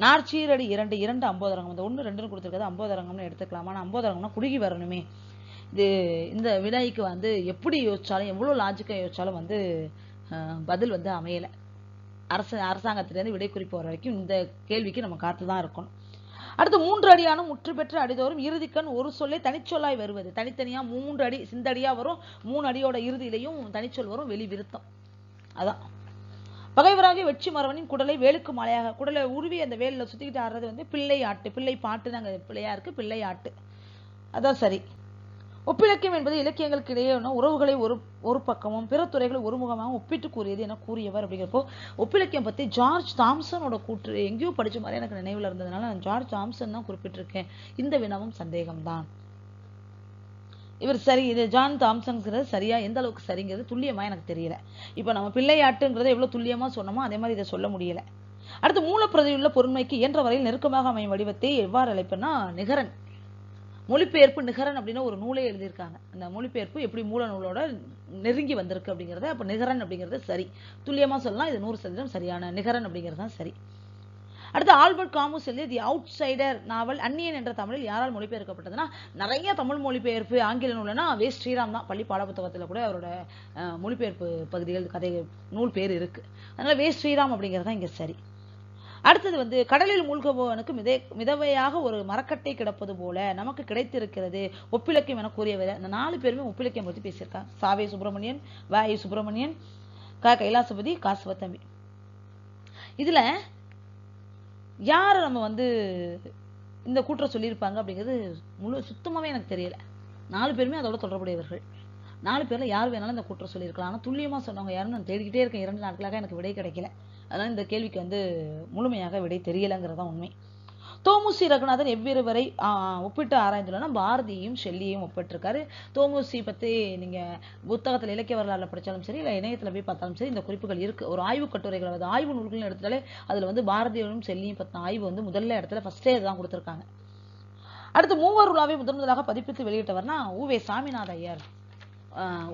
நாற்சீரடி 2 2 அம்போதரங்கம். இந்த 1 2ன்னு கொடுத்துருக்கிறது அம்போதரங்கம்னு எடுத்துக்கலாமா? ஆனால் அம்போதரங்கம்னா குறுகி வரணுமே. இது இந்த வினாய்க்கு வந்து எப்படி யோசிச்சாலும் எவ்வளோ லாஜிக்காக யோசிச்சாலும் வந்து பதில் வந்து அமையலை. அரசாங்கத்திலேருந்து விடை குறிப்பு வர வரைக்கும் இந்த கேள்விக்கு நம்ம காத்து தான் இருக்கணும். அடுத்து 3 அடியானும் முற்று பெற்ற அடிதோறும் இறுதிக்கண் ஒரு சொல்லே தனிச்சொல்லாய் வருவது. தனித்தனியா 3 அடி சிந்தடியா வரும், 3 அடியோட இறுதியிலையும் தனிச்சொல் வரும், வெளி விருத்தம். அதான் பகைவராக வெற்றி மரவனின் குடலை வேலுக்கு மாலையாக, குடலை உருவி அந்த வேலில் சுத்திக்கிட்டு ஆடுறது வந்து பிள்ளை ஆட்டு. பிள்ளை பாட்டுன்னு அங்கே பிள்ளையா இருக்கு, பிள்ளை ஆட்டு. அதான் சரி. ஒப்பிலக்கியம் என்பது இலக்கியங்களுக்கு இடையேயான உறவுகளை ஒரு பக்கமும் பிற துறைகளை ஒரு முகமாக ஒப்பிட்டு கூறியது என கூறியவர். அப்படிங்கிறப்போ ஒப்பிலக்கியம் பத்தி ஜார்ஜ் தாம்சனோட கூற்று எங்கேயோ படிச்ச மாதிரி எனக்கு நினைவுல இருந்ததுனால நான் ஜார்ஜ் தாம்சன் தான் குறிப்பிட்டிருக்கேன். இந்த வினாவும் சந்தேகம்தான். இவர் சரி, இது ஜான் தாம்சன்ங்கிறது சரியா எந்த அளவுக்கு சரிங்கிறது துல்லியமா எனக்கு தெரியல. இப்ப நம்ம பிள்ளையாட்டுங்கிறத எவ்வளவு துல்லியமா சொன்னோமோ அதே மாதிரி இதை சொல்ல முடியல. அடுத்து மூலப்பிரதியுள்ள பொருண்மைக்கு இயன்ற வரையில் நெருக்கமாக அமையும் வடிவத்தை எவ்வாறு அழைப்பேன்னா நிகரன். மொழிபெயர்ப்பு நிகரன் அப்படின்னு ஒரு நூலே எழுதியிருக்காங்க. அந்த மொழிபெயர்ப்பு எப்படி மூல நூலோட நெருங்கி வந்திருக்கு அப்படிங்கிறத, அப்ப நிகரன் அப்படிங்கிறது சரி, துல்லியமா சொல்லலாம். இது 100% சரியான நிகரன் அப்படிங்கிறது தான் சரி. அடுத்து ஆல்பர்ட் காமூஸ் எழுதிய தி அவுட் சைடர் நாவல் அந்நியன் என்ற தமிழில் யாரால் மொழிபெயர்க்கப்பட்டதுன்னா, நிறைய தமிழ் மொழிபெயர்ப்பு ஆங்கில நூல்னா வே ஸ்ரீராம் தான். பள்ளி பாடப்புத்தகத்துல கூட அவரோட மொழிபெயர்ப்பு பகுதிகள் கதை நூல் பேர் இருக்கு. அதனால வே ஸ்ரீராம் அப்படிங்கிறது தான் இங்க சரி. அடுத்தது வந்து கடலில் மூழ்குபவனுக்கு மிதவையாக ஒரு மரக்கட்டை கிடப்பது போல நமக்கு கிடைத்திருக்கிறது ஒப்பிலக்கியம் என கூறியவர். அந்த 4 பேருமே ஒப்பிலக்கியம் பத்தி பேசியிருக்காங்க. சாவே சுப்பிரமணியன், வாயு சுப்பிரமணியன், கைலாசபதி, காசுவத்தம்பி. இதுல யார நம்ம வந்து இந்த கூற்ற சொல்லியிருப்பாங்க அப்படிங்கிறது சுத்தமாவே எனக்கு தெரியல. 4 பேருமே அதோட தொடர்புடையவர்கள். 4 பேர்ல யார் வேணாலும் இந்த கூற்ற சொல்லியிருக்கலாம். ஆனா துல்லியமா சொன்னவங்க யாருன்னு நான் தேடிக்கிட்டே இருக்கேன். 2 நாட்களாக எனக்கு விடை கிடைக்கல. அதனால இந்த கேள்விக்கு வந்து முழுமையாக விடை தெரியலங்கிறதான் உண்மை. தோமுசி ரகுநாதன் எவ்விருவரை ஒப்பிட்டு ஆராய்ந்துள்ளனா பாரதியையும் ஷெல்லியையும் ஒப்பிட்டிருக்காரு. தோமுசி பத்தி நீங்க புத்தகத்துல இலக்கிய வரலாறுல படிச்சாலும் சரி, இல்ல இணையத்துல போய் பார்த்தாலும் சரி, இந்த குறிப்புகள் இருக்கு. ஒரு ஆய்வு கட்டுரைகள், அதாவது ஆய்வு நூல்கள் எடுத்தாலே அதுல வந்து பாரதியும் ஷெல்லியும் பத்தின ஆய்வு வந்து முதல்ல இடத்துல ஃபர்ஸ்டே தான் கொடுத்திருக்காங்க. அடுத்து மூவர் உலாவை முதலாக பதிப்பித்து வெளியிட்டவர்னா உவே சாமிநாத ஐயர்.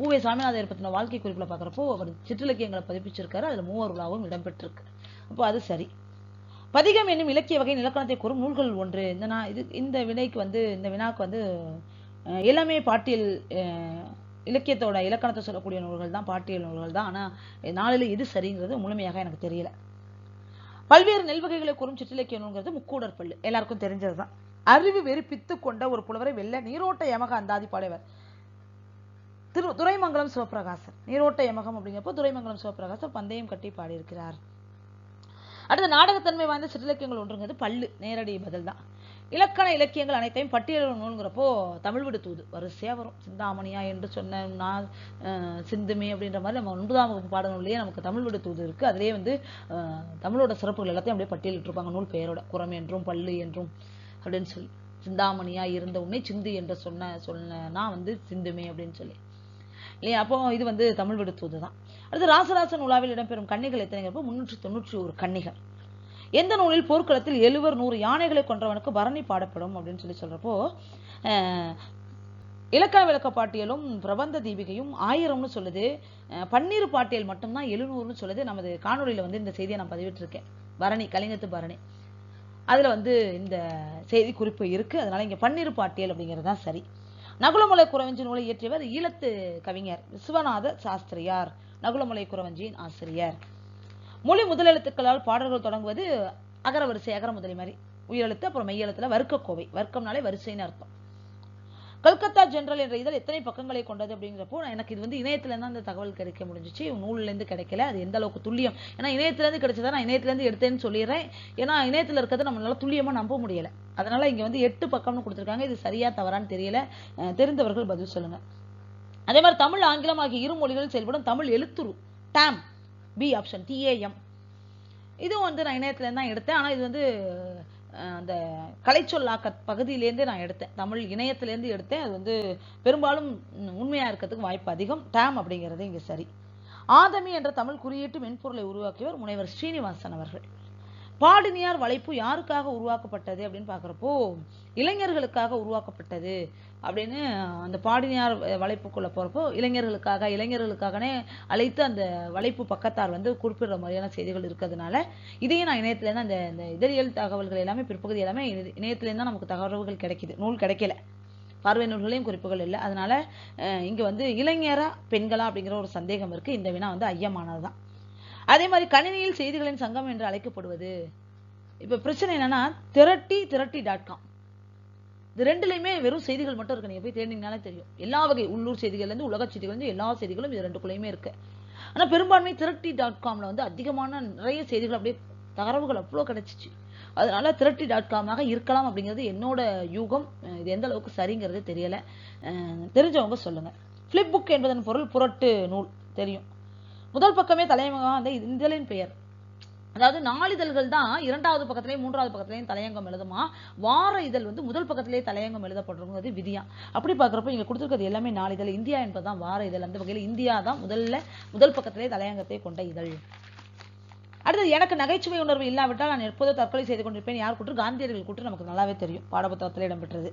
உவே சாமிநாதையர் பத்தின வாழ்க்கை குறிப்புல பாக்குறப்போ அவர் சிற்றிலக்கியங்களை பதிப்பிச்சிருக்காரு. அதுல மூவர் உலாவும் இடம்பெற்றிருக்கு. அப்போ அது சரி. பதிகம் என்னும் இலக்கிய வகை இலக்கணத்தை கூறும் நூல்கள் ஒன்று. இந்த வினைக்கு வந்து இந்த வினாக்கு வந்து எல்லாமே பாட்டியல் இலக்கியத்தோட இலக்கணத்தை சொல்லக்கூடிய நூல்கள் தான், பாட்டியல் நூல்கள் தான். ஆனா 4ல இது சரிங்கிறது முழுமையாக எனக்கு தெரியல. பல்வேறு நெல்வகைகளை கூறும் சிற்றிலக்கிய நூல்கிறது முக்கூடர் பல்லு, எல்லாருக்கும் தெரிஞ்சதுதான். அறிவு வெறுப்பித்து கொண்ட ஒரு புலவரை வெல்ல நீரோட்ட யமக அந்தாதி பாடைவர் துரைமங்கலம் சிவபிரகாசர். நீரோட்ட யமகம் அப்படிங்கிறப்போ துரைமங்கலம் சிவபிரகாசர் பந்தயம் கட்டி பாடியிருக்கிறார். அடுத்த நாடகத்தன்மை வாய்ந்த சிற்றிலக்கியங்கள் ஒன்றுங்கிறது பல்லு, நேரடி பதில் தான். இலக்கண இலக்கியங்கள் அனைத்தையும் பட்டியலிடும் நூல்ங்கிறப்போ தமிழ் விடு தூது வரிசையா வரும். சிந்தாமணியா என்று சொன்ன சிந்துமே அப்படின்ற மாதிரி நம்ம 9ஆம் வகுப்பு பாடநூல்லையே நமக்கு தமிழ் விடு தூது இருக்கு. அதுலேயே வந்து தமிழோட சிறப்புகள் எல்லாத்தையும் அப்படியே பட்டியலிட்டு இருப்பாங்க நூல் பெயரோட, குரம் என்றும் பல்லு என்றும் அப்படின்னு சொல்லி. சிந்தாமணியா இருந்த உன்னை சிந்து என்று சொன்னா வந்து சிந்துமே அப்படின்னு சொல்லி இல்லையா. அப்போ இது வந்து தமிழ் விடு தூது தான். அடுத்து ராசராசன் உலாவில் இடம்பெறும் கன்னிகள் எத்தனைங்கிறப்போ 391 கன்னிகள். எந்த நூலில் போர்க்களத்தில் 70 100 யானைகளை கொன்றவனுக்கு பரணி பாடப்படும் அப்படின்னு சொல்றப்போ இலக்கண விளக்க பாட்டியலும் பிரபந்த தீபிகையும் 1000ன்னு சொல்லுது. பன்னீர் பாட்டியல் மட்டும்தான் 700ன்னு சொல்லுது. நமது காணொலியில வந்து இந்த செய்தியை நான் பதிவிட்டிருக்கேன். பரணி, கலிங்கத்து பரணி, அதுல வந்து இந்த செய்தி குறிப்பு இருக்கு. அதனால இங்க பன்னீர் பாட்டியல் அப்படிங்கிறது தான் சரி. நகுலமலை குறவஞ்சி நூலை இயற்றியவர் ஈழத்து கவிஞர் விஸ்வநாத சாஸ்திரியார், நகுலமலை குறவஞ்சியின் ஆசிரியர். மொழி முதலெழுத்துக்களால் பாடல்கள் தொடங்குவது அகர வரிசை, அகர முதலி மாதிரி உயிரெழுத்து, அப்புறம் மெய்யெழுத்துல வர்க்கக்கோவை, வர்க்கம்னாலே வரிசைன்னு அர்த்தம். கல்கத்தா ஜெனரல் என்ற இதழ் எத்தனை பக்கங்களை கொண்டது அப்படிங்கிறப்போ எனக்கு இது வந்து இணையத்துல இருந்து அந்த தகவல் கிடைக்க முடிஞ்சிச்சு, நூல்ல இருந்து கிடைக்கல. அது எந்த அளவுக்கு துல்லியம், ஏன்னா இணையத்துல இருந்து கிடைச்சதா நான் இணையத்துல இருந்து எடுத்தேன்னு சொல்லிடுறேன். ஏன்னா இணையத்துல இருக்கிறது நம்மளால துல்லியமா நம்ப முடியல. அதனால இங்க வந்து 8 பக்கம்னு கொடுத்துருக்காங்க. இது சரியா தவறான்னு தெரியல, தெரிந்தவர்கள் பதில் சொல்லுங்க. அதே மாதிரி தமிழ் ஆங்கிலம் ஆகிய இரு மொழிகளில் செயல்படும் தமிழ் எழுத்துரு டாம், பி ஆப்ஷன், TAM. இதுவும் வந்து நான் இணையத்துல இருந்து தான் எடுத்தேன். ஆனா இது வந்து அந்த கலைச்சொல்லாக்க பகுதியிலேருந்து நான் எடுத்தேன், தமிழ் இணையத்திலேருந்து எடுத்தேன். அது வந்து பெரும்பாலும் உண்மையா இருக்கிறதுக்கு வாய்ப்பு அதிகம். டாம் அப்படிங்கிறது இங்க சரி. ஆதமி என்ற தமிழ் குறியீட்டு மென்பொருளை உருவாக்கியவர் முனைவர் ஸ்ரீனிவாசன் அவர்கள். பாடினியார் வலைப்பு யாருக்காக உருவாக்கப்பட்டது அப்படின்னு பாக்குறப்போ இளைஞர்களுக்காக உருவாக்கப்பட்டது அப்படின்னு அந்த பாடினியார் வலைப்புக்குள்ள போறப்போ இளைஞர்களுக்காகனே அழைத்து அந்த வலைப்பு பக்கத்தார் வந்து குறிப்பிடுற மாதிரியான செய்திகள் இருக்கிறதுனால இதையும் நான் இணையத்துல இருந்து அந்த இதழியல் தகவல்கள் எல்லாமே பிற்பகுதி எல்லாமே இணையத்துல இருந்தா நமக்கு தகவல்கள் கிடைக்குது, நூல் கிடைக்கல, பார்வை நூல்களையும் குறிப்புகள் இல்லை. அதனால இங்க வந்து இளைஞரா பெண்களா அப்படிங்கிற ஒரு சந்தேகம் இருக்கு. இந்த வினா வந்து ஐயமானதுதான். அதே மாதிரி கணினியில் செய்திகளின் சங்கம் என்று அழைக்கப்படுவது, இப்ப பிரச்சனை என்னன்னா திரட்டி.com இது ரெண்டுலையுமே வெறும் செய்திகள் மட்டும் இருக்கு. நீங்க போய் தேடினீங்கனாலே தெரியும். எல்லா வகை உள்ளூர் செய்திகள்ல இருந்து உலக செய்திகள் இருந்து எல்லா செய்திகளும் இது ரெண்டுக்குள்ளயுமே இருக்கு. ஆனா பெரும்பான்மை திரட்டி.comல வந்து அதிகமான நிறைய செய்திகள் அப்படியே தகவல்கள் அவ்வளவு கிடைச்சிச்சு. அதனால திரட்டி.com-ஆக இருக்கலாம் அப்படிங்கிறது என்னோட யூகம். இது எந்த அளவுக்கு சரிங்கிறது தெரியல, தெரிஞ்சவங்க சொல்லுங்க. ஃபிளிப் புக் என்பதன் பொருள் புரட்டு நூல் தெரியும். முதல் பக்கமே தலையங்கமாக அந்த இதழின் பெயர், அதாவது நாளிதழ்கள் தான் 2வது பக்கத்திலேயும் 3வது பக்கத்திலேயும் தலையங்கம் எழுதுமா, வார இதழ் வந்து முதல் பக்கத்திலேயே தலையங்கம் எழுதப்படுறது விதியா. அப்படி பாக்குறப்ப இங்க கொடுத்திருக்கிறது எல்லாமே நாளிதழ். இந்தியா என்பதுதான் வார இதழ். அந்த வகையில் இந்தியா தான் முதல் பக்கத்திலே தலையங்கத்தை கொண்ட இதழ். அடுத்தது, எனக்கு நகைச்சுவை உணர்வு இல்லாவிட்டால் நான் எப்போதோ தற்கொலை செய்து கொண்டிருப்பேன். யார் கூற்று? காந்தியடிகள் கூற்று நமக்கு நல்லாவே தெரியும், பாடப்புத்தகத்தில் இடம்பெற்றது.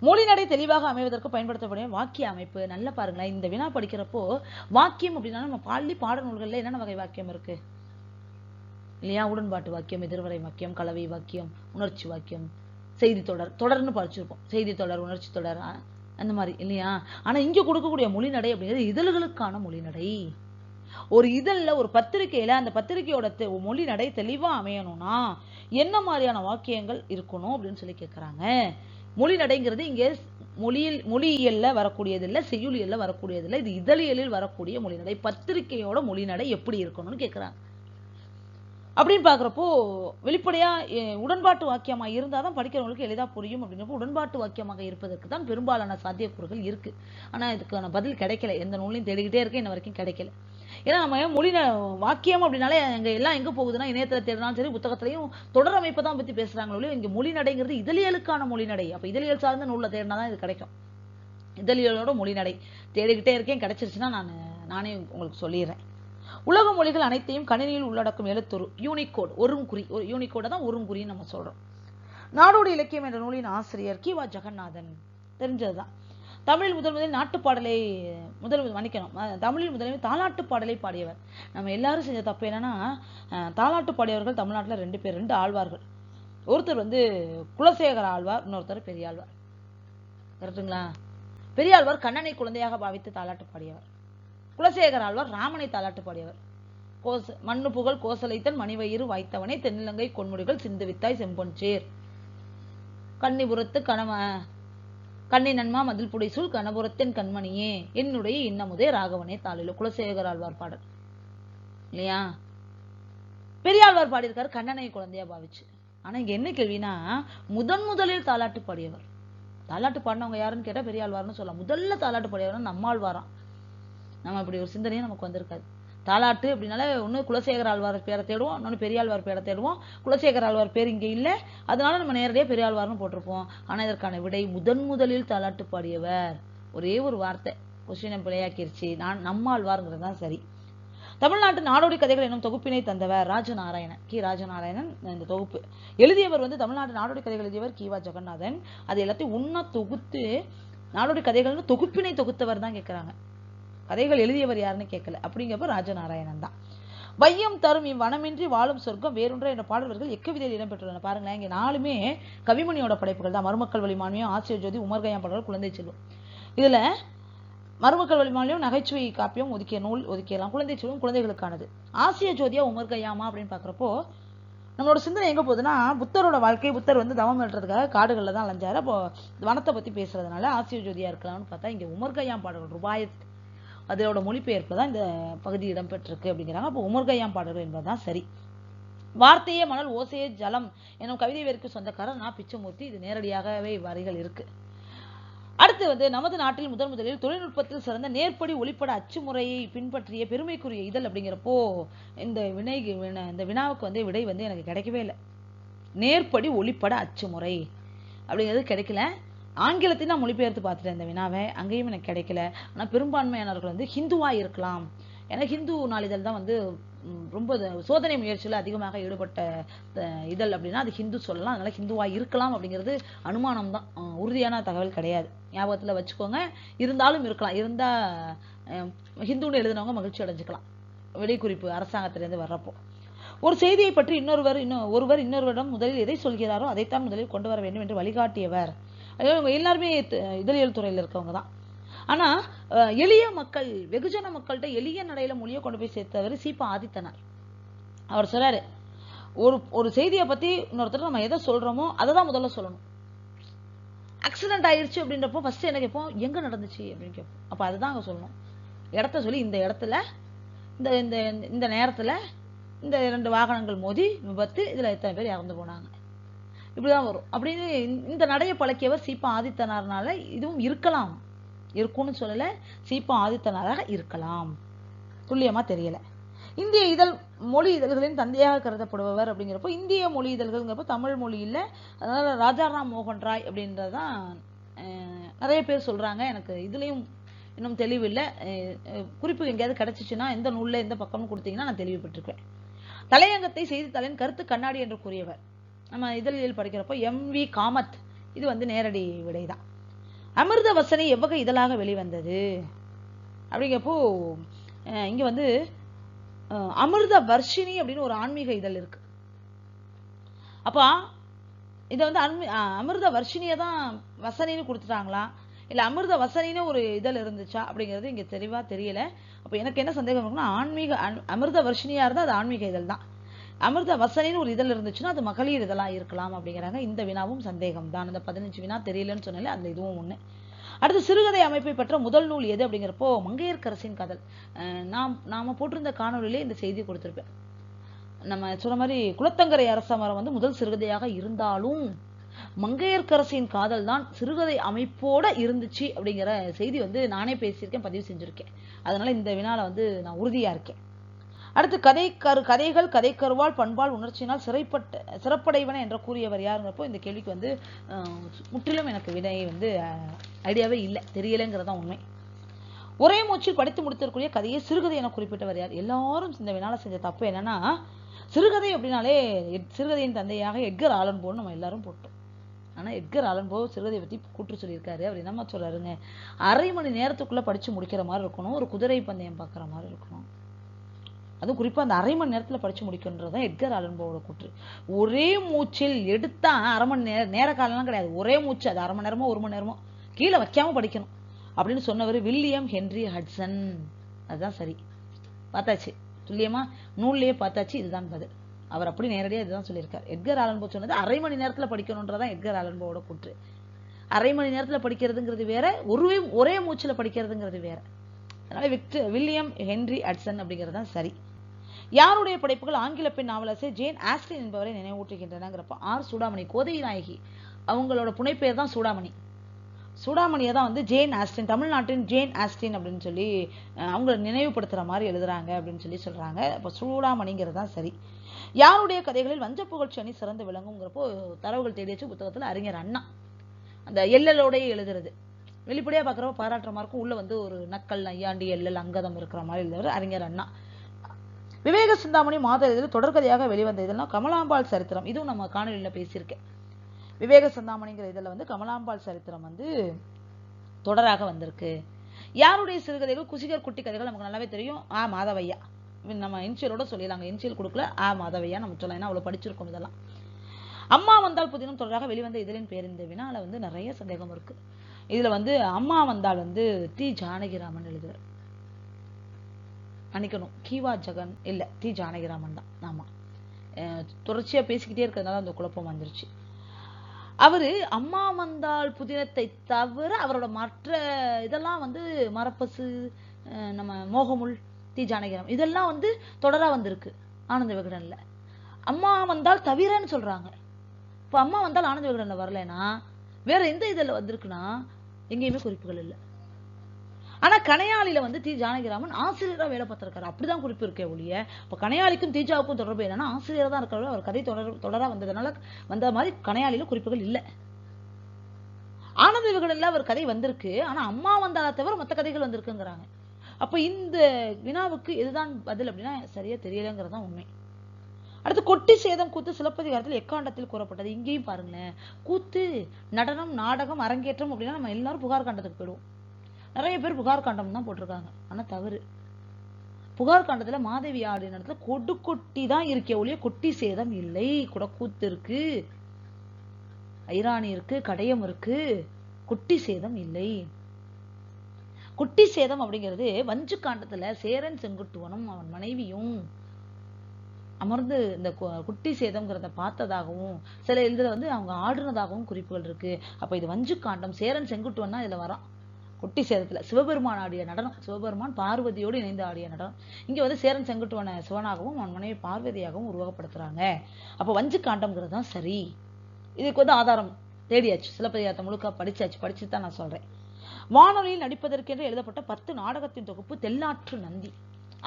மொழி நடை தெளிவாக அமைவதற்கு பயன்படுத்தப்படும் வாக்கிய அமைப்பு. நல்லா பாருங்களேன், இந்த வினா படிக்கிறப்போ வாக்கியம் அப்படின்னா நம்ம பள்ளி பாட நூல்கள்ல என்னென்ன வகை வாக்கியம் இருக்கு இல்லையா? உடன்பாட்டு வாக்கியம், எதிர்வரை வாக்கியம், கலவை வாக்கியம், உணர்ச்சி வாக்கியம், செய்தி தொடர்னு படிச்சிருப்போம். செய்தி தொடர், உணர்ச்சி தொடர், அந்த மாதிரி இல்லையா? ஆனா இங்க கொடுக்கக்கூடிய மொழிநடை அப்படிங்கிறது இதழ்களுக்கான மொழிநடை. ஒரு இதழ்ல ஒரு பத்திரிகையில அந்த பத்திரிகையோட மொழிநடை தெளிவா அமையணும்னா என்ன மாதிரியான வாக்கியங்கள் இருக்கணும் அப்படின்னு சொல்லி கேட்கறாங்க. மொழிநடைங்கிறது இங்க மொழியியல்ல வரக்கூடியது இல்ல, செய்யுளியல்ல வரக்கூடியது இல்ல, இது இதழியலில் வரக்கூடிய மொழிநடை. பத்திரிகையோட மொழிநடை எப்படி இருக்கணும்னு கேட்கறாங்க. அப்படின்னு பாக்குறப்போ வெளிப்படையா உடன்பாட்டு வாக்கியமா இருந்தாதான் படிக்கிறவங்களுக்கு எளிதா புரியும். அப்படின்றப்போ உடன்பாட்டு வாக்கியமாக இருப்பதற்கு தான் பெரும்பாலான சாத்தியக்கூறுகள் இருக்கு. ஆனா இதுக்கான பதில் கிடைக்கல, எந்த நூலையும் தேடிக்கிட்டே இருக்கேன், இன்ன வரைக்கும் கிடைக்கல. ஏன்னா நம்ம மொழி வாக்கியம் அப்படின்னாலே எங்க போகுதுன்னா இணையத்துல தேடினாலும் சரி, புத்தகத்திலையும் தொடர் அமைப்பை தான் பத்தி பேசுறாங்களோ. இங்க மொழிநடைங்கிறது இதழியலுக்கான மொழிநடை. அப்ப இதழியல் சார்ந்த நூல்ல தேடினாதான் இது கிடைக்கும். இதழியலோட மொழிநடை தேடிக்கிட்டே இருக்கேன், கிடைச்சிருச்சுன்னா நானே உங்களுக்கு சொல்லிடுறேன். உலக மொழிகள் அனைத்தையும் கணினியில் உள்ளடக்கும் எழுத்துரு யூனிகோட், ஒருங்குறி. யூனிகோட தான் ஒருங்குறின்னு நம்ம சொல்றோம். நாடோடி இலக்கியம் என்ற நூலின் ஆசிரியர் கி.வா. ஜெகநாதன், தெரிஞ்சதுதான். தமிழில் முதலில் நாட்டுப்பாடலை தமிழில் முதலில் தாலாட்டு பாடலை பாடியவர். நம்ம எல்லாரும் செஞ்ச தப்பு என்னன்னா, தாலாட்டு பாடியவர்கள் தமிழ்நாட்டுல 2 பேர், 2 ஆழ்வார்கள். ஒருத்தர் வந்து குலசேகர ஆழ்வார், இன்னொருத்தர் பெரியாழ்வார். கரெக்டுங்களா? பெரியாழ்வார் கண்ணனை குழந்தையாக பாவித்து தாலாட்டு பாடியவர். குலசேகர ஆழ்வார் ராமனை தாலாட்டு பாடியவர். மண்ணு புகழ் கோசலைத்தன் மணிவயிறு வாய்த்தவனே தென்னிலங்கை கொன்முடிகள் சிந்துவித்தாய் செம்பொன்சேர் கன்னிபுரத்து கண்ணி நன்மா மதில் புடைசூல் கனபுரத்தின் கண்மணியே என்னுடைய இன்னமுதே ராகவனே தாளிலோ. குலசேகர ஆழ்வார் பாடல் இல்லையா? பெரியாழ்வார் பாடியிருக்காரு கண்ணனை குழந்தையா பாவிச்சு. ஆனா இங்க என்ன கேள்வினா, முதலில் தாலாட்டு பாடியவர். தாலாட்டு பாடினவங்க யாருன்னு கேட்டா பெரியாழ்வார்னு சொல்லலாம். முதல்ல தாலாட்டு பாடியவர் நம்மாழ்வாராம். நம்ம இப்படி ஒரு சிந்தனையே நமக்கு வந்திருக்காது. தாலாட்டு அப்படின்னால ஒண்ணு குலசேகர ஆழ்வார் பேரை தேடுவோம், இன்னொன்னு பெரியாழ்வார் பேரை தேடுவோம். குலசேகர ஆழ்வார் பேர் இங்க இல்ல, அதனால நம்ம நேரடியா பெரியாழ்வார்னு போட்டிருப்போம். ஆனா இதற்கான விடை முதலில் தாலாட்டு பாடியவர். ஒரே ஒரு வார்த்தை கொஸ்டினை பிழையாக்கிருச்சு. நம்மாழ்வார்ங்கிறது தான் சரி. தமிழ்நாட்டு நாடோடி கதைகள் என்னும் தொகுப்பினை தந்தவர் ராஜநாராயணன், கி. ராஜநாராயணன். இந்த தொகுப்பு எழுதியவர் வந்து தமிழ்நாட்டு நாடோடி கதைகள் எழுதியவர் கி.வா. ஜெகநாதன். அது எல்லாத்தையும் தொகுத்து நாடோடி கதைகள்னு தொகுப்பினை தொகுத்தவர் தான் கேட்கிறாங்க. கதைகள் எழுதியவர் யாருன்னு கேட்கல. அப்படிங்கிறப்ப ராஜநாராயணன் தான். வையம் தரும் இவ்வனமின்றி வாழும் சொர்க்கம் வேறொன்ற என்ற பாடல்கள் எக்கவிதையில் இடம்பெற்றுள்ளன. பாருங்களேன், இங்க 4மே கவிமணியோட படைப்புகள் தான். மருமக்கள் வழிமான்மையும், ஆசிய ஜோதி, உமர்கயாம் பாடல்கள், குழந்தை செல்வம். இதுல மருமக்கள் வழிமான்மையும் நகைச்சுவை காப்பியம் ஒதுக்கியலாம். குழந்தை செல்வம் குழந்தைகளுக்கானது. ஆசிய ஜோதியா உமர்கயாமா அப்படின்னு பாக்குறப்போ நம்மளோட சிந்தனை எங்க போகுதுன்னா, புத்தரோட வாழ்க்கை, புத்தர் வந்து தவம் எழுறதுக்காக காடுகள்ல தான் அலைஞ்சாரு. அப்போ வனத்தை பத்தி பேசுறதுனால ஆசிய ஜோதியா இருக்கலாம்னு பார்த்தா இங்க உமர்கயாம் பாடல்கள் ரூபாயத் அதோட மொழிபெயர்ப்பு தான் இந்த பகுதி இடம்பெற்றிருக்கு அப்படிங்கிறாங்க. அப்போ உமர்கயாம் பாடல்கள் என்பதுதான் சரி. வார்த்தையே மணல் ஓசையே ஜலம் எனும் கவிதை வேருக்கு சொந்தக்காரர் நான் பிச்சமூர்த்தி. இது நேரடியாகவே வரிகள் இருக்கு. அடுத்து வந்து நமது நாட்டில் முதலில் தொழில்நுட்பத்தில் சிறந்த நேர்படி ஒளிப்பட அச்சு முறையை பின்பற்றிய பெருமைக்குரிய இதழ் அப்படிங்கிறப்போ இந்த வினாவுக்கு வந்து விடை வந்து எனக்கு கிடைக்கவே இல்லை. நேர்படி ஒளிப்பட அச்சு முறை அப்படிங்கிறது கிடைக்கல. ஆங்கிலத்தை நான் மொழிபெயர்த்து பார்த்துட்டேன் இந்த வினாவை, அங்கேயும் எனக்கு கிடைக்கல. ஆனா பெரும்பான்மையானவர்கள் வந்து ஹிந்துவா இருக்கலாம், ஏன்னா ஹிந்து நாளிதழ் தான் வந்து ரொம்ப சோதனை முயற்சியில் அதிகமாக ஈடுபட்ட இதழ் அப்படின்னா அது ஹிந்து சொல்லலாம். அதனால ஹிந்துவா இருக்கலாம் அப்படிங்கிறது அனுமானம் தான், உறுதியான தகவல் கிடையாது. ஞாபகத்தில் வச்சுக்கோங்க. இருந்தாலும் இருக்கலாம். இருந்தா ஹிந்துன்னு எழுதினவங்க மகிழ்ச்சி அடைஞ்சுக்கலாம். வெளிக்குறிப்பு அரசாங்கத்திலிருந்து வர்றப்போ. ஒரு செய்தியை பற்றி ஒருவர் இன்னொருவரிடம் முதலில் எதை சொல்கிறாரோ அதைத்தான் முதலில் கொண்டு வர வேண்டும் என்று வழிகாட்டியவர். எல்லாருமே இதழியல் துறையில் இருக்கவங்க தான். ஆனா எளிய மக்கள், வெகுஜன மக்கள்கிட்ட எளிய நடையில மொழியை கொண்டு போய் சேர்த்தவர் சீபா ஆதித்தனார். அவர் சொல்றாரு, ஒரு செய்தியை பத்தி இன்னொருத்தர் நம்ம எதை சொல்றோமோ அதை தான் முதல்ல சொல்லணும். ஆக்சிடென்ட் ஆயிடுச்சு அப்படின்றப்போ ஃபர்ஸ்ட் என்ன கேட்போம், எங்க நடந்துச்சு அப்படின்னு கேட்போம். அப்ப அதுதான் அங்க சொல்லணும். இடத்த சொல்லி இந்த இடத்துல இந்த நேரத்துல இந்த 2 வாகனங்கள் மோதி விபத்து, இதுல எத்தனை பேர் இறந்து போனாங்க, இப்படிதான் வரும் அப்படின்னு இந்த நடைய பழக்கியவர் சீபா ஆதித்தனார்னால இதுவும் இருக்கலாம், இருக்கும்னு சொல்லல, சீபா ஆதித்தனாராக இருக்கலாம், துல்லியமா தெரியல. இந்திய மொழி இதழ்களின் தந்தையாக கருதப்படுபவர் அப்படிங்கிறப்போ இந்திய மொழி இதழ்கள்ங்கிறப்போ தமிழ் மொழி இல்லை. அதனால ராஜாராம் மோகன் ராய் அப்படின்றதான் நிறைய பேர் சொல்றாங்க. எனக்கு இதுலயும் இன்னும் தெளிவில்லை. குறிப்பு எங்கேயாவது கிடைச்சிச்சுன்னா எந்த நூல்ல எந்த பக்கம்னு கொடுத்தீங்கன்னா நான் தெளிவுபட்டிருக்கேன். தலையங்கத்தை செய்தித்தாளின் கருத்து கண்ணாடி என்று கூறியவர் நம்ம இதழில் படிக்கிறப்போ MV காமத். இது வந்து நேரடி விடைதான். அமிர்த வசனி எவ்வகை இதழாக வெளிவந்தது அப்படிங்கிறப்போ இங்க வந்து அமிர்த வர்ஷினி அப்படின்னு ஒரு ஆன்மீக இதழ் இருக்கு. அப்ப இதை வந்து அமிர்த வர்ஷினியை தான் வசனின்னு கொடுத்துட்டாங்களா இல்ல அமிர்த வசனின்னு ஒரு இதழ் இருந்துச்சா அப்படிங்கிறது இங்க தெளிவா தெரியல. அப்ப எனக்கு என்ன சந்தேகம் இருக்குன்னா, அமிர்த வர்ஷினியா இருந்தா அது ஆன்மீக இதழ் தான், அமிர்த வசனின்னு ஒரு இதழ் இருந்துச்சுன்னா அது மகளிர் இதழா இருக்கலாம் அப்படிங்கிறாங்க. இந்த வினாவும் சந்தேகம் தான். அந்த 15 வினா தெரியலன்னு சொன்னால அந்த இதுவும் ஒண்ணு. அடுத்து சிறுகதை அமைப்பை பெற்ற முதல் நூல் எது அப்படிங்கிறப்போ மங்கையர்க்கரசின் காதல். நாம போட்டிருந்த காணொலியிலே இந்த செய்தி கொடுத்திருப்பேன். நம்ம சொன்ன மாதிரி குலத்தங்கரை அரசமரம் வந்து முதல் சிறுகதையாக இருந்தாலும் மங்கையர்க்கரசின் காதல் தான் சிறுகதை அமைப்போட இருந்துச்சு அப்படிங்கிற செய்தி வந்து நானே பேசியிருக்கேன், பதிவு செஞ்சிருக்கேன். அதனால இந்த வினால வந்து நான் உறுதியா இருக்கேன். அடுத்து கதைகள் கதைக்கருவால் பண்பால் உணர்ச்சியினால் சிறப்படைவன என்று கூறியவர் யாருங்கிறப்போ இந்த கேள்விக்கு வந்து முற்றிலும் எனக்கு வினை வந்து ஐடியாவே இல்லை, தெரியலைங்கிறதான் உண்மை. ஒரே மூச்சில் படித்து முடித்திருக்கூடிய கதையை சிறுகதை என குறிப்பிட்டவர் யார்? எல்லாரும் இந்த வினால செஞ்ச தப்பு என்னன்னா, சிறுகதை அப்படின்னாலே சிறுகதையின் தந்தையாக எட்கர் ஆலன் போன்னு நம்ம எல்லாரும் போட்டோம். ஆனா எட்கர் ஆலன் போ சிறுகதையை பத்தி கூற்று சொல்லியிருக்காரு. அவர் என்னமா சொல்றாருங்க, அரை மணி நேரத்துக்குள்ள படிச்சு முடிக்கிற மாதிரி இருக்கணும், ஒரு குதிரை பந்தயம் பார்க்குற மாதிரி இருக்கணும். அதுவும் குறிப்பா அந்த அரை மணி நேரத்துல படிச்சு முடிக்கின்றதுதான் எட்கர் ஆலன் போவோட கூற்று. ஒரே மூச்சில் எடுத்தா அரை மணி நேர காலம்லாம் கிடையாது, ஒரே மூச்சு, அது அரை மணி நேரமோ 1 மணி நேரமோ கீழே வைக்காம படிக்கணும் அப்படின்னு சொன்னவர் வில்லியம் ஹென்றி ஹட்சன். அதுதான் சரி, பார்த்தாச்சு துல்லியமா நூல்லையே பார்த்தாச்சு, இதுதான் பதில். அவர் அப்படி நேரடியாக இதுதான் சொல்லியிருக்காரு. எட்கர் ஆலன் போ சொன்னது அரை மணி நேரத்துல படிக்கணும்ன்றதான் எட்கர் ஆலன் போவோட கூற்று. அரை மணி நேரத்துல படிக்கிறதுங்கிறது வேற, ஒரே மூச்சுல படிக்கிறதுங்கிறது வேற. அதனால வில்லியம் ஹென்றி ஹட்சன் அப்படிங்கிறது தான் சரி. யாருடைய படைப்புகள் ஆங்கில பெண் நாவலாசிரியர் ஜேன் ஆஸ்டின் என்பவரை நினைவூட்டுகின்றனங்கிறப்ப ஆர் சூடாமணி, கோதை நாயகி, அவங்களோட புனைப்பெயர் தான் சூடாமணி. சூடாமணியை தான் வந்து ஜேன் ஆஸ்டின், தமிழ்நாட்டின் ஜேன் ஆஸ்டின் அப்படின்னு சொல்லி அவங்களை நினைவுபடுத்துற மாதிரி எழுதுறாங்க அப்படின்னு சொல்லி சொல்றாங்க. இப்போ சூடாமணிங்கிறது தான் சரி. யாருடைய கதைகளில் வஞ்ச புகழ்ச்சி அணி சிறந்து விளங்குங்கிறப்போ தரவுகள் தேடியச்சு புத்தகத்துல அறிஞர் அண்ணா. அந்த எல்லலோடையே எழுதுறது வெளிப்படையா பார்க்குறப்ப பாராட்டுற இருக்கும், உள்ள வந்து ஒரு நக்கல் நையாண்டி எல்லல் அங்கதம் இருக்கிற மாதிரி எழுதுறது அறிஞர் அண்ணா. விவேக சிந்தாமணி மாத இதழில் தொடர்கதையாக வெளிவந்த இதெல்லாம் கமலாம்பாள் சரித்திரம். இதுவும் நம்ம காணொலியில பேசியிருக்கேன். விவேக சிந்தாமணிங்கிற இதில் வந்து கமலாம்பாள் சரித்திரம் வந்து தொடராக வந்திருக்கு. யாருடைய சிறுகதைகள்? குசிகர் குட்டி கதைகள் நமக்கு நல்லாவே தெரியும், மாதவையா. நம்ம இன்சியலோட சொல்லிடலாங்க, இன்சியல் கொடுக்கல, மாதவையா நம்ம சொல்லலாம், ஏன்னா அவ்வளவு படிச்சிருக்கோம் இதெல்லாம். அம்மா வந்தால் புதினம் தொடராக வெளிவந்த இதழின் பேர்? இந்த வினால வந்து நிறைய சந்தேகம் இருக்கு. இதுல வந்து அம்மா வந்தால் வந்து தி ஜானகிராமன் எழுதுவார். அன்னைக்கணும் கீவா ஜெகன் இல்ல, தி ஜானகிராமன் தான். ஆமா, தொடர்ச்சியா பேசிக்கிட்டே இருக்கிறதுனால அந்த குழப்பம் வந்துருச்சு. அவரு அம்மா வந்தால் புதினத்தை தவிர அவரோட மற்ற இதெல்லாம் வந்து மரப்பசு, நம்ம மோகமுள், தி ஜானகிராமன் இதெல்லாம் வந்து தொடரா வந்திருக்கு ஆனந்த விகடன்ல. அம்மா வந்தால் தவிரன்னு சொல்றாங்க. இப்ப அம்மா வந்தால் ஆனந்த விகடன்ல வரலன்னா வேற எந்த இதில் வந்திருக்குன்னா எங்கேயுமே குறிப்புகள் இல்லை. ஆனா கணையாளில வந்து தி ஜானகிராமன் ஆசிரியரா வேலை பார்த்திருக்காரு, அப்படிதான் குறிப்பு இருக்கே ஒழிய இப்ப கணையாளிக்கும் தீஜாவுக்கும் தொடர்பு என்னன்னா ஆசிரியரா தான் இருக்காரு. அவர் கதை தொடரா வந்ததுனால வந்த மாதிரி கணையாளில குறிப்புகள் இல்லை. ஆனந்த விகடன்ல அவர் கதை வந்திருக்கு, ஆனா அம்மா வந்தால தவிர மற்ற கதைகள் வந்திருக்குங்கிறாங்க. அப்ப இந்த வினாவுக்கு இதுதான் பதில் அப்படின்னா சரியா தெரியலங்கிறது தான் உண்மை. அடுத்து கொட்டி சேதம் கூத்து சிலப்பதிகாரத்தில் எக்காண்டத்தில் கூறப்பட்டது. இங்கேயும் பாருங்களேன், கூத்து, நடனம், நாடகம், அரங்கேற்றம் அப்படின்னா நம்ம எல்லாரும் புகார் காண்டத்துக்கு போயிடுவோம். நிறைய பேர் புகார் காண்டம் தான் போட்டிருக்காங்க. ஆனா தவறு. புகார் காண்டத்துல மாதவி ஆடின இடத்துல கொட்டி தான் இருக்கே ஒழிய கொட்டி சேதம் இல்லை. கூத்து இருக்கு, ஐராணி இருக்கு, கடையம் இருக்கு, கொட்டி சேதம் இல்லை. கொட்டி சேதம் அப்படிங்கிறது வஞ்சு காண்டத்துல சேரன் செங்குட்டுவனும் அவன் மனைவியும் அமர்ந்து இந்த குட்டி சேதம்ங்கிறத பார்த்ததாகவும் சில இதுல வந்து அவங்க ஆடுனதாகவும் குறிப்புகள் இருக்கு. அப்ப இது வஞ்சு காண்டம். சேரன் செங்குட்டுவன் தான் இதுல வரான். குட்டி சேதத்துல சிவபெருமான் ஆடிய நடனம், சிவபெருமான் பார்வதியோடு இணைந்து ஆடிய நடனம். இங்க வந்து சேரன் செங்குட்டுவன சிவனாகவும் அவன் மனைவி பார்வதியாகவும் உருவகப்படுத்துறாங்க. அப்ப வஞ்சு காண்டம்ங்கிறது தான் சரி. இதுக்கு வந்து ஆதாரம் தேடியாச்சு, சிலப்பதிகாரத்தை முழுக்க படிச்சு தான் நான் சொல்றேன். வானொலியில் நடிப்பதற்கென்று எழுதப்பட்ட 10 நாடகத்தின் தொகுப்பு தெல்லாற்று நந்தி.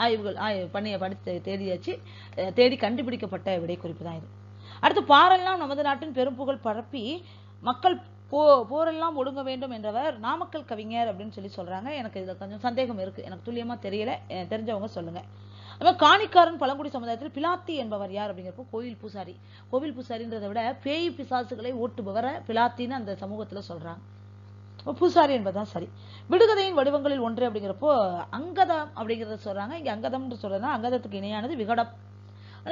ஆய்வுகள் படித்து தேடி கண்டுபிடிக்கப்பட்ட விடை குறிப்பு தான் இது. அடுத்து பாரெல்லாம் நமது நாட்டின் பெரும்புகழ் பரப்பி மக்கள் போரெல்லாம் ஒடுங்க வேண்டும் என்றவர் நாமக்கல் கவிஞர் அப்படின்னு சொல்லி சொல்றாங்க. எனக்கு இதுல கொஞ்சம் சந்தேகம் இருக்கு, எனக்கு துல்லியமா தெரியல, தெரிஞ்சவங்க சொல்லுங்க. காணிக்காரன் பழங்குடி சமுதாயத்தில் பிலாத்தி என்பவர் யார் அப்படிங்கிறப்போ கோவில் பூசாரி. கோவில் பூசாரின்றதை விட பேய் பிசாசுகளை ஓட்டுபவரை பிலாத்தின்னு அந்த சமூகத்துல சொல்றாங்க. பூசாரி என்பதுதான் சரி. விடுகதையின் வடிவங்களில் ஒன்று அப்படிங்கிறப்போ அங்கதம் அப்படிங்கறத சொல்றாங்க. இங்க அங்கதம் சொல்றதுனா அங்கதத்துக்கு இணையானது விகடப்,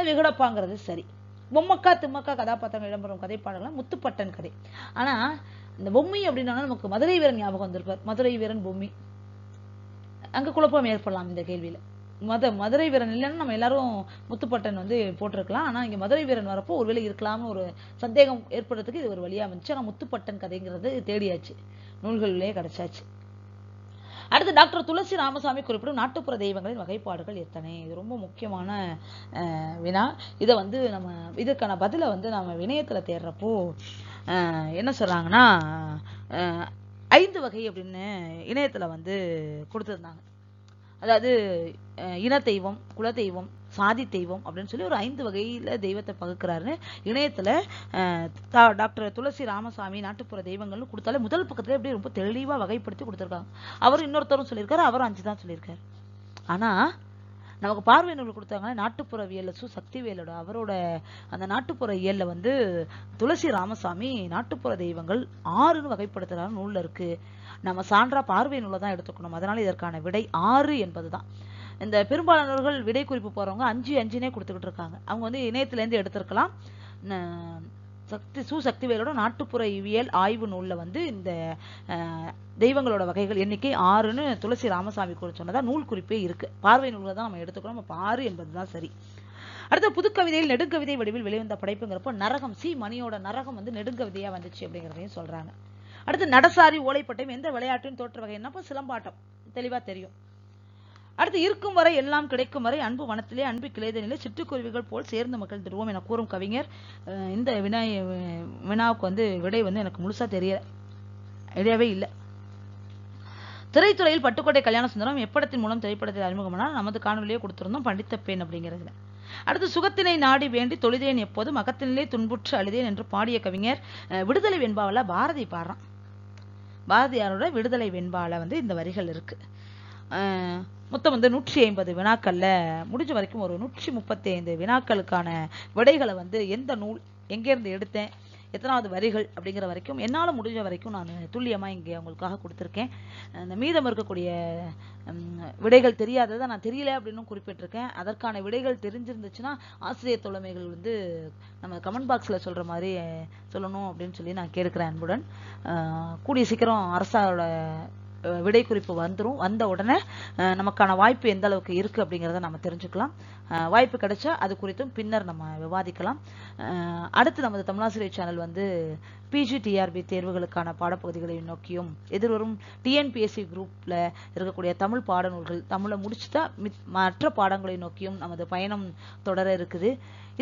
விகடப்பாங்கிறது சரி. பொம்மக்கா திம்மக்கா கதாபாத்திரங்கள் இடம்பெறும் கதைப்பாடலாம் முத்துப்பட்டன் கதை. ஆனா இந்த பொம்மி அப்படின்னா நமக்கு மதுரை வீரன் ஞாபகம் வந்திருப்பார். மதுரை வீரன் பொம்மி, அங்க குழப்பம் ஏற்படலாம் இந்த கேள்வியில. மதுரை வீரன் இல்லைன்னு நம்ம எல்லாரும் முத்துப்பட்டன் வந்து போட்டிருக்கலாம். ஆனா இங்க மதுரை வீரன் வரப்போ ஒருவேளை இருக்கலாம்னு ஒரு சந்தேகம் ஏற்படுறதுக்கு இது ஒரு வழியா வந்துச்சு. ஆனா முத்துப்பட்டன் கதைங்கிறது தேடியாச்சு, நூல்களிலே கிடைச்சாச்சு. அடுத்து டாக்டர் துளசி ராமசாமி குறிப்பிடும் நாட்டுப்புற தெய்வங்களின் வகைப்பாடுகள் எத்தனை? இது ரொம்ப முக்கியமான வினா. இதை வந்து நம்ம இதுக்கான பதிலை வந்து நம்ம வினயத்துல தேடுறப்போ என்ன சொல்றாங்கன்னா 5 வகை அப்படின்னு இணையத்துல வந்து கொடுத்துருந்தாங்க. அதாவது இன தெய்வம், குல தெய்வம், சாதி தெய்வம் அப்படின்னு சொல்லி ஒரு 5 வகையில தெய்வத்தை பகுக்கிறாருன்னு இணையத்துல டாக்டர் துளசி ராமசாமி நாட்டுப்புற தெய்வங்கள்னு கொடுத்தாலே முதல் பக்கத்துல எப்படி ரொம்ப தெளிவா வகைப்படுத்தி கொடுத்துருக்காங்க. அவர் இன்னொருத்தரும் சொல்லியிருக்காரு, அவரும் 5 தான் சொல்லியிருக்காரு. ஆனா நமக்கு பார்வை நூல் கொடுத்தாங்கன்னா நாட்டுப்புறவியல் சக்திவேலோட அவரோட அந்த நாட்டுப்புற இயல்ல வந்து துளசி ராமசாமி நாட்டுப்புற தெய்வங்கள் 6ன்னு வகைப்படுத்துறாரு நூல்ல இருக்கு. நம்ம சான்றா பார்வை நூலை தான் எடுத்துக்கணும். அதனால இதற்கான விடை 6 என்பதுதான். இந்த பெரும்பாலானவர்கள் விடை குறிப்பு போறவங்க 5 கொடுத்துக்கிட்டு இருக்காங்க. அவங்க வந்து இணையத்துல இருந்து எடுத்திருக்கலாம். சக்திவேலோட நாட்டுப்புற இவியல் ஆய்வு நூல்ல வந்து இந்த தெய்வங்களோட வகைகள் எண்ணிக்கை 6ன்னு துளசி ராமசாமி கூட சொன்னதா நூல் குறிப்பே இருக்கு. பார்வை நூல்ல தான் நம்ம எடுத்துக்கணும். அப்ப 6 என்பதுதான் சரி. அடுத்த புதுக்கவிதையில் நெடுங்கவிதை வடிவில் வெளிவந்த படைப்புங்கிறப்போ நரகம், சி மணியோட நரகம் வந்து நெடுங்கவிதையா வந்துச்சு அப்படிங்கிறதையும் சொல்றாங்க. அடுத்து நடசாரி, ஓலைப்பட்டையும் எந்த விளையாட்டின் தோற்ற வகை? என்னப்போ சிலம்பாட்டம், தெளிவா தெரியும். அடுத்து இருக்கும் வரை எல்லாம் கிடைக்கும் வரை அன்பு வனத்திலே அன்பு கிளைதனிலே சிட்டுக்குருவிகள் போல் சேர்ந்து மக்கள் திருவோம் என கூறும் கவிஞர். இந்த வினாவுக்கு வந்து விடை வந்து எனக்கு முழுசா ஐடியாவே இல்லை. திரைத்துறையில் பட்டுக்கோட்டை கல்யாண சுந்தரம் எப்படத்தின் மூலம் திரைப்படத்தில் அறிமுகமானால் நமது காணொலியே கொடுத்திருந்தோம், படித்த பெண் அப்படிங்கிறதுல. அடுத்து சுகத்தினை நாடி வேண்டி தொழுதேன் எப்போதும் அகத்தினிலே துன்புற்று அழுதேன் என்று பாடிய கவிஞர். விடுதலை வெண்பாவில் பாரதி பாடுறான். பாரதியாரோட விடுதலை வெண்பால வந்து இந்த வரிகள் இருக்கு. மொத்தம் வந்து 150 வினாக்கள்ல முடிஞ்ச வரைக்கும் ஒரு 135 வினாக்களுக்கான விடைகளை வந்து எந்த நூல், எங்கேருந்து எடுத்தேன், எத்தனாவது வரிகள் அப்படிங்கிற வரைக்கும் என்னால் முடிஞ்ச வரைக்கும் நான் துல்லியமாக இங்கே உங்களுக்காக கொடுத்துருக்கேன். இந்த மீதம் இருக்கக்கூடிய விடைகள் தெரியாததை நான் தெரியல அப்படின்னு குறிப்பிட்டிருக்கேன். அதற்கான விடைகள் தெரிஞ்சிருந்துச்சுன்னா ஆசிரியர் தோழமைகள் வந்து நம்ம கமெண்ட் பாக்ஸில் சொல்கிற மாதிரி சொல்லணும் அப்படின்னு சொல்லி நான் கேட்குறேன் அன்புடன். கூடிய சீக்கிரம் அரசாவோட விடை குறிப்பு வந்துடும். வந்த உடனே நமக்கான வாய்ப்பு எந்த அளவுக்கு இருக்கு அப்படிங்கிறத நம்ம தெரிஞ்சுக்கலாம். வாய்ப்பு கிடைச்சா அது குறித்தும் பின்னர் நம்ம விவாதிக்கலாம். அடுத்து நமது தமிழாசிரியர் சேனல் வந்து PGTRB தேர்வுகளுக்கான பாடப்பகுதிகளை நோக்கியும் எதிர்வரும் TNPSC குரூப்ல இருக்கக்கூடிய தமிழ் பாடநூல்கள் தமிழை முடிச்சுட்டா மற்ற பாடங்களை நோக்கியும் நமது பயணம் தொடர இருக்குது.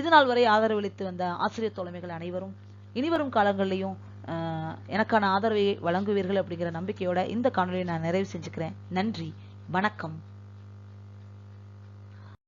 இதுநாள் வரை ஆதரவளித்து வந்த ஆசிரியர் தோழமைகள் அனைவரும் இனிவரும் காலங்களிலையும் எனக்கான ஆதரவை வழங்குவீர்கள் அப்படிங்கிற நம்பிக்கையோட இந்த காணொலியை நான் நிறைவு செஞ்சுக்கிறேன். நன்றி, வணக்கம்.